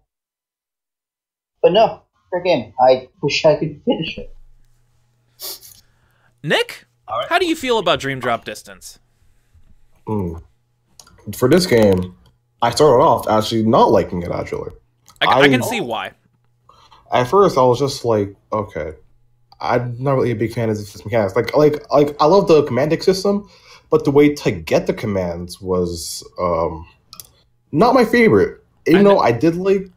But no, fair game. I wish I could finish it. Nick, how do you feel about Dream Drop Distance? For this game, I started off actually not liking it, actually. I can see why. At first, I was just like, okay, I'm not really a big fan of this mechanics. Like I love the commanding system, but the way to get the commands was not my favorite. Even though I did like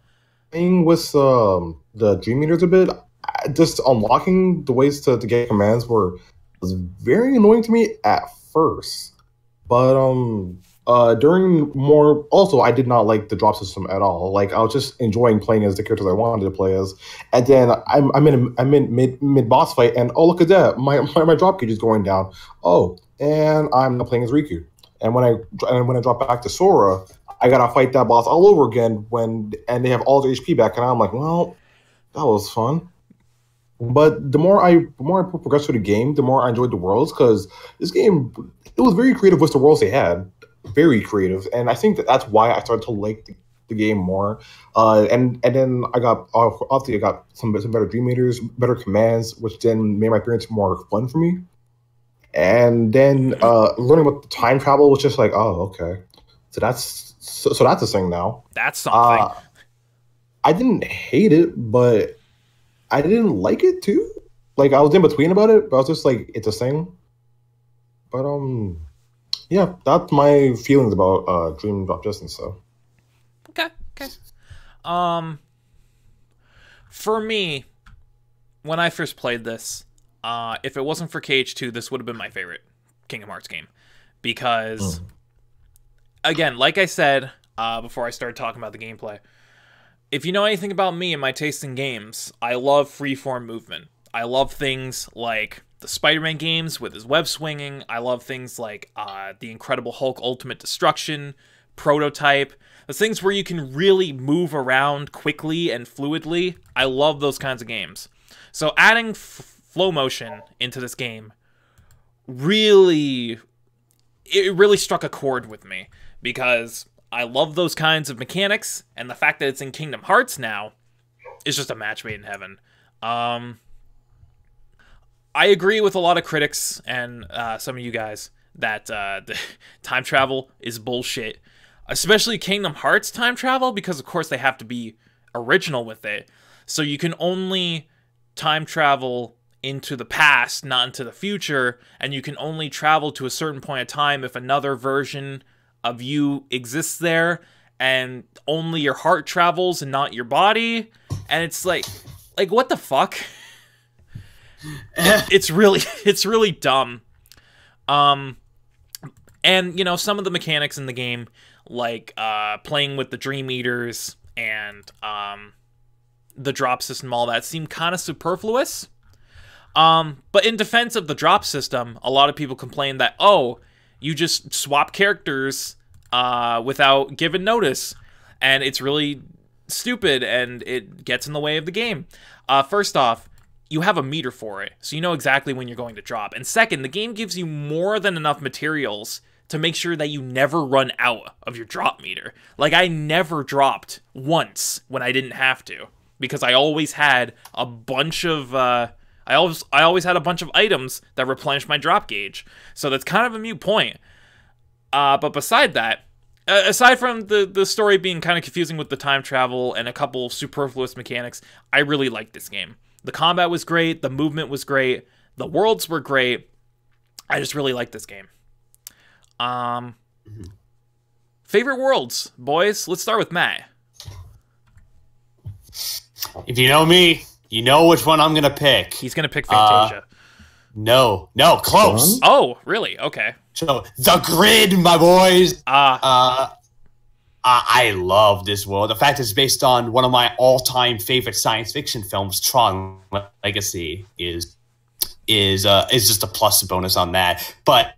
playing with the Dream Eaters a bit, just unlocking the ways to get commands was very annoying to me at first. But during more, also I did not like the drop system at all. Like I was just enjoying playing as the characters I wanted to play as, and then I'm in mid boss fight, and oh look at that, my drop gauge is going down. Oh, and I'm not playing as Riku. And when I drop back to Sora, I gotta fight that boss all over again and they have all their HP back, and I'm like, well, that was fun. But the more I progressed through the game, the more I enjoyed the worlds, because this game, it was very creative with the worlds they had. Very creative, and I think that's why I started to like the game more. And then I got some better Dream Eaters, better commands, which then made my experience more fun for me. And then learning about the time travel was just like, oh, okay, so that's a thing now. That's something. I didn't hate it, but I didn't like it too. Like I was in between about it, but I was just like, it's a thing. But yeah, that's my feelings about Dream Drop Distance. So Okay. For me, when I first played this, if it wasn't for KH2, this would have been my favorite Kingdom Hearts game. Because, again, like I said before I started talking about the gameplay, if you know anything about me and my taste in games, I love freeform movement. I love things like the Spider-Man games with his web swinging. I love things like the Incredible Hulk Ultimate Destruction, Prototype. The things where you can really move around quickly and fluidly. I love those kinds of games. So adding flow motion into this game really struck a chord with me, because I love those kinds of mechanics, and the fact that it's in Kingdom Hearts now is just a match made in heaven. I agree with a lot of critics and some of you guys that the time travel is bullshit. Especially Kingdom Hearts time travel, because of course they have to be original with it. So you can only time travel into the past, not into the future, and you can only travel to a certain point of time if another version of you exists there, and only your heart travels and not your body. And it's like what the fuck? It's really dumb. And you know, some of the mechanics in the game, like playing with the Dream Eaters and the drop system, all that seemed kind of superfluous. But in defense of the drop system, a lot of people complain that, oh, you just swap characters without giving notice, and it's really stupid and it gets in the way of the game. First off, you have a meter for it, so you know exactly when you're going to drop. And second, the game gives you more than enough materials to make sure that you never run out of your drop meter. Like, I never dropped once when I didn't have to, because I always had a bunch of I always had a bunch of items that replenished my drop gauge. So that's kind of a moot point. But beside that, aside from the story being kind of confusing with the time travel and a couple superfluous mechanics, I really liked this game. The combat was great, the movement was great, the worlds were great. I just really liked this game. Favorite worlds, boys? Let's start with Matt. If you know me, you know which one I'm gonna pick. He's gonna pick Fantasia. No, close. Oh, really? Okay. So the grid, my boys. I love this world. The fact it's based on one of my all-time favorite science fiction films, Tron Legacy, is just a plus bonus on that. But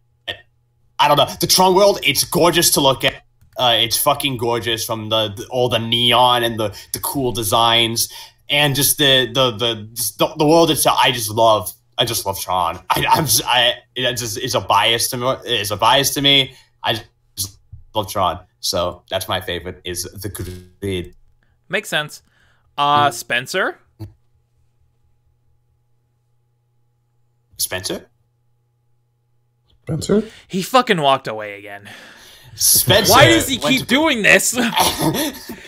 I don't know, the Tron world, it's gorgeous to look at. It's fucking gorgeous, from all the neon and the cool designs, and just the world itself. I just love Tron. It's a bias to me. It's a bias to me. I just love Tron. So that's my favorite, is the grid. Makes sense. Spencer? Spencer? He fucking walked away again. Spencer. Why does he keep doing this?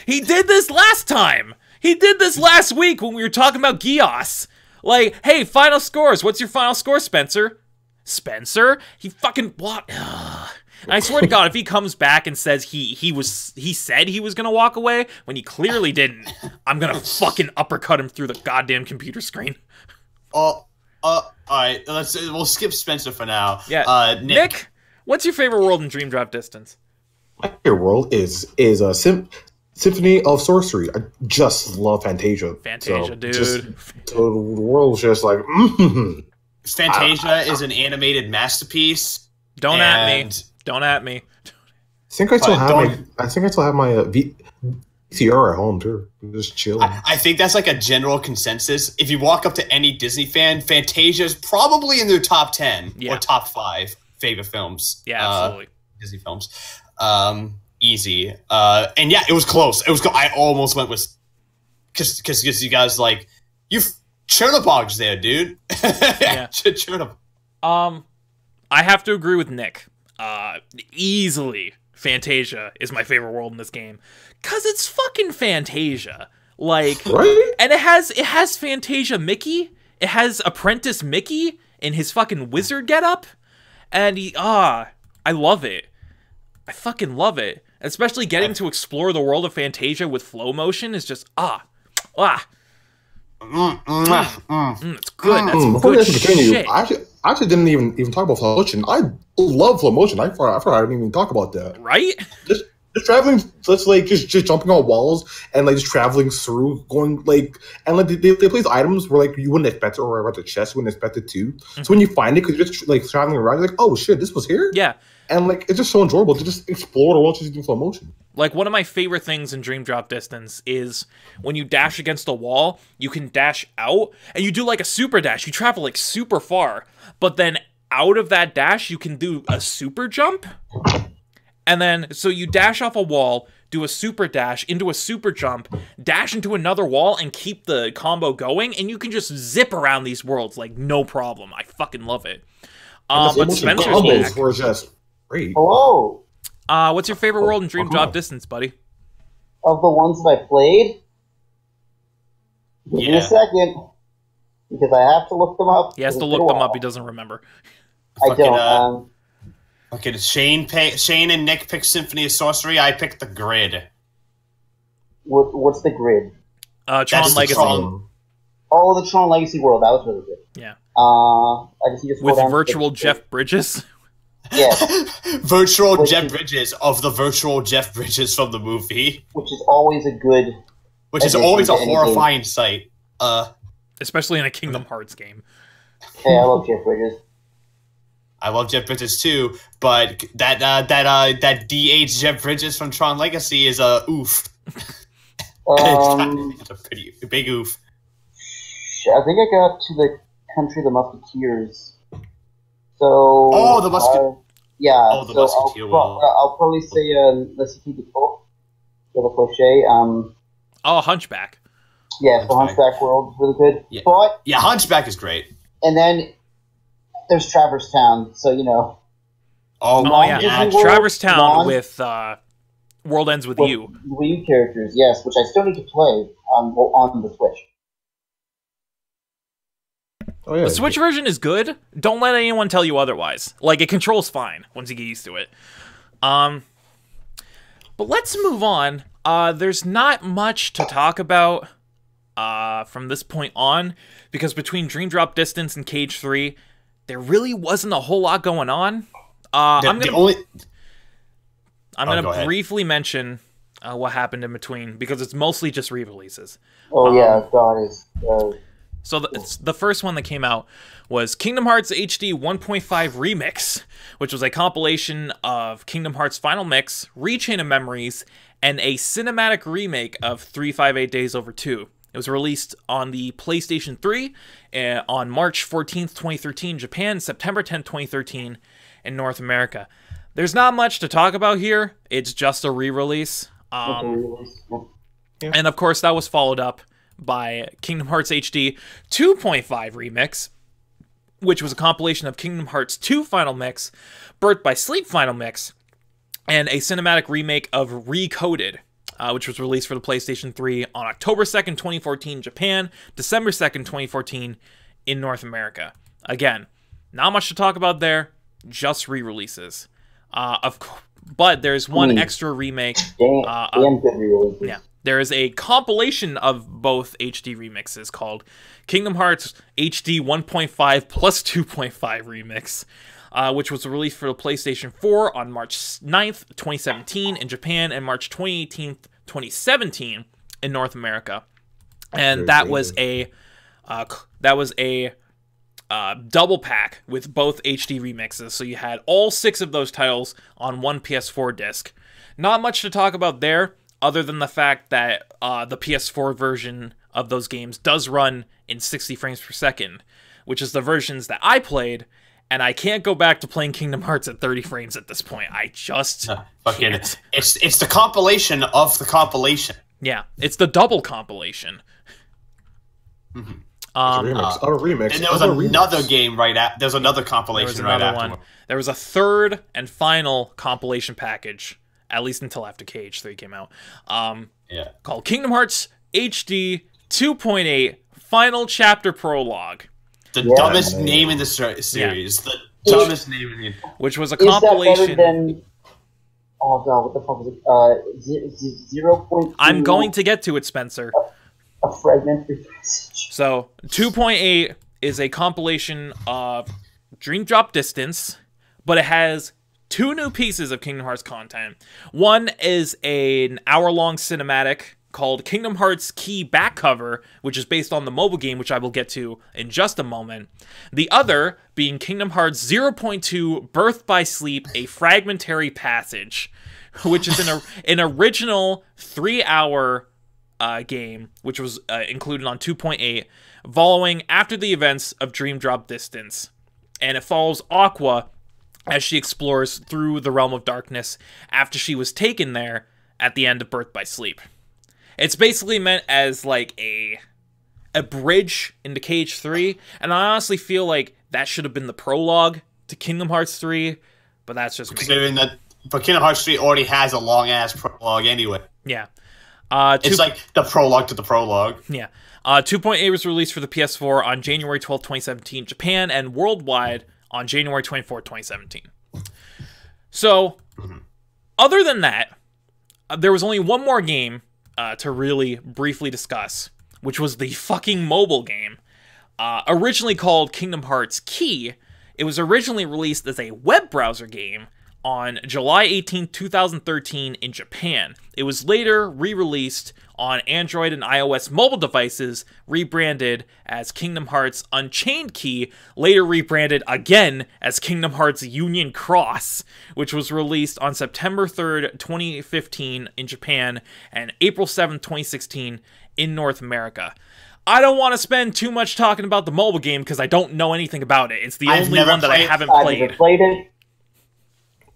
He did this last time. He did this last week when we were talking about Gios. Like, hey, final scores. What's your final score, Spencer? Spencer? He fucking walked. And I swear to God, if he comes back and says he said he was gonna walk away when he clearly didn't, I'm gonna fucking uppercut him through the goddamn computer screen. All right. We'll skip Spencer for now. Yeah. Nick, what's your favorite world in Dream Drop Distance? My favorite world is a Symphony of Sorcery. I just love Fantasia. Fantasia, dude. So the world's just like. Fantasia is an animated masterpiece. Don't at me. I think I still have my VCR at home too. Just chilling. I think that's like a general consensus. If you walk up to any Disney fan, Fantasia is probably in their top 10 or top 5 favorite films. Yeah, absolutely. Disney films. Easy. And yeah, it was close. I almost went with, because you guys you Chernobog's there, dude. Yeah. Chernobog. I have to agree with Nick. Easily, Fantasia is my favorite world in this game, cause it's fucking Fantasia. Like, right? And it has Fantasia Mickey. It has Apprentice Mickey in his fucking wizard getup, and I love it. I fucking love it. Especially getting to explore the world of Fantasia with flow motion is just it's good. That's good shit. I actually didn't even talk about flow motion. I love flow motion. I forgot I didn't even talk about that. Right? Just traveling, just jumping on walls and like just traveling through, going like, and like they place items where like you wouldn't expect it, or about the chest you wouldn't expect it to. Mm-hmm. So when you find it, because you're just like traveling around, you're like, oh shit, this was here. Yeah. And like it's just so enjoyable to just explore the world just in slow motion. Like one of my favorite things in Dream Drop Distance is when you dash against a wall, you can dash out and you do like a super dash. You travel like super far, but then out of that dash, you can do a super jump. And then, so you dash off a wall, do a super dash into a super jump, dash into another wall, and keep the combo going, and you can just zip around these worlds like no problem. I fucking love it. But Spencer's back. Were just great. Hello. What's your favorite world in Dream Drop Distance, buddy? Of the ones that I played? Give me a second, because I have to look them up. He has to look them up. He doesn't remember. I don't. Okay, Shane and Nick picked Symphony of Sorcery. I picked the Grid. What's the Grid? Tron Legacy. Oh, the Tron Legacy world. That was really good. Yeah. I guess you just with virtual Jeff Bridges. Yeah. Virtual Jeff Bridges of the virtual Jeff Bridges from the movie. Which is always a good... Which is always a horrifying sight. Especially in a Kingdom Hearts game. Hey, I love Jeff Bridges. I love Jeff Bridges too, but that DH Jeff Bridges from Tron Legacy is a oof. It's a pretty big oof. I think I got to the Country of the Musketeers. So the Musketeer. Yeah. Oh, the Musketeer world. I'll probably say let's keep it full. The cliche. Hunchback. Yeah, the Hunchback world is really good. Yeah. But Hunchback is great. And then there's Traverse Town, so you know. Oh yeah, Traverse Town with World Ends With You. Wii U characters, yes, which I still need to play on the Switch. Oh, yeah. The Switch version is good. Don't let anyone tell you otherwise. Like, it controls fine once you get used to it. But let's move on. There's not much to talk about from this point on, because between Dream Drop Distance and Cage 3, there really wasn't a whole lot going on. I'm gonna briefly mention what happened in between, because it's mostly just re-releases. Oh yeah, God is. So the first one that came out was Kingdom Hearts HD 1.5 Remix, which was a compilation of Kingdom Hearts Final Mix, Rechain of Memories, and a cinematic remake of 358 Days Over 2. It was released on the PlayStation 3 on March 14th, 2013, Japan, September 10th, 2013, in North America. There's not much to talk about here. It's just a re-release. And of course, that was followed up by Kingdom Hearts HD 2.5 Remix, which was a compilation of Kingdom Hearts 2 Final Mix, Birth by Sleep Final Mix, and a cinematic remake of Recoded, which was released for the PlayStation 3 on October 2nd, 2014, Japan, December 2nd, 2014, in North America. Again, not much to talk about there, just re-releases. But there's one extra remake. Damn good re-releases. Yeah. There is a compilation of both HD remixes called Kingdom Hearts HD 1.5 plus 2.5 Remix, which was released for the PlayStation 4 on March 9th, 2017 in Japan, and March 28th, 2017 in North America. And that was a double pack with both HD remixes, so you had all 6 of those titles on one PS4 disc. Not much to talk about there, other than the fact that the PS4 version of those games does run in 60 frames per second, which is the versions that I played, and I can't go back to playing Kingdom Hearts at 30 frames at this point. I just can't. It's the compilation of the compilation. Yeah, it's the double compilation. Mm-hmm. A remix. And there was another game right after. There's another compilation right after. There was a third and final compilation package, at least until after Cage 3 came out, called Kingdom Hearts HD 2.8 Final Chapter Prologue. The dumbest name in the series. The dumbest name in the... Which was a compilation... Oh god, what the fuck was it? 0.2. I'm going to get to it, Spencer. A fragmentary passage. So 2.8 is a compilation of Dream Drop Distance, but it has 2 new pieces of Kingdom Hearts content. One is an hour-long cinematic called Kingdom Hearts Key Back Cover, which is based on the mobile game, which I will get to in just a moment. The other being Kingdom Hearts 0.2 Birth by Sleep, a fragmentary passage, which is an original 3-hour game, which was included on 2.8, following after the events of Dream Drop Distance. And it follows Aqua as she explores through the Realm of Darkness after she was taken there at the end of Birth by Sleep. It's basically meant as like a bridge into KH3, and I honestly feel like that should have been the prologue to Kingdom Hearts 3, but that's just me. But Kingdom Hearts 3 already has a long-ass prologue anyway. Yeah. It's like the prologue to the prologue. Yeah. 2.8 was released for the PS4 on January 12, 2017 in Japan, and worldwide on January 24, 2017. So, other than that, there was only one more game to really briefly discuss, which was the fucking mobile game. Originally called Kingdom Hearts Key, it was originally released as a web browser game on July 18, 2013 in Japan. It was later re-released on Android and iOS mobile devices, rebranded as Kingdom Hearts Unchained Key, later rebranded again as Kingdom Hearts Union Cross, which was released on September 3rd, 2015 in Japan, and April 7th, 2016 in North America. I don't want to spend too much talking about the mobile game because I don't know anything about it. It's the only one that I haven't played. I've never played it.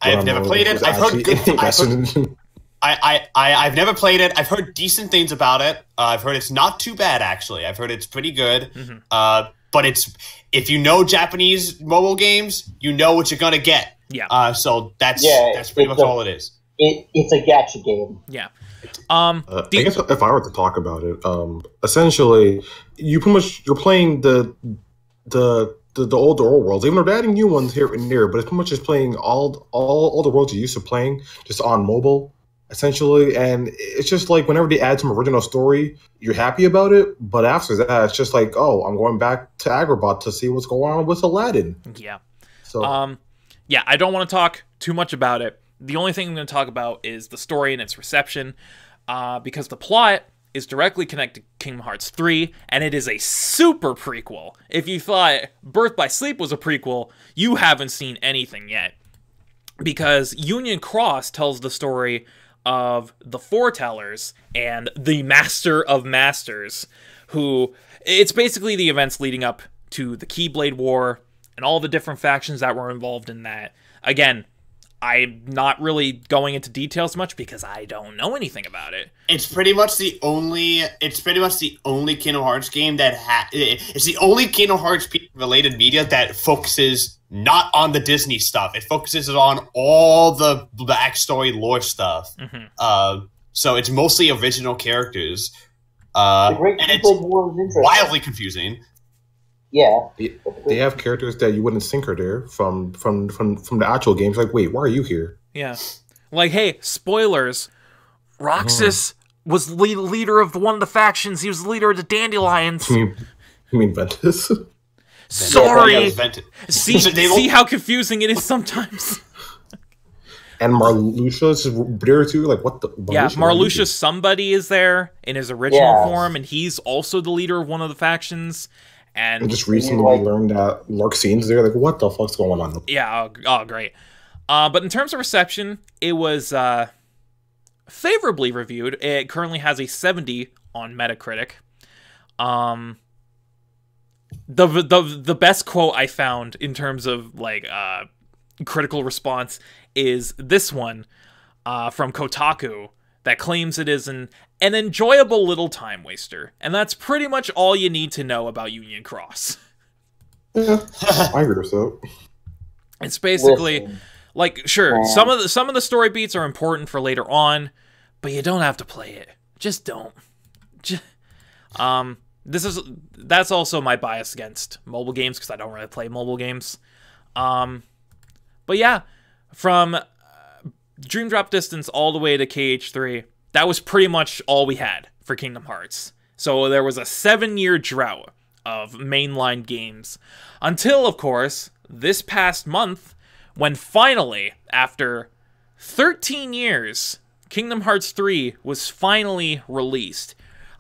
I've never played it. I've heard good. I've never played it. I've heard decent things about it. I've heard it's not too bad, actually. I've heard it's pretty good. But if you know Japanese mobile games, you know what you're gonna get. Yeah. So that's pretty much all it is. It's a gacha game. Yeah. I guess if I were to talk about it, essentially, you're playing the older old worlds, even though they're adding new ones here and there, but it's pretty much just playing all the worlds you're used to playing, just on mobile, essentially. And it's just like whenever they add some original story, you're happy about it, but after that, it's just like, oh, I'm going back to Agrabah to see what's going on with Aladdin. Yeah. So, yeah, I don't want to talk too much about it. The only thing I'm going to talk about is the story and its reception, because the plot is directly connected to Kingdom Hearts 3, and it is a super prequel. If you thought Birth by Sleep was a prequel, you haven't seen anything yet. Because Union Cross tells the story of the Foretellers and the Master of Masters, who... It's basically the events leading up to the Keyblade War, and all the different factions that were involved in that. Again, I'm not really going into details much because I don't know anything about it. It's pretty much the only Kingdom Hearts game that it's the only Kingdom Hearts related media that focuses not on the Disney stuff. It focuses on all the backstory lore stuff. So it's mostly original characters. The Great Keyblade War was interesting. Wildly confusing. Yeah. They have characters that you wouldn't think are there from the actual games. Like, wait, why are you here? Yeah. Like, hey, spoilers. Roxas was leader of one of the factions. He was the leader of the Dandelions. You mean Ventus? Sorry. Yeah, see how confusing it is sometimes? And Marluxia's there too? Like, what the... Yeah, Marluxia somebody is there in his original form, and he's also the leader of one of the factions. And just recently learned that Larxine's there. Like, what the fuck's going on? Yeah, oh great. But in terms of reception, it was favorably reviewed. It currently has a 70 on Metacritic. The best quote I found in terms of like critical response is this one from Kotaku that claims it is an enjoyable little time waster. And that's pretty much all you need to know about Union Cross. Yeah, I agree with that. It's basically like, sure, some of the story beats are important for later on, but you don't have to play it. Just don't. That's also my bias against mobile games because I don't really play mobile games. But yeah, from Dream Drop Distance all the way to KH3, that was pretty much all we had for Kingdom Hearts. So there was a 7-year drought of mainline games. Until, of course, this past month, when finally, after 13 years, Kingdom Hearts 3 was finally released.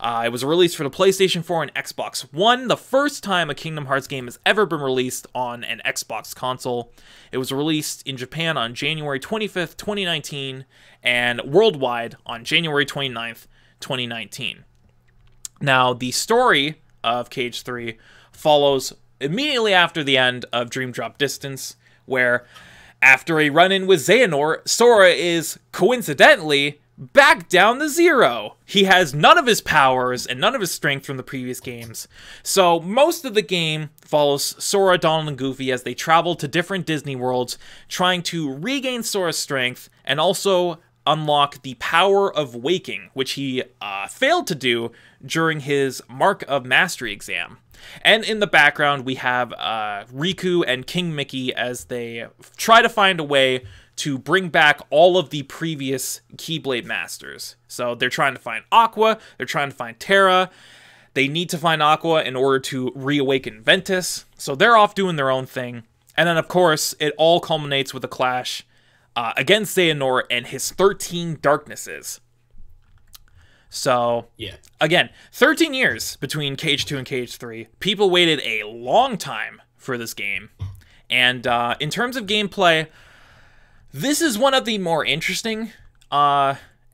It was released for the PlayStation 4 and Xbox One, the first time a Kingdom Hearts game has ever been released on an Xbox console. It was released in Japan on January 25th, 2019, and worldwide on January 29th, 2019. Now, the story of KH3 follows immediately after the end of Dream Drop Distance, where after a run-in with Xehanort, Sora is, coincidentally, back down to 0. He has none of his powers and none of his strength from the previous games. So most of the game follows Sora, Donald, and Goofy as they travel to different Disney worlds, trying to regain Sora's strength and also unlock the power of waking, which he failed to do during his Mark of Mastery exam. And in the background, we have Riku and King Mickey as they try to find a way to bring back all of the previous Keyblade Masters. So they're trying to find Aqua, they're trying to find Terra, they need to find Aqua in order to reawaken Ventus, so they're off doing their own thing. And then, of course, it all culminates with a clash against Xehanort and his 13 Darknesses. So, yeah. Again, 13 years between KH2 and KH3. People waited a long time for this game. And in terms of gameplay, this is one of the more interesting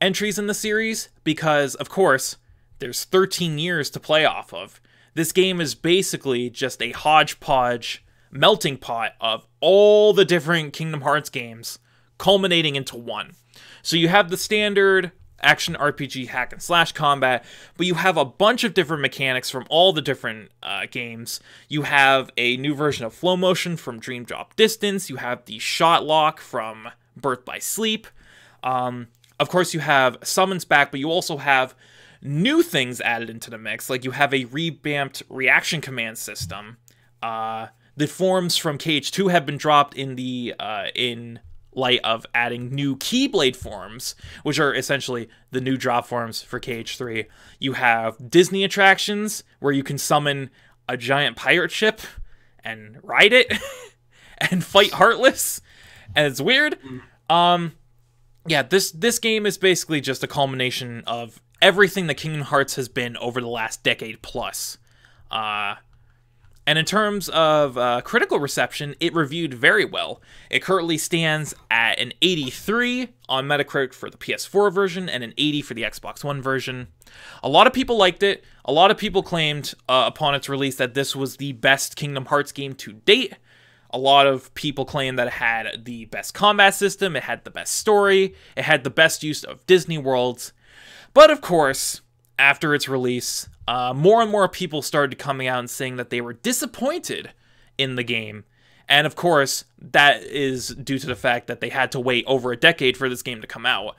entries in the series because, of course, there's 13 years to play off of. This game is basically just a hodgepodge melting pot of all the different Kingdom Hearts games culminating into one. So you have the standard action RPG hack and slash combat, but you have a bunch of different mechanics from all the different games. You have a new version of flow motion from Dream Drop Distance. You have the shot lock from Birth by Sleep. Of course, you have summons back, but you also have new things added into the mix. Like you have a revamped reaction command system. The forms from KH2 have been dropped in the in light of adding new Keyblade forms, which are essentially the new drop forms for KH3. You have Disney attractions where you can summon a giant pirate ship and ride it and fight Heartless, and it's weird. Yeah, this game is basically just a culmination of everything that Kingdom Hearts has been over the last decade plus. And in terms of critical reception, it reviewed very well. It currently stands at an 83 on Metacritic for the PS4 version and an 80 for the Xbox One version. A lot of people liked it. A lot of people claimed upon its release that this was the best Kingdom Hearts game to date. A lot of people claimed that it had the best combat system, it had the best story, it had the best use of Disney worlds. But of course, after its release, more and more people started coming out and saying that they were disappointed in the game. And of course, that is due to the fact that they had to wait over a decade for this game to come out.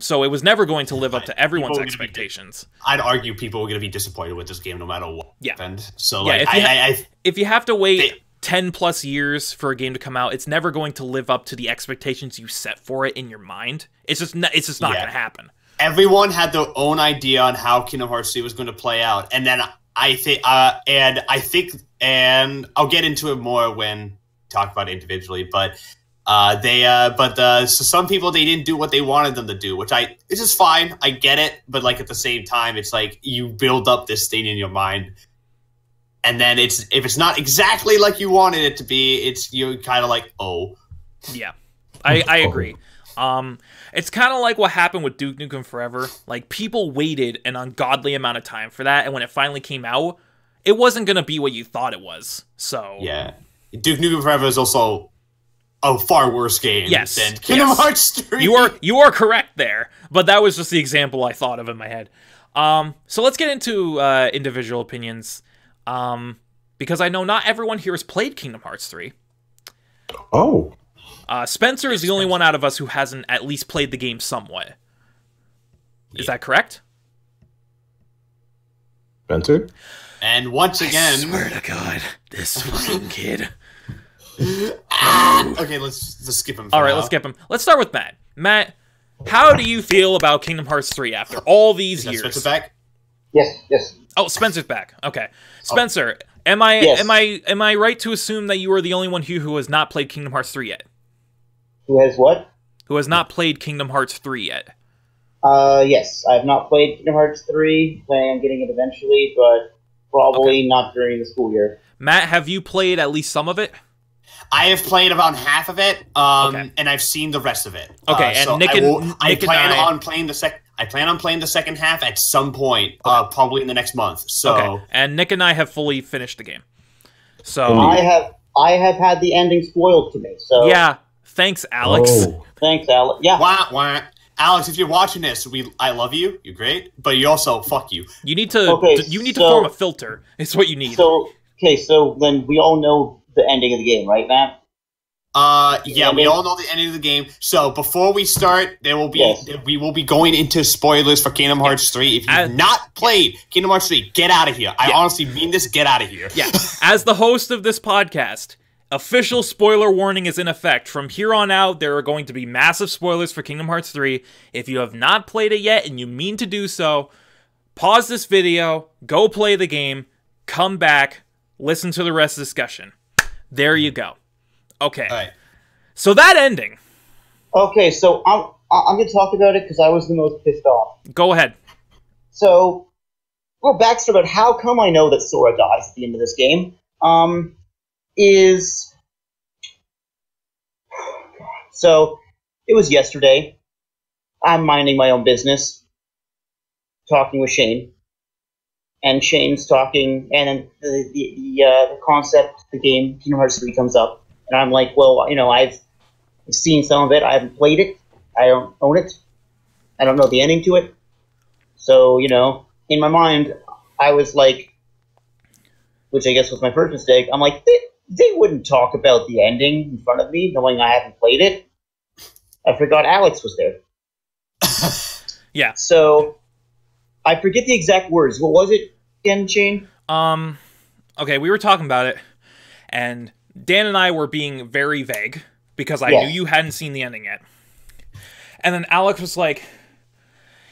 So it was never going to live up to everyone's expectations. I'd argue people were going to be disappointed with this game no matter what happened. So yeah, like, if you have to wait 10 plus years for a game to come out, it's never going to live up to the expectations you set for it in your mind. It's just not going to happen. Everyone had their own idea on how Kingdom Hearts 3 was going to play out, and then I think, and I'll get into it more when talk about it individually. But so some people, they didn't do what they wanted them to do, which it's just fine. I get it, but like at the same time, it's like you build up this thing in your mind, and then if it's not exactly like you wanted it to be, you're kind of like, oh, yeah, I agree. It's kind of like what happened with Duke Nukem Forever. Like, people waited an ungodly amount of time for that, and when it finally came out, it wasn't going to be what you thought it was. So yeah, Duke Nukem Forever is also a far worse game than Kingdom Hearts 3. You are correct there, but that was just the example I thought of in my head. So let's get into individual opinions, because I know not everyone here has played Kingdom Hearts 3. Oh. Spencer is the only one out of us who hasn't at least played the game somewhat. Is that correct? Spencer? And once again... I swear to God, this fucking kid. Okay, let's skip him. All right, let's skip him. Let's start with Matt. Matt, how do you feel about Kingdom Hearts 3 after all these years? Spencer back? Yes. Oh, Spencer's back. Okay. Spencer, am I right to assume that you are the only one who has not played Kingdom Hearts 3 yet? Who has what? Who has not played Kingdom Hearts 3 yet? Yes. I have not played Kingdom Hearts 3. Planning on getting it eventually, but probably not during the school year. Matt, have you played at least some of it? I have played about half of it, and I've seen the rest of it. Okay, and so I plan on playing the second half at some point, probably in the next month. So, okay. And Nick and I have fully finished the game. So I have had the ending spoiled to me. So yeah, thanks, Alex. Oh. Thanks, Alex. Yeah. Wah. Alex, if you're watching this, I love you. You're great, but you also fuck you. You need to form a filter. It's what you need. So then we all know the ending of the game, right, Matt? Yeah, we all know the ending of the game. So before we start, we will be going into spoilers for Kingdom Hearts 3. If you've not played Kingdom Hearts 3, get out of here. I honestly mean this. Get out of here. Yeah. As the host of this podcast, official spoiler warning is in effect. From here on out, there are going to be massive spoilers for Kingdom Hearts 3. If you have not played it yet and you mean to do so, pause this video, go play the game, come back, listen to the rest of the discussion. There you go. Okay. All right. So that ending. Okay, so I'm going to talk about it because I was the most pissed off. Go ahead. So, well, backstory about how come I know that Sora dies at the end of this game is... So, it was yesterday. I'm minding my own business, talking with Shane. And Shane's talking, and the concept, the game, Kingdom Hearts 3 comes up. And I'm like, well, I've seen some of it. I haven't played it. I don't own it. I don't know the ending to it. So, in my mind, I was like, which I guess was my first mistake, I'm like, they wouldn't talk about the ending in front of me, knowing I haven't played it. I forgot Alex was there. Yeah. So... I forget the exact words. What was it again, Shane? Okay, we were talking about it, and Dan and I were being very vague, because I knew you hadn't seen the ending yet. And then Alex was like,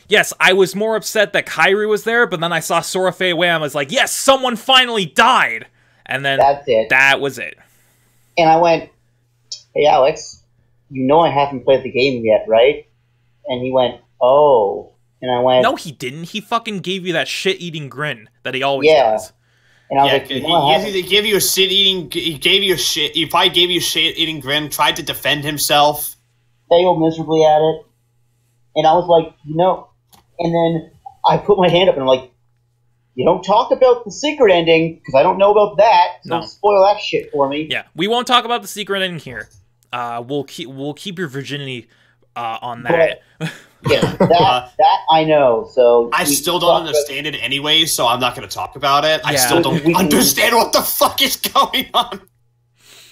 yes, I was more upset that Kairi was there, but then I saw Sora fade away, and I was like, yes, someone finally died! And then that's it. That was it. And I went, hey, Alex, I haven't played the game yet, right? And he went, oh... And I went... No, he didn't. He fucking gave you that shit-eating grin that he always does. And I was like, he gave you a shit-eating... He probably gave you a shit-eating grin, tried to defend himself. Failed miserably at it. And I was like, And then I put my hand up and I'm like, you don't talk about the secret ending, because I don't know about that. So don't spoil that shit for me. Yeah, we won't talk about the secret ending here. We'll keep your virginity on that. But, yeah, that I know. So I still don't understand it anyway, so I'm not going to talk about it. I still don't understand what the fuck is going on.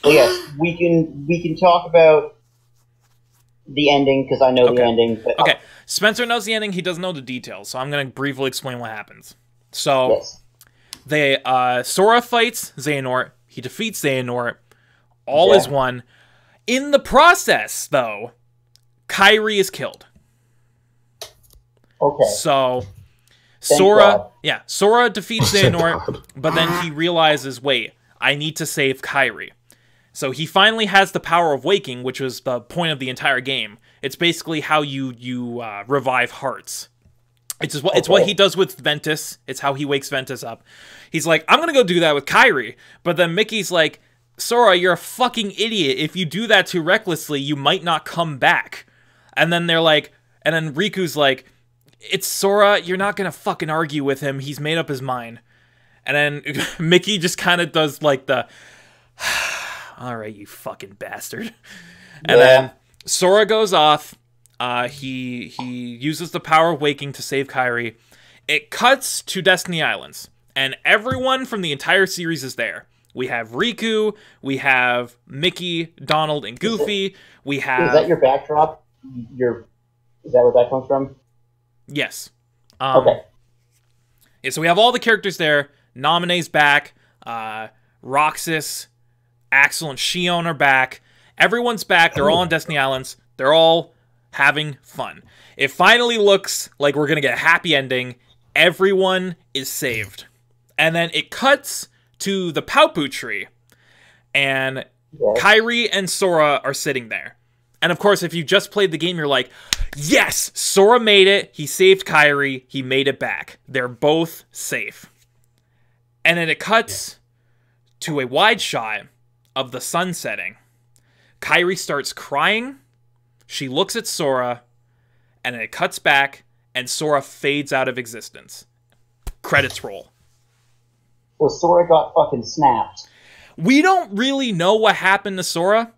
Well, yes, we can talk about the ending because I know the ending. But okay, Spencer knows the ending. He doesn't know the details, so I'm going to briefly explain what happens. So, Sora fights Xehanort. He defeats Xehanort. All is one. In the process, though, Kairi is killed. Okay. So, Sora defeats Xehanort, but then he realizes, wait, I need to save Kairi. So he finally has the power of waking, which was the point of the entire game. It's basically how you revive hearts. It's what he does with Ventus. It's how he wakes Ventus up. He's like, I'm gonna go do that with Kairi. But then Mickey's like, Sora, you're a fucking idiot. If you do that too recklessly, you might not come back. And then Riku's like, it's Sora, you're not gonna fucking argue with him. He's made up his mind. And then Mickey just kind of does like the, alright, you fucking bastard. And then Sora goes off. He uses the power of waking to save Kairi. It cuts to Destiny Islands. And everyone from the entire series is there. We have Riku, we have Mickey, Donald, and Goofy. We have... Is that your backdrop? Is that where that comes from? Yes. Okay. Yeah, so we have all the characters there. Naminé's back. Roxas, Axel, and Shion are back. Everyone's back. They're all on Destiny Islands. They're all having fun. It finally looks like we're going to get a happy ending. Everyone is saved. And then it cuts to the Paupu tree. And Kairi and Sora are sitting there. And of course, if you just played the game, you're like, yes, Sora made it. He saved Kairi. He made it back. They're both safe. And then it cuts to a wide shot of the sun setting. Kairi starts crying. She looks at Sora. And then it cuts back. And Sora fades out of existence. Credits roll. Well, Sora got fucking snapped. We don't really know what happened to Sora.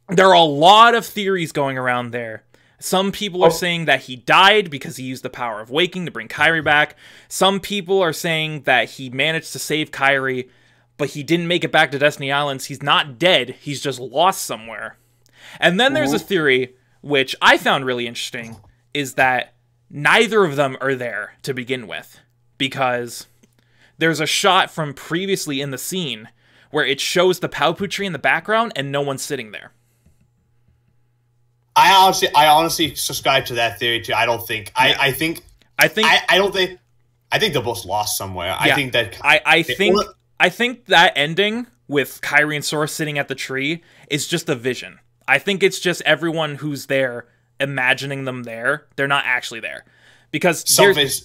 There are a lot of theories going around there. Some people are saying that he died because he used the power of waking to bring Kairi back. Some people are saying that he managed to save Kairi, but he didn't make it back to Destiny Islands. He's not dead. He's just lost somewhere. And then there's a theory, which I found really interesting, is that neither of them are there to begin with. Because there's a shot from previously in the scene where it shows the Paupu tree in the background and no one's sitting there. I honestly subscribe to that theory too. I don't think. Yeah. I think they're both lost somewhere. Yeah. I think that ending with Kairi and Sora sitting at the tree is just a vision. I think it's just everyone who's there imagining them there. They're not actually there. Because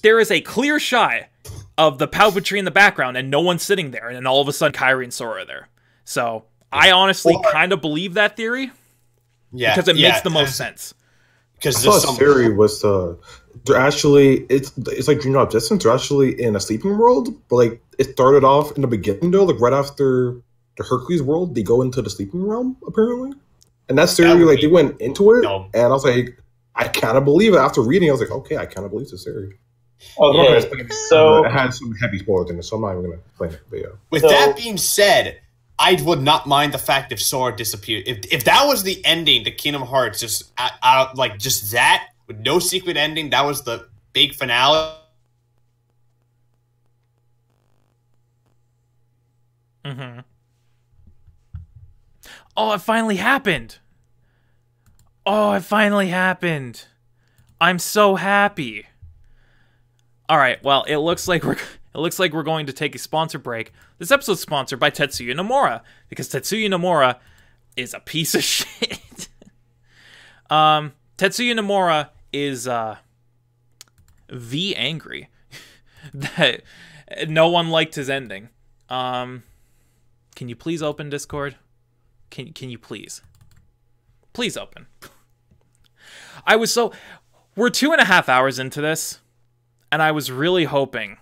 there is a clear shot of the Paupu tree in the background and no one's sitting there. And then all of a sudden Kairi and Sora are there. So I honestly kind of believe that theory. Yeah, because it makes the most sense. Because this theory was they're actually it's like Dream Drop Distance. They're actually in a sleeping world, but like it started off in the beginning though, like right after the Hercules world, they go into the sleeping realm apparently, and that's theory like they went into it, and I was like, I kind of believe it after reading. I was like, okay, I kind of believe this theory. Okay, so it had some heavy spoilers in it, so I'm not even gonna explain it. But yeah. With that being said, I would not mind the fact if Sora disappeared. If that was the ending to Kingdom Hearts, just that with no secret ending, that was the big finale. Mm-hmm. Oh, it finally happened. I'm so happy. All right, well, it looks like we're going to take a sponsor break. This episode's sponsored by Tetsuya Nomura, because Tetsuya Nomura is a piece of shit. Tetsuya Nomura is angry that no one liked his ending. Can you please open Discord? Can you please open? We're 2.5 hours into this, and I was really hoping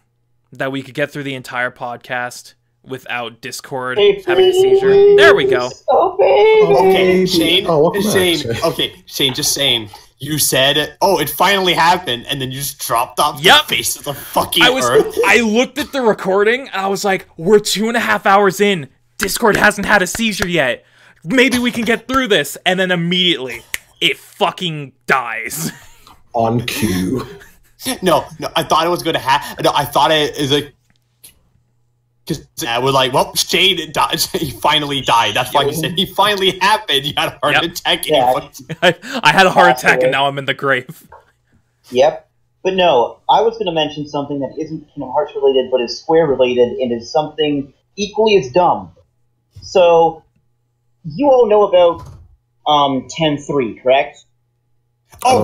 that we could get through the entire podcast without Discord having a seizure. There we go. Okay, Shane. Shane, just saying. You said, it finally happened, and then you just dropped off the face of the fucking earth. I looked at the recording, and I was like, we're 2.5 hours in. Discord hasn't had a seizure yet. Maybe we can get through this. And then immediately, it fucking dies. On cue. No, I thought it was going to happen. No, I thought it was like... Because I was like, well, Shane died. He finally died. That's why we said he finally happened. You had a heart attack. Yeah. I had a heart attack, and now I'm in the grave. Yep. But no, I was going to mention something that isn't Kingdom Hearts related, but is Square related, and is something equally as dumb. So, you all know about 10-3, correct? The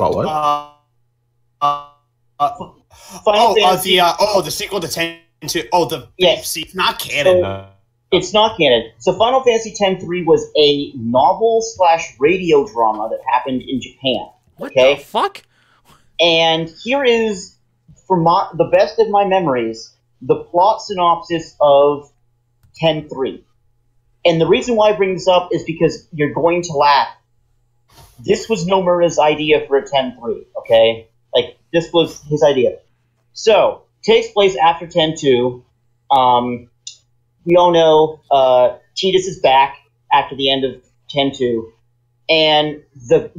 sequel to 10-2. It's not canon. So, it's not canon. So Final Fantasy X-3 was a novel/radio drama that happened in Japan. What the fuck? And here is, from the best of my memories, the plot synopsis of 10-3. And the reason why I bring this up is because you're going to laugh. This was Nomura's idea for a 10-3, okay? Like, this was his idea. So, takes place after 10-2. We all know Tidus is back after the end of 10-2. And the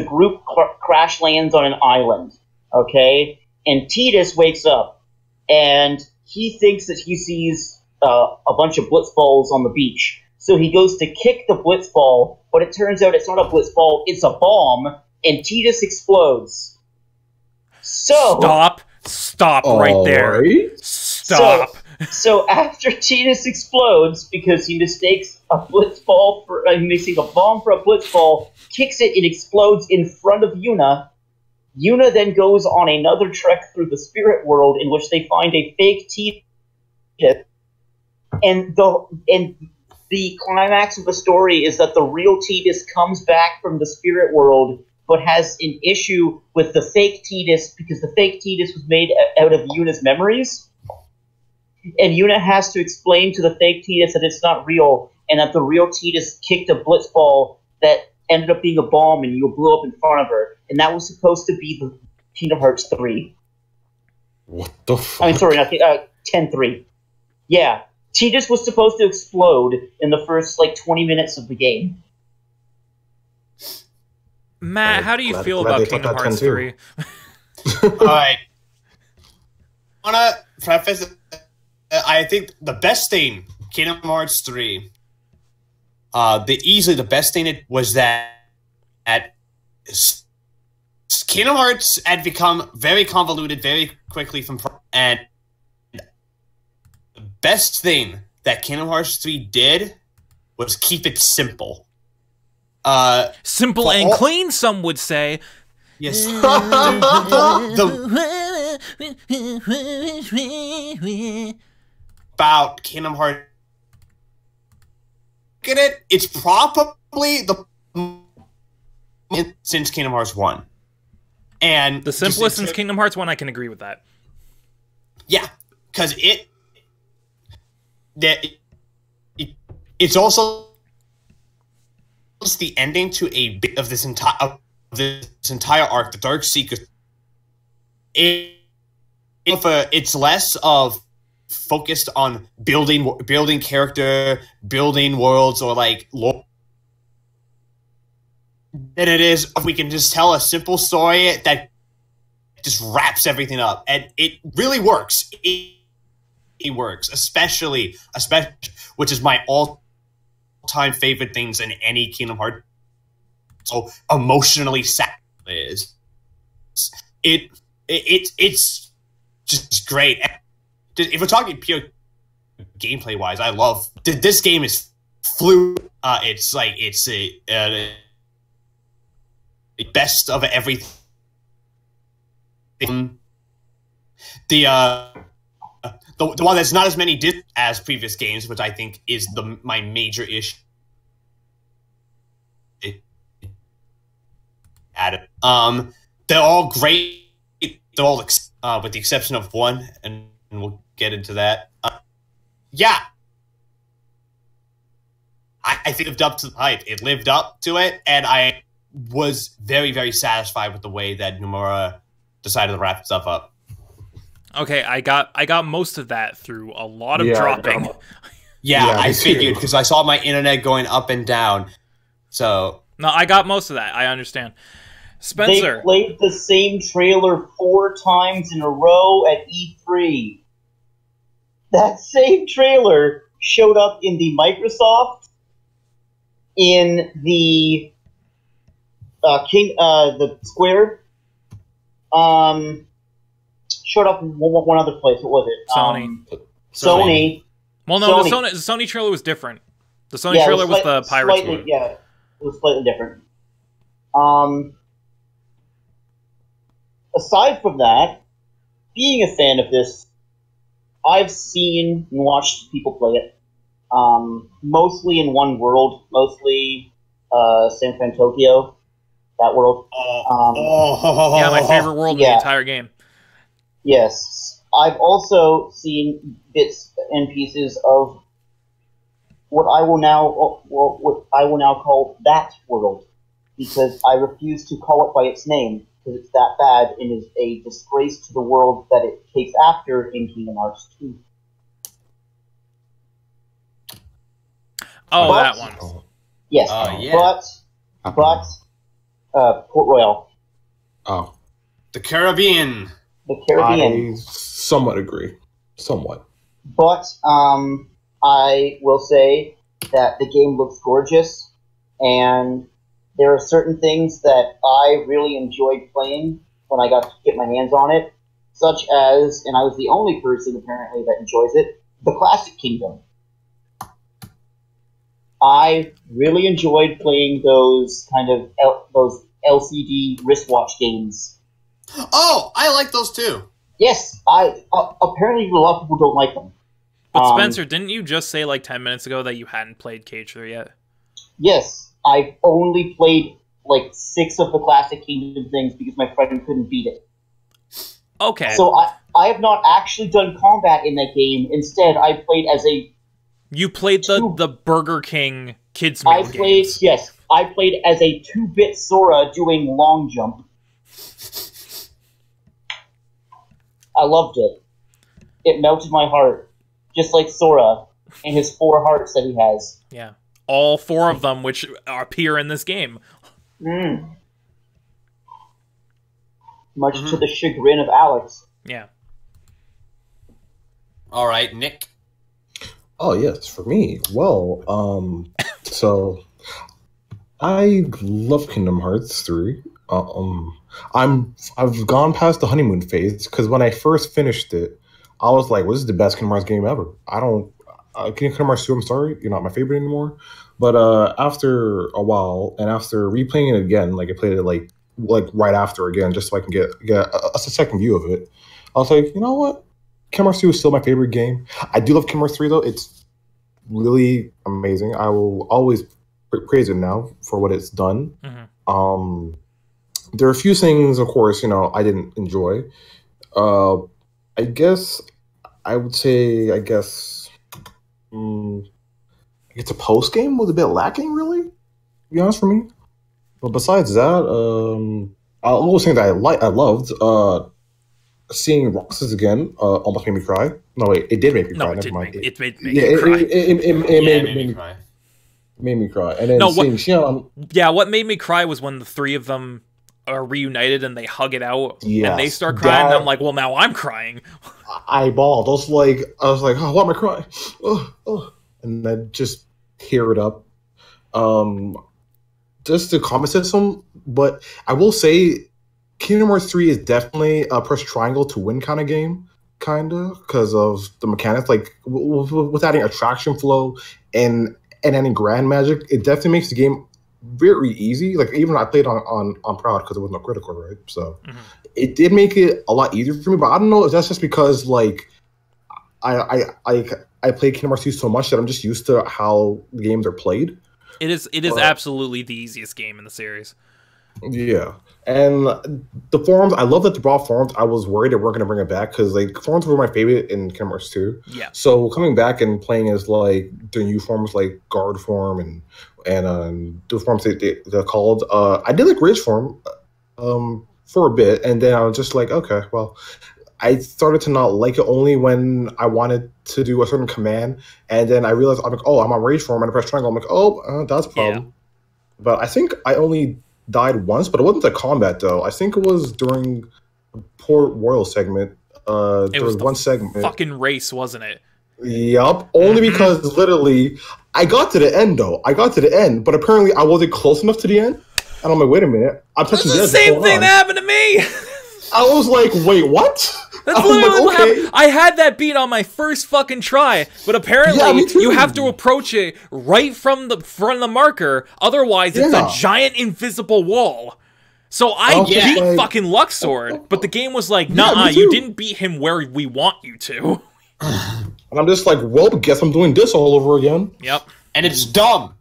group crash lands on an island, okay? And Tidus wakes up, and he thinks that he sees a bunch of blitzballs on the beach. So he goes to kick the blitzball, but it turns out it's not a blitzball, it's a bomb, and Tidus explodes. So Stop right there. Stop. So after Tidus explodes, because he mistakes a blitzball for mixing a bomb for a blitzball, kicks it and explodes in front of Yuna. Yuna then goes on another trek through the spirit world in which they find a fake Tidus. And the climax of the story is that the real Tidus comes back from the spirit world, but has an issue with the fake Tidus because the fake Tidus was made out of Yuna's memories. And Yuna has to explain to the fake Tidus that it's not real, and that the real Tidus kicked a blitzball that ended up being a bomb and you blew up in front of her. And that was supposed to be the Kingdom Hearts 3. What the fuck? I mean, sorry, not 10-3. Yeah. Tidus was supposed to explode in the first, 20 minutes of the game. Matt, how do you feel about Kingdom Hearts 3? Alright. I want to preface I think the best thing, Kingdom Hearts 3, easily the best thing it was that Kingdom Hearts had become very convoluted very quickly and the best thing that Kingdom Hearts 3 did was keep it simple. Simple and clean, some would say. Yes. About Kingdom Hearts. Look at it. It's probably the since Kingdom Hearts 1. And the simplest since Kingdom Hearts 1, I can agree with that. Yeah, because it's also the ending to a bit of this entire arc, the Dark Seekers. It's less of focused on building character, building worlds, or lore, than it is if we can just tell a simple story that just wraps everything up, and it really works. It works, especially which is my all-time favorite things in any Kingdom Hearts. So emotionally sad is it's just great. If we're talking pure gameplay wise, I love this game is fluid. It's a best of everything. The one that's not as many as previous games, which I think is my major issue. Added. They're all great. They're all with the exception of one, and we'll get into that. Yeah, I think it lived up to the hype. It lived up to it, and I was very, very satisfied with the way that Nomura decided to wrap stuff up. Okay, I got most of that through a lot of dropping. Yeah, I figured because I saw my internet going up and down. So no, I got most of that. I understand. Spencer, they played the same trailer 4 times in a row at E3. That same trailer showed up in the Microsoft, in the the Square, showed up in one other place. What was it? Sony. Well, no, the Sony trailer was different. The Sony trailer was the Pirates one. Yeah, it was slightly different. Aside from that, being a fan of this, I've seen and watched people play it. Mostly in one world, mostly San Fran, Tokyo, that world. Yeah, my favorite world in the entire game. Yes. I've also seen bits and pieces of what I will now call that world, because I refuse to call it by its name, because it's that bad and is a disgrace to the world that it takes after in Kingdom Hearts 2. Oh, that one. Yes. Yeah. But Port Royal. Oh. The Caribbean. The Caribbean. I somewhat agree. Somewhat. But I will say that the game looks gorgeous, and there are certain things that I really enjoyed playing when I got to get my hands on it, such as, and I was the only person apparently that enjoys it, the Classic Kingdom. I really enjoyed playing those kind of those LCD wristwatch games. Oh, I like those too. Yes, apparently a lot of people don't like them. But Spencer, didn't you just say like 10 minutes ago that you hadn't played Cage 3 yet? Yes, I've only played like 6 of the Classic Kingdom things because my friend couldn't beat it. Okay. So I have not actually done combat in that game. Instead, I played as a... You played the Burger King kids meal games. Yes, I played as a 2-bit Sora doing long jump. I loved it. It melted my heart. Just like Sora and his 4 hearts that he has. Yeah. All 4 of them which appear in this game. Much to the chagrin of Alex. Yeah. All right, Nick. Oh, yes, for me. Well, so I love Kingdom Hearts 3. I've gone past the honeymoon phase because when I first finished it, I was like, well, "This is the best Kingdom Hearts game ever." Kingdom Hearts 2, I'm sorry, you're not my favorite anymore. But after a while, and after replaying it again, like I played it like right after again, just so I can get a second view of it. I was like, you know what? Kingdom Hearts 2 is still my favorite game. I do love Kingdom Hearts 3 though. It's really amazing. I will always praise it now for what it's done. There are a few things, of course, I didn't enjoy. I guess I would say, it's a post game was a bit lacking, really, to be honest for me. But besides that, almost thing that I loved, seeing Roxas again almost made me cry. No, wait, it did make me cry. No, Never mind. It made me cry. It made me cry. Made me cry. And then seeing Xion... Yeah, what made me cry was when the 3 of them are reunited and they hug it out, and they start crying, and I'm like, well, now I'm crying. I bawled. I was like, oh, why am I crying? And then just tear it up. Just the combat system, but I will say Kingdom Hearts 3 is definitely a press triangle to win kind of game, because of the mechanics. Like, with adding attraction flow and adding grand magic, it definitely makes the game very easy. Like, even I played on Proud because it was no critical, right? So it did make it a lot easier for me, but I don't know if that's just because, like, I played Kingdom Hearts 2 so much that I'm just used to how the games are played. It is absolutely the easiest game in the series. Yeah. And the forums, I love that they brought forums. I was worried they weren't going to bring it back because, like, forums were my favorite in Kingdom Hearts 2. Yeah. So coming back and playing as, like, the new forms, like Guard form and the forms they're called. I did like Rage form for a bit, and then I was just like, okay, well, I started to not like it only when I wanted to do a certain command, and then I realized, I'm like, oh, I'm on Rage form, and I press triangle. I'm like, oh, that's a problem. Yeah. But I think I only died once, but it wasn't the combat, though. I think it was during the Port Royal segment. There was one segment. Fucking race, wasn't it? Yup. Only because, literally, I got to the end, though. But apparently I wasn't close enough to the end. And I'm like, wait a minute. I'm touching the edge. That's the same thing that happened to me! I was like, wait, what? That's literally what happened. I had that beat on my first fucking try, but apparently you have to approach it right from the marker, otherwise it's a giant invisible wall. So I beat fucking Luxord, but the game was like, nah, you didn't beat him where we want you to. And I'm just like, well, guess I'm doing this all over again. Yep. And it's dumb.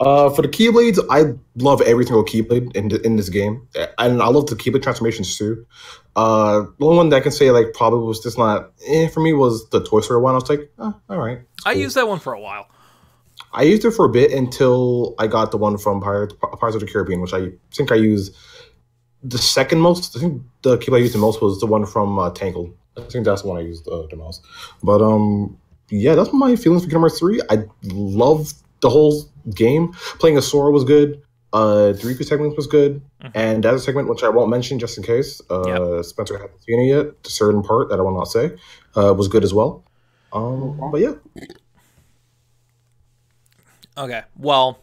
For the Keyblades, I love every single Keyblade in this game, and I love the Keyblade transformations too. The only one that I can say like probably was just not for me was the Toy Story one. I was like, all right. I used that one for a while. I used it for a bit until I got the one from Pirates of the Caribbean, which I think I used the second most. I think the Keyblade I used the most was the one from Tangled. I think that's the one I used the most. But yeah, that's my feelings for Kingdom Hearts 3. I love the whole game. Playing as Sora was good. The Riku segment was good. And that segment, which I won't mention just in case, Spencer hasn't seen it yet, the certain part that I will not say, was good as well. But yeah. Okay, well,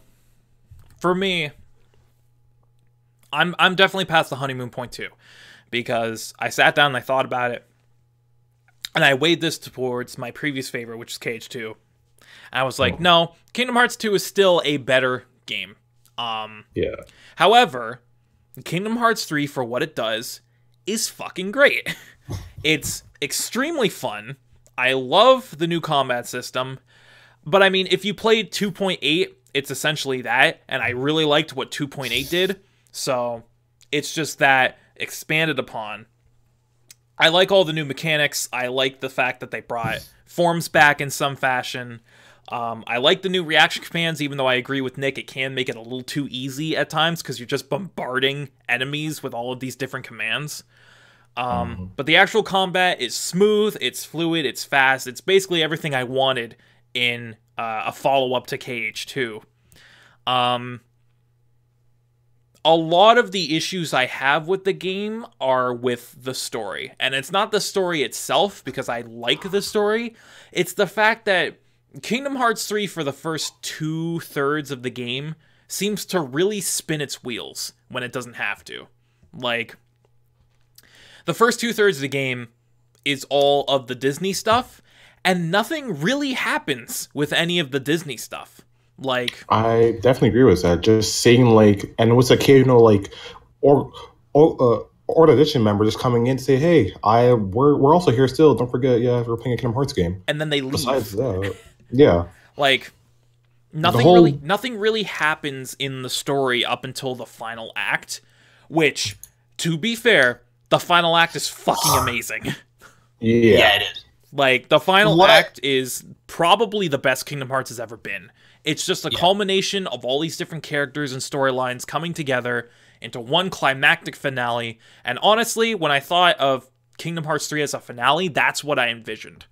For me, I'm definitely past the honeymoon point too, because I sat down and I thought about it, and I weighed this towards my previous favorite, which is KH2. And I was like, no, Kingdom Hearts 2 is still a better game. Yeah. However, Kingdom Hearts 3, for what it does, is fucking great. It's extremely fun. I love the new combat system. But I mean, if you played 2.8, it's essentially that. And I really liked what 2.8 did. So it's just that expanded upon. I like all the new mechanics. I like the fact that they brought forms back in some fashion. I like the new reaction commands, even though I agree with Nick, it can make it a little too easy at times because you're just bombarding enemies with all of these different commands. But the actual combat is smooth, it's fluid, it's fast. It's basically everything I wanted in a follow-up to KH2. A lot of the issues I have with the game are with the story. And it's not the story itself, because I like the story. It's the fact that Kingdom Hearts 3, for the first 2/3 of the game, seems to really spin its wheels when it doesn't have to. Like, the first 2/3 of the game is all of the Disney stuff, and nothing really happens with any of the Disney stuff. Like, I definitely agree with that. Just seeing, like, and with occasional, like, or audition member just coming in to say, "Hey, we're also here still. Don't forget, yeah, we're playing a Kingdom Hearts game." And then they leave. Besides that, yeah, like, nothing really happens in the story up until the final act. Which, to be fair, the final act is fucking amazing. Yeah, it is. Like, the final act is probably the best Kingdom Hearts has ever been. It's just a culmination of all these different characters and storylines coming together into one climactic finale. And honestly, when I thought of Kingdom Hearts 3 as a finale, that's what I envisioned.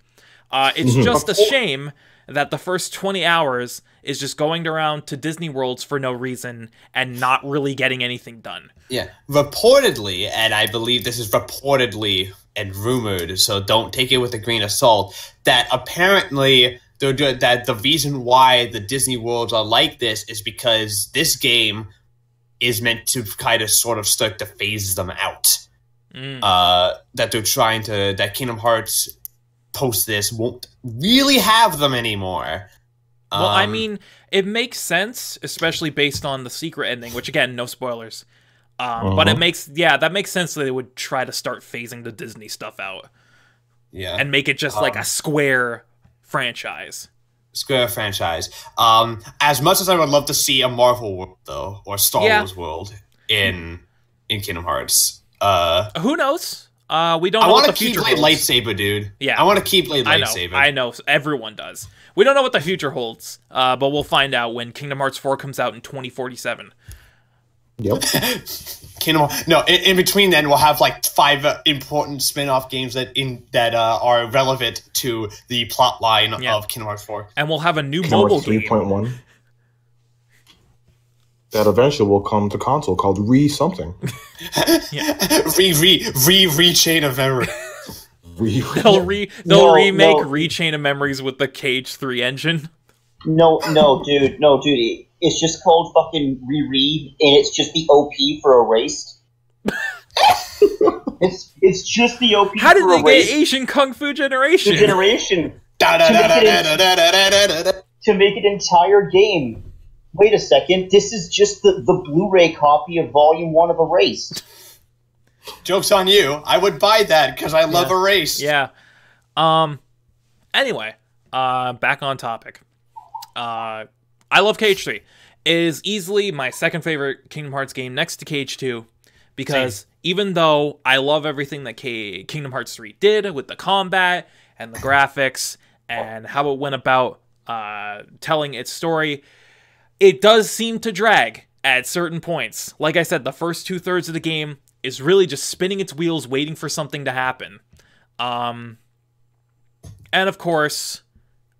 It's just a shame that the first 20 hours is just going around to Disney Worlds for no reason and not really getting anything done. Yeah, reportedly, and I believe this is reportedly and rumored, so don't take it with a grain of salt, that apparently that the reason why the Disney Worlds are like this is because this game is meant to kind of sort of start to phase them out. That they're trying to, that Kingdom Hearts post this won't really have them anymore. Well, I mean, it makes sense, especially based on the secret ending, which, again, no spoilers. But that makes sense that they would try to start phasing the Disney stuff out. Yeah. And make it just like a Square franchise. As much as I would love to see a Marvel world, though, or Star Wars world in Kingdom Hearts. Who knows? We don't know what the future holds. I want to keep Blade lightsaber, dude. Yeah. I want to keep Blade lightsaber. I know. Everyone does. We don't know what the future holds, but we'll find out when Kingdom Hearts 4 comes out in 2047. Yep. In between then, we'll have like 5 important spin-off games that are relevant to the plot line of Kingdom Hearts 4. And we'll have a new Kingdom mobile Hearts game. 3.1. That eventually will come to console called Re-something. Re-Chain of Memory. They'll remake Re-Chain of Memories with the KH3 engine. No, dude. It's just called fucking Re, and it's just the OP for Erased. it's just the OP for Erased. How did they get Asian Kung Fu Generation? To make an entire game. Wait a second, this is just the Blu-ray copy of Volume 1 of Erased. Joke's on you. I would buy that because I love Erased. Yeah. Anyway, back on topic. I love KH3. It is easily my second favorite Kingdom Hearts game next to KH2 because even though I love everything that Kingdom Hearts 3 did with the combat and the graphics and how it went about telling its story, it does seem to drag at certain points. Like I said, the first 2/3 of the game is really just spinning its wheels waiting for something to happen. And of course,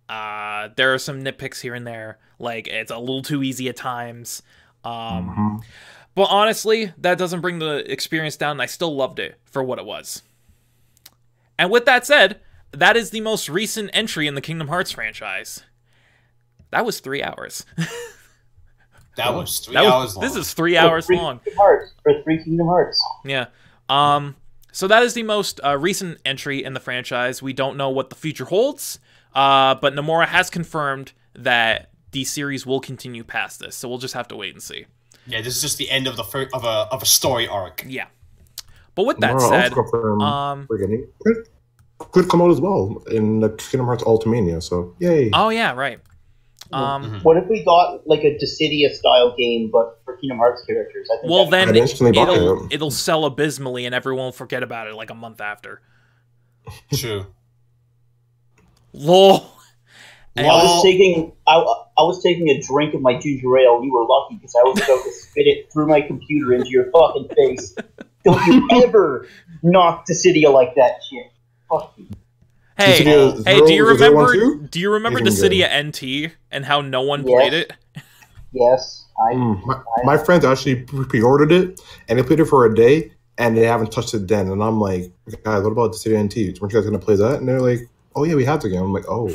there are some nitpicks here and there. Like, it's a little too easy at times. But honestly, that doesn't bring the experience down. I still loved it for what it was. And with that said, that is the most recent entry in the Kingdom Hearts franchise. That was 3 hours. That was 3 hours long. This is 3 hours long. For 3 Kingdom Hearts. Yeah. So that is the most recent entry in the franchise. We don't know what the future holds, but Nomura has confirmed that the series will continue past this. So we'll just have to wait and see. Yeah, this is just the end of a story arc. Yeah. But with that said, we're getting could come out as well in the Kingdom Hearts Ultimania. So yay! Oh yeah, right. What if we got like a Dissidia style game, but for Kingdom Hearts characters? I think well, then it'll sell abysmally, and everyone will forget about it like a month after. True. Lol. I was taking a drink of my ginger ale, and you were lucky because I was about to spit it through my computer into your fucking face. Don't you ever knock Dissidia like that shit. Fuck you. Hey, do you remember Dissidia NT and how no one played it? Yes. My friends actually pre-ordered it, and they played it for a day, and they haven't touched it then. And I'm like, guys, what about Dissidia NT? Weren't you guys going to play that? And they're like, oh yeah, we have to game. I'm like, oh.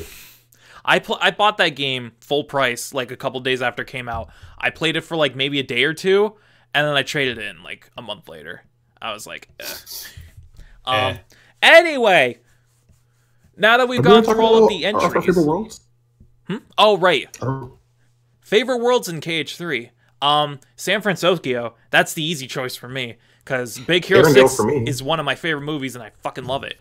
I bought that game full price like a couple days after it came out. I played it for like maybe a day or two, and then I traded it in like a month later. I was like, Anyway, now that we've gone through all of the entries. Favorite worlds? Oh, right. Favorite worlds in KH3. San Francisco, that's the easy choice for me, because Big Hero 6 is one of my favorite movies, and I fucking love it.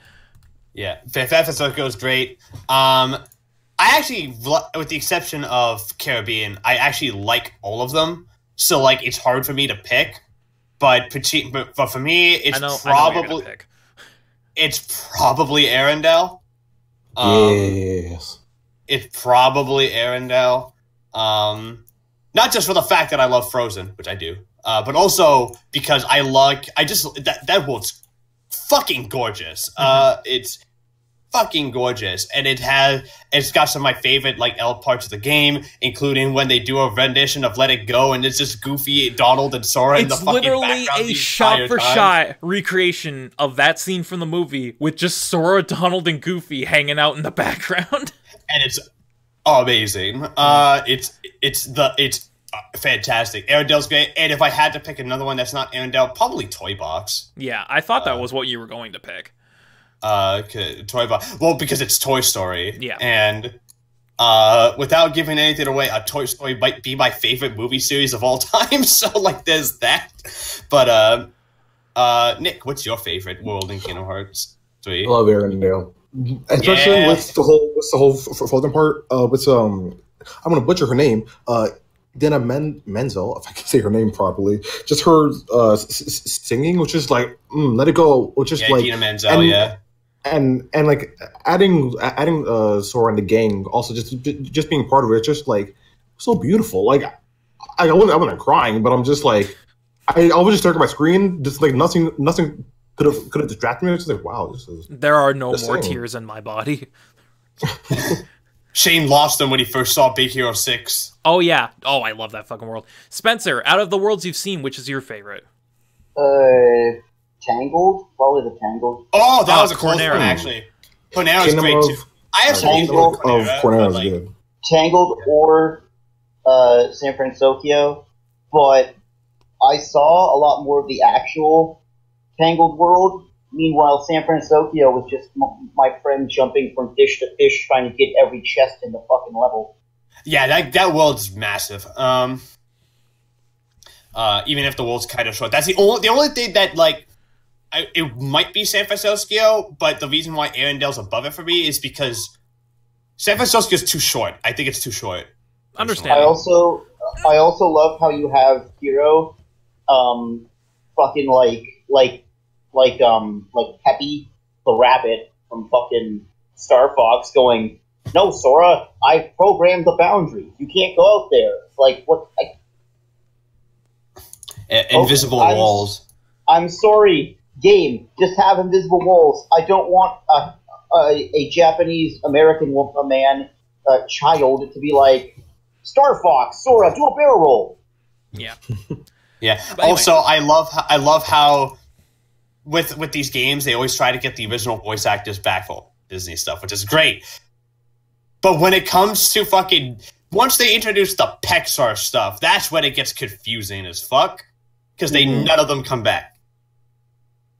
Yeah, San Francisco is great. I actually, with the exception of Caribbean, I actually like all of them. So, like, it's hard for me to pick. But for me, it's probably Arendelle. Yes. It's probably Arendelle. Not just for the fact that I love Frozen, which I do, but also because that world's fucking gorgeous. It's fucking gorgeous, and it's got some of my favorite parts of the game, including when they do a rendition of "Let It Go" and it's just Goofy, Donald, and Sora in the fucking background. It's literally a shot-for-shot recreation of that scene from the movie with just Sora, Donald, and Goofy hanging out in the background, and it's amazing. It's fantastic. Arendelle's great, and if I had to pick another one that's not Arendelle, probably Toy Box. Yeah, I thought that was what you were going to pick. Toy Box. Well, because it's Toy Story. Yeah. And without giving anything away, a Toy Story might be my favorite movie series of all time. So there's that. But Nick, what's your favorite world in Kingdom Hearts 3? I love Arendelle. Especially with the whole Frozen part. I'm gonna butcher her name. Dina Menzel, if I can say her name properly, just her singing, which is like "Let It Go," which is like Dina Menzel, and like adding Sora and the gang, also just being part of it, it's just like so beautiful. Like I wasn't crying, but I'm just like I was just staring at my screen, just like nothing could have distracted me. It's just like wow, there are no more tears in my body. Shane lost them when he first saw Big Hero 6. Oh, yeah. Oh, I love that fucking world. Spencer, out of the worlds you've seen, which is your favorite? Tangled? Probably the Tangled. Oh, that was a close one, actually. Cornera's great, too. I actually love Cornera's good. Tangled or San Francisco, but I saw a lot more of the actual Tangled world. Meanwhile, San Francisco was just my friend jumping from fish to fish trying to get every chest in the fucking level. Yeah, that world's massive. Even if the world's kind of short. That's the only thing that, it might be San Francisco, but the reason why Arendelle's above it for me is because San Francisco is too short. I think it's too short. Understand. I also love how you have Hero, fucking like Peppy the rabbit from fucking Star Fox going, "No, Sora, I programmed the boundaries. You can't go out there." Like what? Invisible walls. I'm sorry, game. Just have invisible walls. I don't want a Japanese American child to be like, "Star Fox, Sora, do a barrel roll." Yeah. Yeah. Also, I love how. With these games, they always try to get the original voice actors back for Disney stuff, which is great. But when it comes to fucking once they introduce the Pexar stuff, that's when it gets confusing as fuck. Because none of them come back.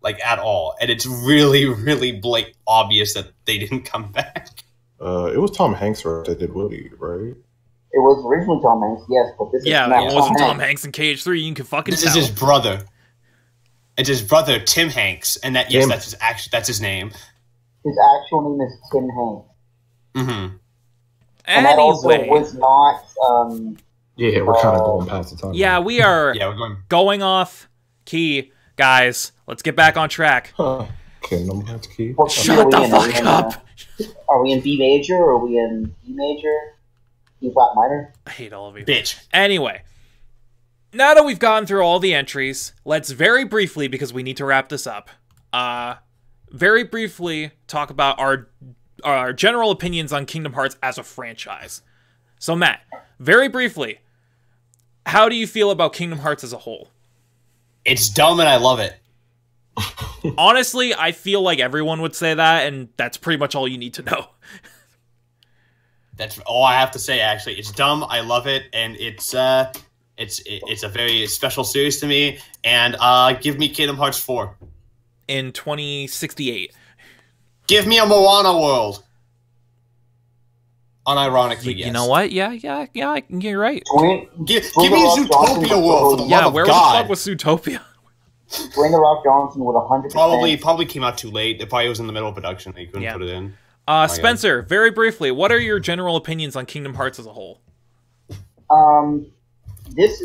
Like, at all. And it's really, really obvious that they didn't come back. It was Tom Hanks that did Woody, right? It was originally Tom Hanks, yes, but this is not it wasn't Tom Hanks in KH3. You can fucking This tell. is his brother. It's his brother, Tim Hanks, and that's his name. His actual name is Tim Hanks. Mm-hmm. And that also was not. Yeah, we're kind of going past the time. Yeah, we are. We're going off key, guys. Let's get back on track. Kingdom Hearts key. Shut the fuck up. Are we in B major or are we in D major? E flat minor? I hate all of you. Bitch. Anyway, now that we've gone through all the entries, let's very briefly, because we need to wrap this up, very briefly talk about our general opinions on Kingdom Hearts as a franchise. So, Matt, very briefly, how do you feel about Kingdom Hearts as a whole? It's dumb and I love it. Honestly, I feel like everyone would say that, and that's pretty much all you need to know. That's all I have to say, actually. It's dumb, I love it, and it's a very special series to me, and give me Kingdom Hearts 4. In 2068. Give me a Moana world. Unironically, yes. You know what? Yeah, you're right. Give me a Zootopia world, for the love of where God. was Zootopia? Dwayne The Rock Johnson would 100%. Probably came out too late. It probably was in the middle of production. They couldn't put it in. Spencer, very briefly, what are your general opinions on Kingdom Hearts as a whole? This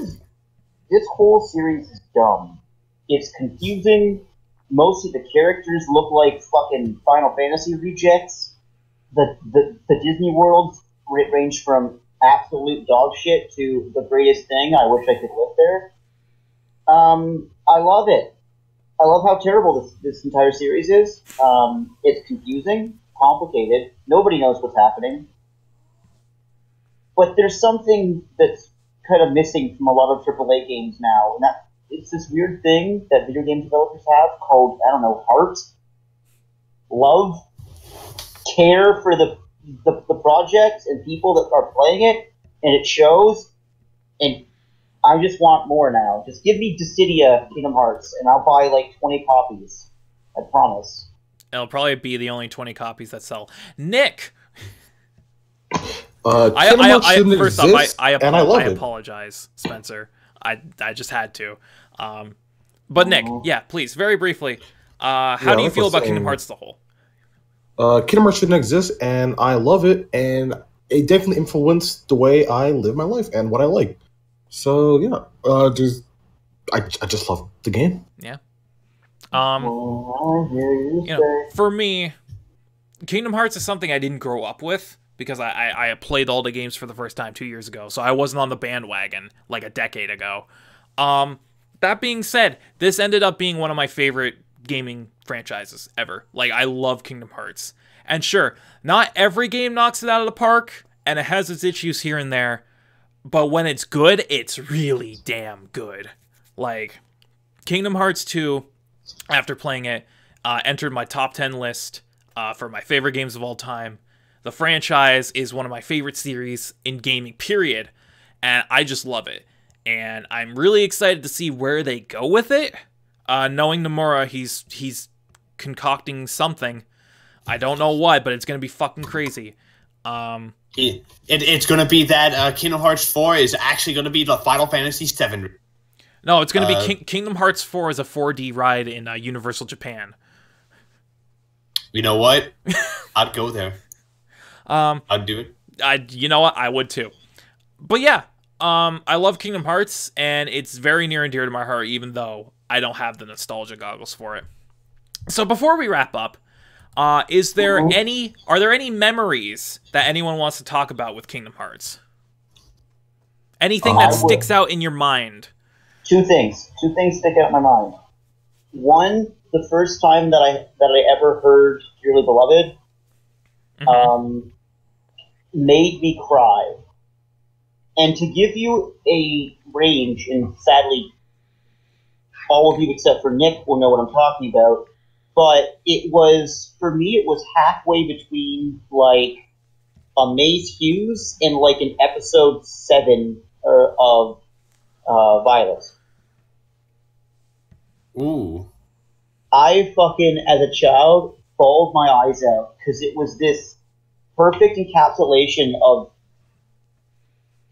whole series is dumb. It's confusing. Most of the characters look like fucking Final Fantasy rejects. The Disney worlds range from absolute dog shit to the greatest thing. I wish I could live there. I love it. I love how terrible this entire series is. It's confusing, complicated. Nobody knows what's happening. But there's something that's kind of missing from a lot of AAA games now, and that it's this weird thing that video game developers have called, I don't know, heart, love, care for the project and people that are playing it, and it shows, and I just want more now. Just give me Dissidia Kingdom Hearts, and I'll buy like 20 copies. I promise. It'll probably be the only 20 copies that sell. Nick! First off, I apologize, Spencer. I just had to. But Nick, please, very briefly, how do you feel about Kingdom Hearts as a whole? Kingdom Hearts shouldn't exist, and I love it, and it definitely influenced the way I live my life and what I like. So I just love the game. Yeah. For me, Kingdom Hearts is something I didn't grow up with because I played all the games for the first time 2 years ago, so I wasn't on the bandwagon like a decade ago. That being said, this ended up being one of my favorite gaming franchises ever. Like, I love Kingdom Hearts. And sure, not every game knocks it out of the park, and it has its issues here and there, but when it's good, it's really damn good. Like, Kingdom Hearts 2, after playing it, entered my top 10 list for my favorite games of all time. The franchise is one of my favorite series in gaming, period, and I just love it. And I'm really excited to see where they go with it. Knowing Nomura, he's concocting something. I don't know what, but it's going to be fucking crazy. It's going to be that Kingdom Hearts 4 is actually going to be the Final Fantasy 7. No, it's going to be Kingdom Hearts 4 is a 4D ride in Universal Japan. You know what? I'd go there. I'd do it. You know what? I would too. But yeah, I love Kingdom Hearts, and it's very near and dear to my heart, even though I don't have the nostalgia goggles for it. So before we wrap up, are there any memories that anyone wants to talk about with Kingdom Hearts? Anything that sticks out in your mind? Two things stick out in my mind. One, the first time that I ever heard Dearly Beloved, made me cry. And to give you a range, and sadly, all of you except for Nick will know what I'm talking about, but for me, it was halfway between, like, Maze Hughes in like an episode 7 of Violet. Ooh. I fucking, as a child, bawled my eyes out because it was this perfect encapsulation of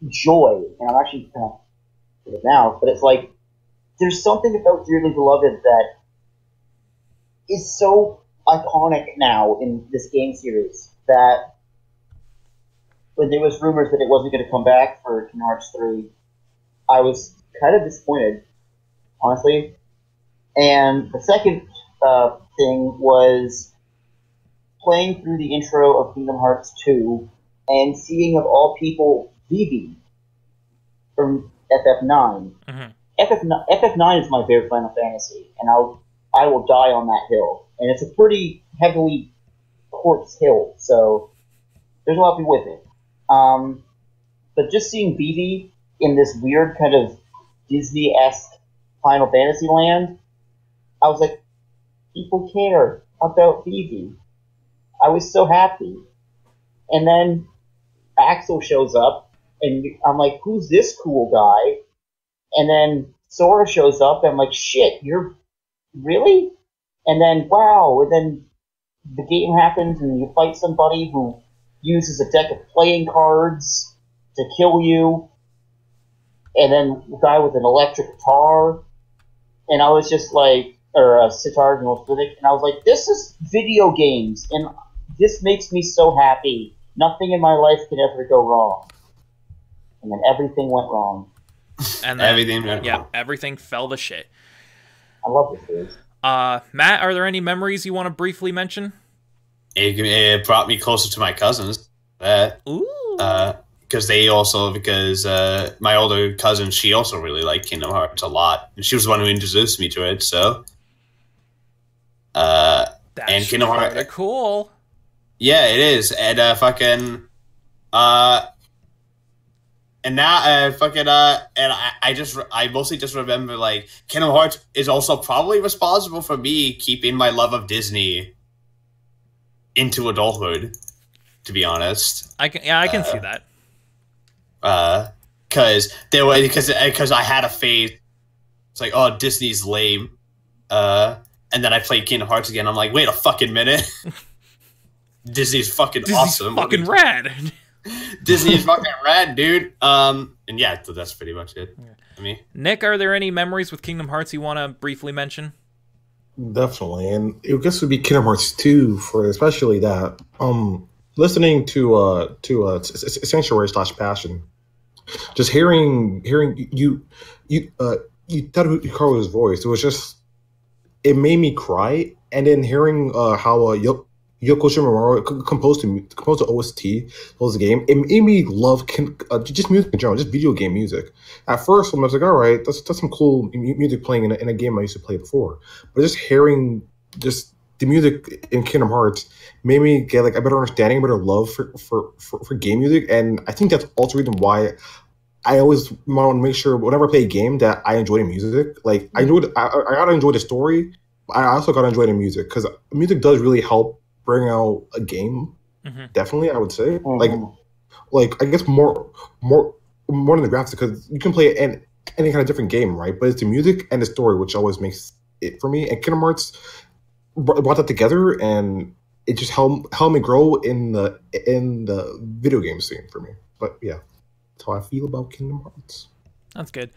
joy. And I'm actually kind of it now, but it's like there's something about Dearly Beloved that is so iconic now in this game series that when there was rumors that it wasn't going to come back for Kingdom Hearts 3, I was kind of disappointed, honestly. And the second thing was playing through the intro of Kingdom Hearts 2 and seeing, of all people, Vivi from FF9. Mm-hmm. FF9 is my favorite Final Fantasy, and I will die on that hill. And it's a pretty heavily corpse hill, so there's a lot to be with it. But just seeing Vivi in this weird kind of Disney-esque Final Fantasy land, I was like, people care about Vivi. I was so happy. And then Axel shows up, and I'm like, who's this cool guy? And then Sora shows up, and I'm like, shit, you're... really? And then, wow, and then the game happens, and you fight somebody who uses a deck of playing cards to kill you, and then the guy with an electric guitar, and I was just like, or a sitar, and I was like, this is video games, and this makes me so happy. Nothing in my life can ever go wrong. And then everything went wrong. And then, everything went wrong. Everything fell to shit. I love this series. Matt, are there any memories you want to briefly mention? It brought me closer to my cousins. Ooh. Because my older cousin, she also really liked Kingdom Hearts a lot. And she was the one who introduced me to it, so. That's and Kingdom Hearts. Cool. Yeah, it is. And and now, I mostly just remember, like, Kingdom Hearts is also probably responsible for me keeping my love of Disney into adulthood, to be honest. I can see that. Because I had a phase, it's like, oh, Disney's lame. And then I played Kingdom Hearts again, I'm like, wait a fucking minute. Disney's fucking awesome. Fucking rad. Disney's fucking rad, dude. And yeah, so that's pretty much it. Yeah. I mean, Nick, are there any memories with Kingdom Hearts you want to briefly mention? Definitely, and I guess it would be Kingdom Hearts 2 for especially that. Listening to Sanctuary / Passion, just hearing you Tadahiko's voice, it made me cry, and then hearing how Yoko Shimomura composed the OST, composed the game. It made me love just music in general, just video game music. At first, I was like, all right, that's some cool music playing in a game I used to play before. But just hearing just the music in Kingdom Hearts made me get like a better understanding, a better love for game music. And I think that's also the reason why I always want to make sure whenever I play a game that I enjoy the music. Like I gotta enjoy the story, but I also gotta enjoy the music, because music does really help bring out a game. Mm-hmm. Definitely, I would say. Like I guess more than the graphics, because you can play any kind of different game, right? But it's the music and the story which always makes it for me. And Kingdom Hearts brought that together, and it just helped me grow in the video game scene for me. But yeah, that's how I feel about Kingdom Hearts. That's good.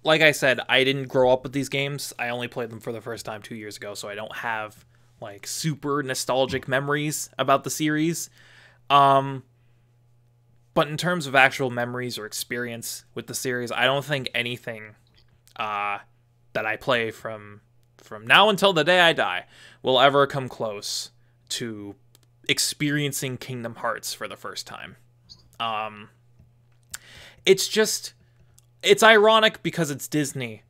Like I said, I didn't grow up with these games. I only played them for the first time 2 years ago, so I don't have like super nostalgic memories about the series. But in terms of actual memories or experience with the series, I don't think anything that I play from now until the day I die will ever come close to experiencing Kingdom Hearts for the first time. It's ironic because it's Disney,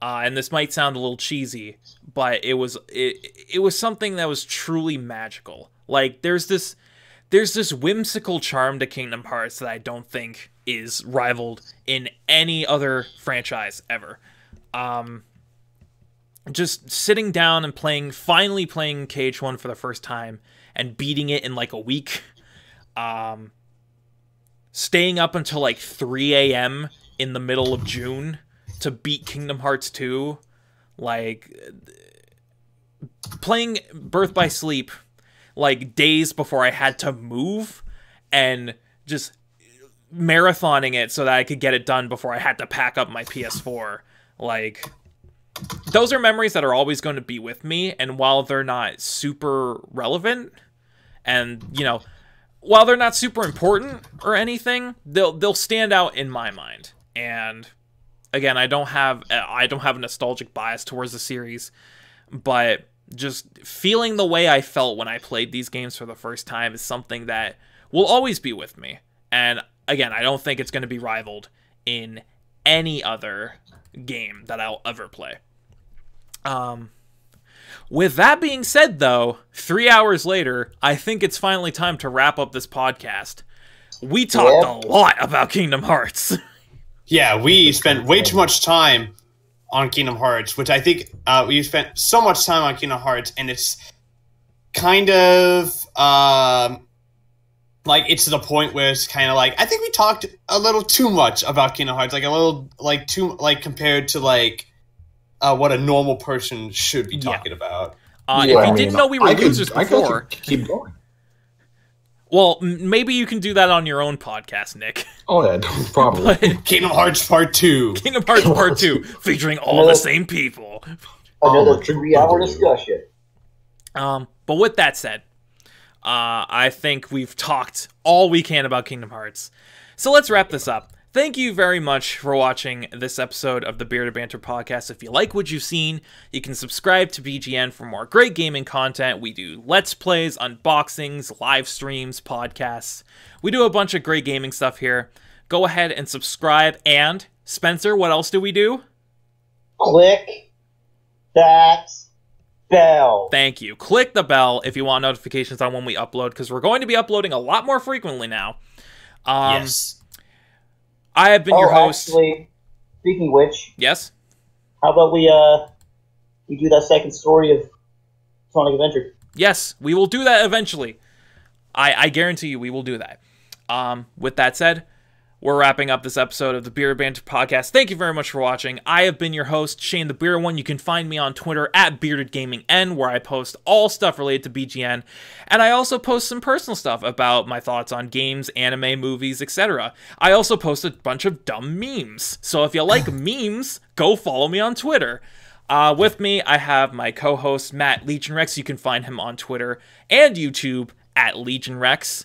and this might sound a little cheesy, but it was something that was truly magical. Like there's this whimsical charm to Kingdom Hearts that I don't think is rivaled in any other franchise ever. just sitting down and finally playing KH1 for the first time and beating it in like a week. Staying up until like 3 a.m. in the middle of June to beat Kingdom Hearts 2. Like, playing Birth by Sleep like days before I had to move, and just marathoning it so that I could get it done before I had to pack up my PS4. Like, those are memories that are always going to be with me, and while they're not super relevant, and, you know, while they're not super important or anything, they'll stand out in my mind. And again, I don't have a nostalgic bias towards the series, but just feeling the way I felt when I played these games for the first time is something that will always be with me. And again, I don't think it's going to be rivaled in any other game that I'll ever play. With that being said, though, 3 hours later, I think it's finally time to wrap up this podcast. We talked a lot about Kingdom Hearts. Yeah, we spent way too much time on Kingdom Hearts, which I think we spent so much time on Kingdom Hearts, and it's kind of like, it's to the point where it's kind of like, I think we talked a little too much about Kingdom Hearts, like a little like too, like, compared to like what a normal person should be talking about. If you didn't know we were losers before, I could keep going. Well, maybe you can do that on your own podcast, Nick. Oh yeah, probably. Kingdom Hearts Part 2. Kingdom Hearts Part 2, featuring all the same people. Another 3-hour discussion. But with that said, I think we've talked all we can about Kingdom Hearts. So let's wrap this up. Thank you very much for watching this episode of the Bearded Banter Podcast. If you like what you've seen, you can subscribe to BGN for more great gaming content. We do Let's Plays, unboxings, live streams, podcasts. We do a bunch of great gaming stuff here. Go ahead and subscribe. And, Spencer, what else do we do? Click that bell. Thank you. Click the bell if you want notifications on when we upload, because we're going to be uploading a lot more frequently now. Yes. I have been your host. Actually, speaking of which, yes. How about we do that second story of Sonic Adventure? Yes, we will do that eventually. I guarantee you we will do that. With that said, we're wrapping up this episode of the Bearded Banter Podcast. Thank you very much for watching. I have been your host, Shane the Beer One. You can find me on Twitter at BeardedGamingN, where I post all stuff related to BGN. And I also post some personal stuff about my thoughts on games, anime, movies, etc. I also post a bunch of dumb memes. So if you like memes, go follow me on Twitter. With me, I have my co-host, Matt Legion Rex. You can find him on Twitter and YouTube at Legion Rex.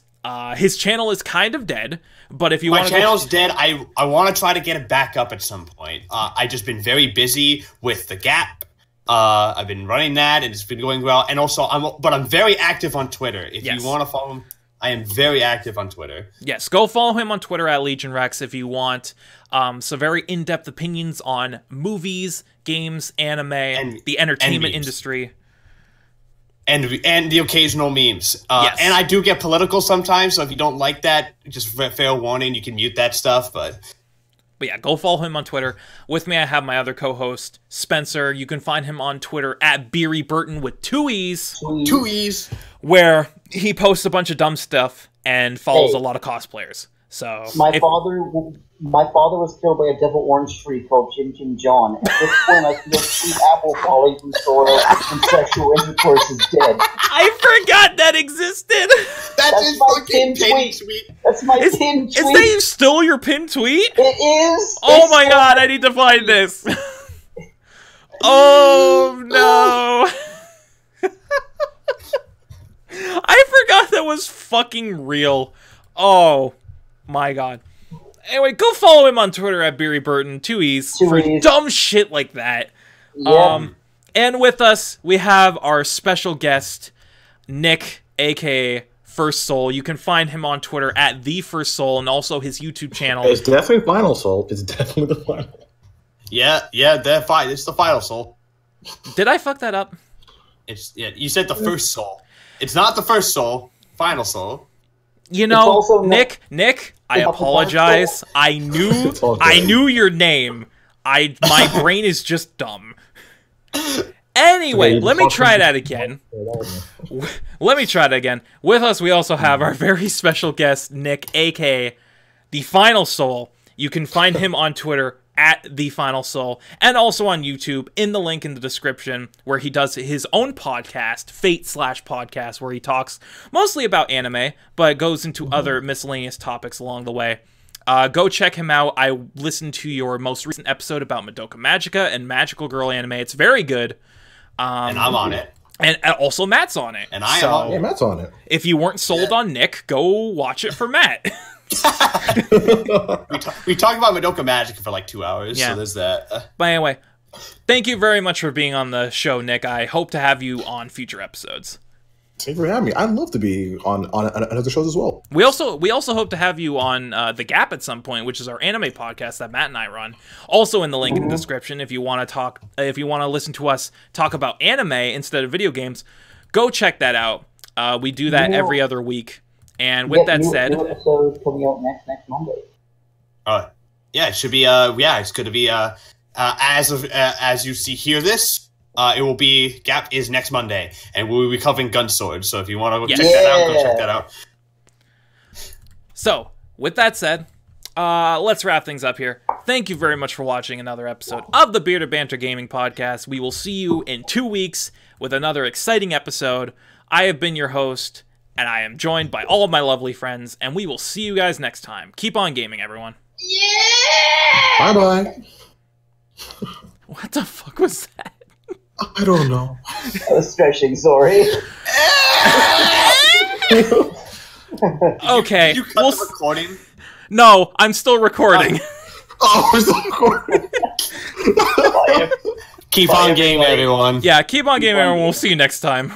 His channel is kind of dead, but if you want my channel's dead, I want to try to get it back up at some point. I've just been very busy with the Gap. I've been running that, and it's been going well. And also, I'm very active on Twitter. If you want to follow him, I am very active on Twitter. Yes, go follow him on Twitter at Legion Rex if you want some very in-depth opinions on movies, games, anime, and the entertainment industry. And the occasional memes. And I do get political sometimes, so if you don't like that, just fair warning, you can mute that stuff. But yeah, go follow him on Twitter. With me, I have my other co-host, Spencer. You can find him on Twitter at Beery Burton with 2 E's. 2 E's. Where he posts a bunch of dumb stuff and follows a lot of cosplayers. So my father was killed by a devil orange tree called Jim Jim John. At this point, I feel sweet apple falling from Sora and sexual intercourse is dead. I forgot that existed. That's his my fucking pin tweet. That's my pin tweet. Is that still your pin tweet? It is. Oh my god! I need to find this. Oh no! I forgot that was fucking real. Oh my god. Anyway, go follow him on Twitter at Beery Burton, 2 E's, for dumb shit like that. Yeah. And with us, we have our special guest, Nick, aka First Soul. You can find him on Twitter at The First Soul, and also his YouTube channel. It's definitely Final Soul. It's definitely the final. Yeah, it's the Final Soul. Did I fuck that up? You said the First Soul. It's not the First Soul. Final Soul. You know, Nick, I apologize. I knew your name. My brain is just dumb. Anyway, let me try that again. Let me try that again. With us, we also have our very special guest, Nick, aka The Final Soul. You can find him on Twitter at The Final Soul, and also on YouTube in the link in the description, where he does his own podcast, Fate/podcast, where he talks mostly about anime, but goes into other miscellaneous topics along the way. Go check him out. I listened to your most recent episode about Madoka Magica and Magical Girl anime. It's very good. And I'm on it. And also Matt's on it. And I am on it. Yeah, Matt's on it. If you weren't sold on Nick, go watch it for Matt. we talked about Madoka Magica for like 2 hours, Yeah. so there's that. But anyway, thank you very much for being on the show, Nick. I hope to have you on future episodes. Thank you for having me. I'd love to be on other shows as well. We also hope to have you on The Gap at some point, which is our anime podcast that Matt and I run. Also in the link in the description, if you want to listen to us talk about anime instead of video games, go check that out. We do that every other week. And with that said, new episode coming out next Monday. Yeah, it should be. It's going to be. As you hear this. It will be Gap is next Monday, and we'll be covering Gun Sword. So if you want to check that out, go check that out. So with that said, let's wrap things up here. Thank you very much for watching another episode of the Bearded Banter Gaming Podcast. We will see you in 2 weeks with another exciting episode. I have been your host, and I am joined by all of my lovely friends, and we will see you guys next time. Keep on gaming, everyone. Yeah! Bye-bye. What the fuck was that? I don't know. I was stretching, sorry. Okay. Did you cut the recording? No, I'm still recording. Oh, we're still recording. Keep on gaming, everyone. Yeah, keep on gaming, everyone. We'll see you next time.